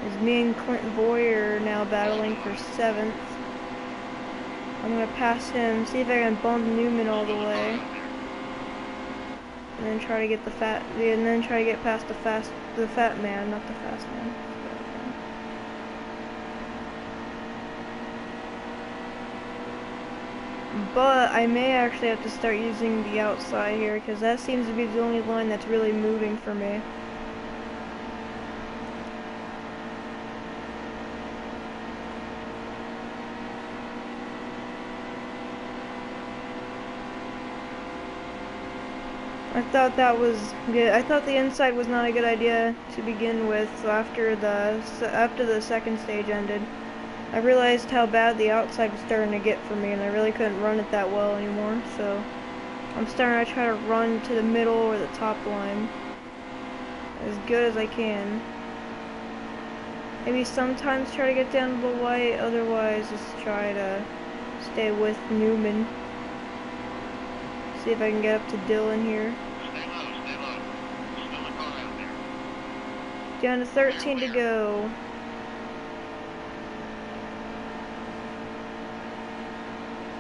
As me and Clinton Boyer are now battling for 7th. I'm gonna pass him, see if I can bump Newman all the way, and then try to get past the fat man, not the fast man. But I may actually have to start using the outside here, because that seems to be the only line that's really moving for me. I thought that was good. I thought the inside was not a good idea to begin with. So after the second stage ended, I realized how bad the outside was starting to get for me, and I really couldn't run it that well anymore. So I'm starting to try to run to the middle or the top line as good as I can. Maybe sometimes try to get down to the white, otherwise just try to stay with Newman. See if I can get up to Dylan here. Stay low, stay low. Still a car out there. Down to 13 to go.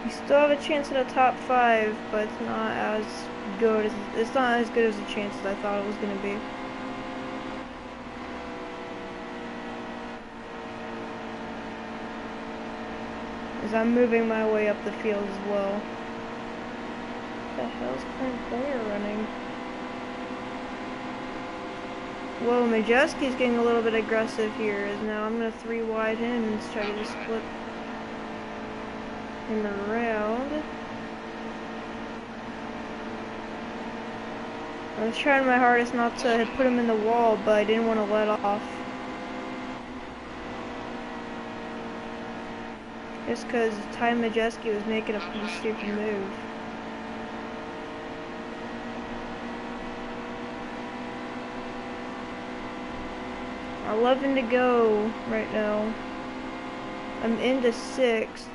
We still have a chance at a top 5, but it's not as good as a chance as I thought it was gonna be. As I'm moving my way up the field as well. What the hell's Clint Boyer running? Whoa, Majeski's getting a little bit aggressive here, as now I'm gonna 3 wide him and try to just split him around. I was trying my hardest not to put him in the wall, but I didn't want to let off. Just because Ty Majeski was making a pretty stupid move. $11 to go right now. I'm into 6th.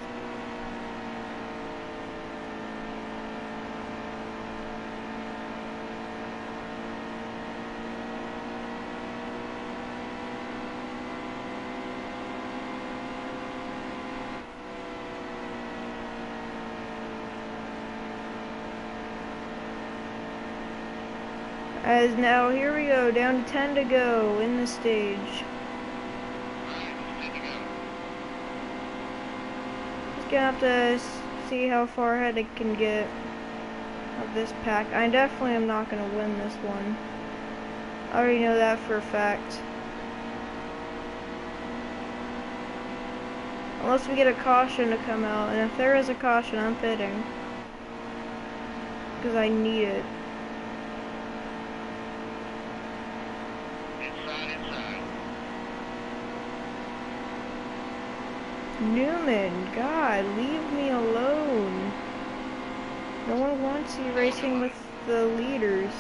As now, here we go, down to 10 to go in the stage. Alright, 10 to go. Just gonna have to see how far ahead I can get of this pack. I definitely am not gonna win this one. I already know that for a fact. Unless we get a caution to come out, and if there is a caution, I'm pitting. Because I need it. Inside. Newman, God, leave me alone. No one wants you racing with the leaders.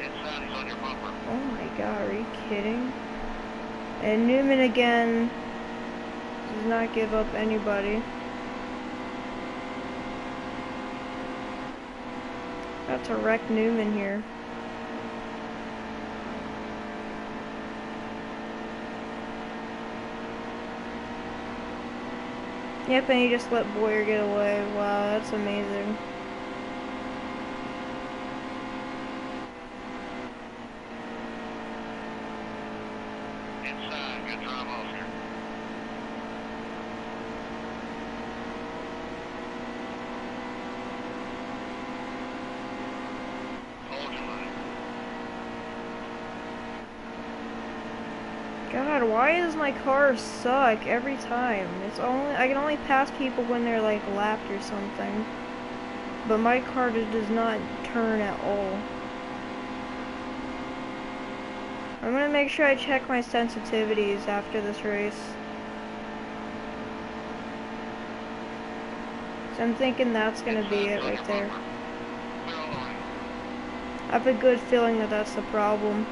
Inside, he's on your bumper. Oh my God, are you kidding? And Newman again does not give up anybody. About to wreck Newman here. Yep, and he just let Boyer get away. Wow, that's amazing. Inside, good drive off here. Hold your line. God, why does my car suck every time? I can only pass people when they're like lapped or something. But my car just does not turn at all. I'm gonna make sure I check my sensitivities after this race. I'm thinking that's gonna be it right there. Clear all the way. I have a good feeling that that's the problem.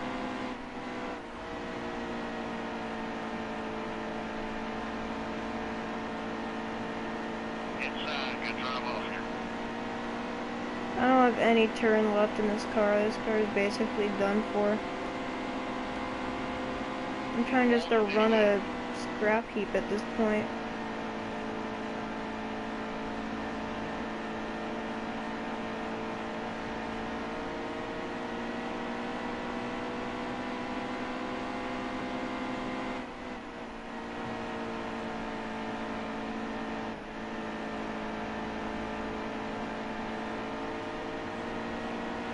It's good drive off here. I don't have any turn left in this car. This car is basically done for. I'm trying just to run a scrap heap at this point.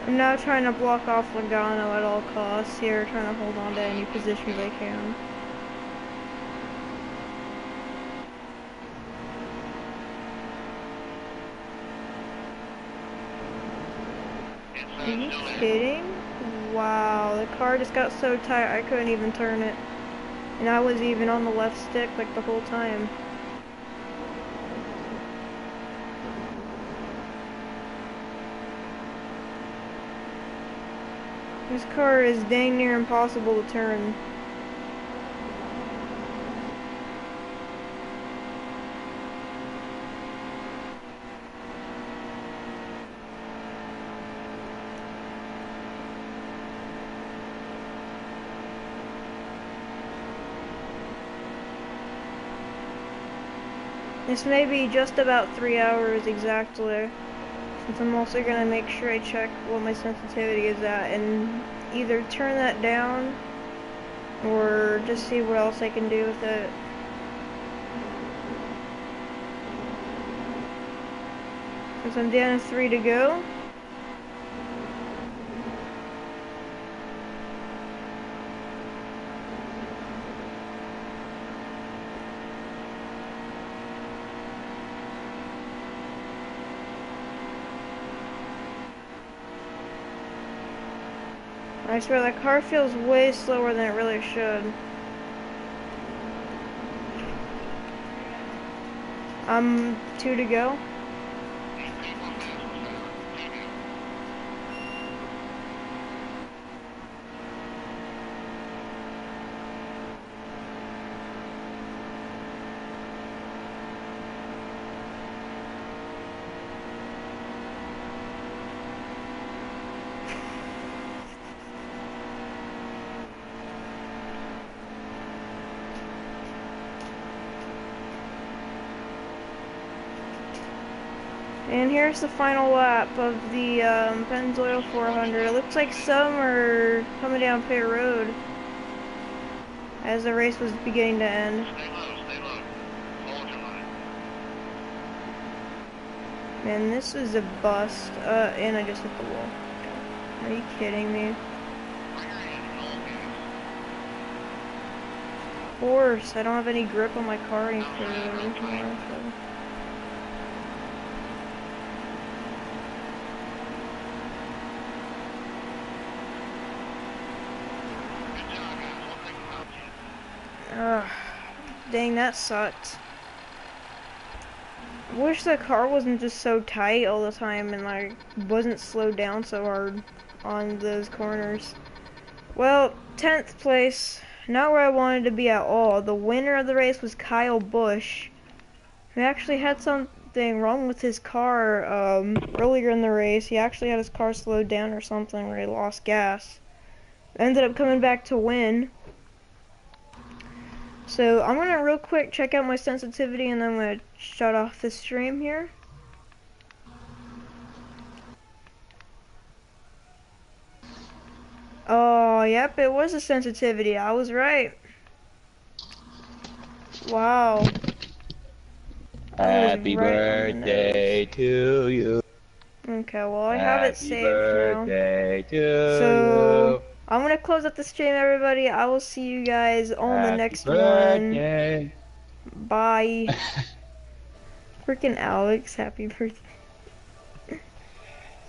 I'm now trying to block off Logano at all costs here, trying to hold on to any positions I can. Are you kidding? Wow, the car just got so tight I couldn't even turn it. And I was even on the left stick like the whole time. This car is dang near impossible to turn. This may be just about 3 hours exactly, since I'm also going to make sure I check what my sensitivity is at and either turn that down or just see what else I can do with it. Since I'm down to 3 to go. I swear that car feels way slower than it really should. I'm 2 to go. And here's the final lap of the Pennzoil 400. It looks like some are coming down pit road as the race was beginning to end. Stay low, stay low. Hold your line. Man, this is a bust. And I just hit the wall. Are you kidding me? Bring her in, all gas. Of course, I don't have any grip on my car anymore. So. Good job, guys. One thing about you. Ugh, dang, that sucked. I wish the car wasn't just so tight all the time and like wasn't slowed down so hard on those corners. Well, 10th place, not where I wanted to be at all. The winner of the race was Kyle Busch. He actually had something wrong with his car earlier in the race. He actually had his car slowed down or something where he lost gas. Ended up coming back to win. So I'm gonna real quick check out my sensitivity and then I'm gonna shut off the stream here. Oh, yep, it was a sensitivity. I was right. Wow. Happy right on the birthday to you. Okay, well I have it Happy saved now. birthday to So you. I'm gonna close up the stream, everybody. I will see you guys on the Happy next one. birthday. Bye. Freaking Alex, happy birthday.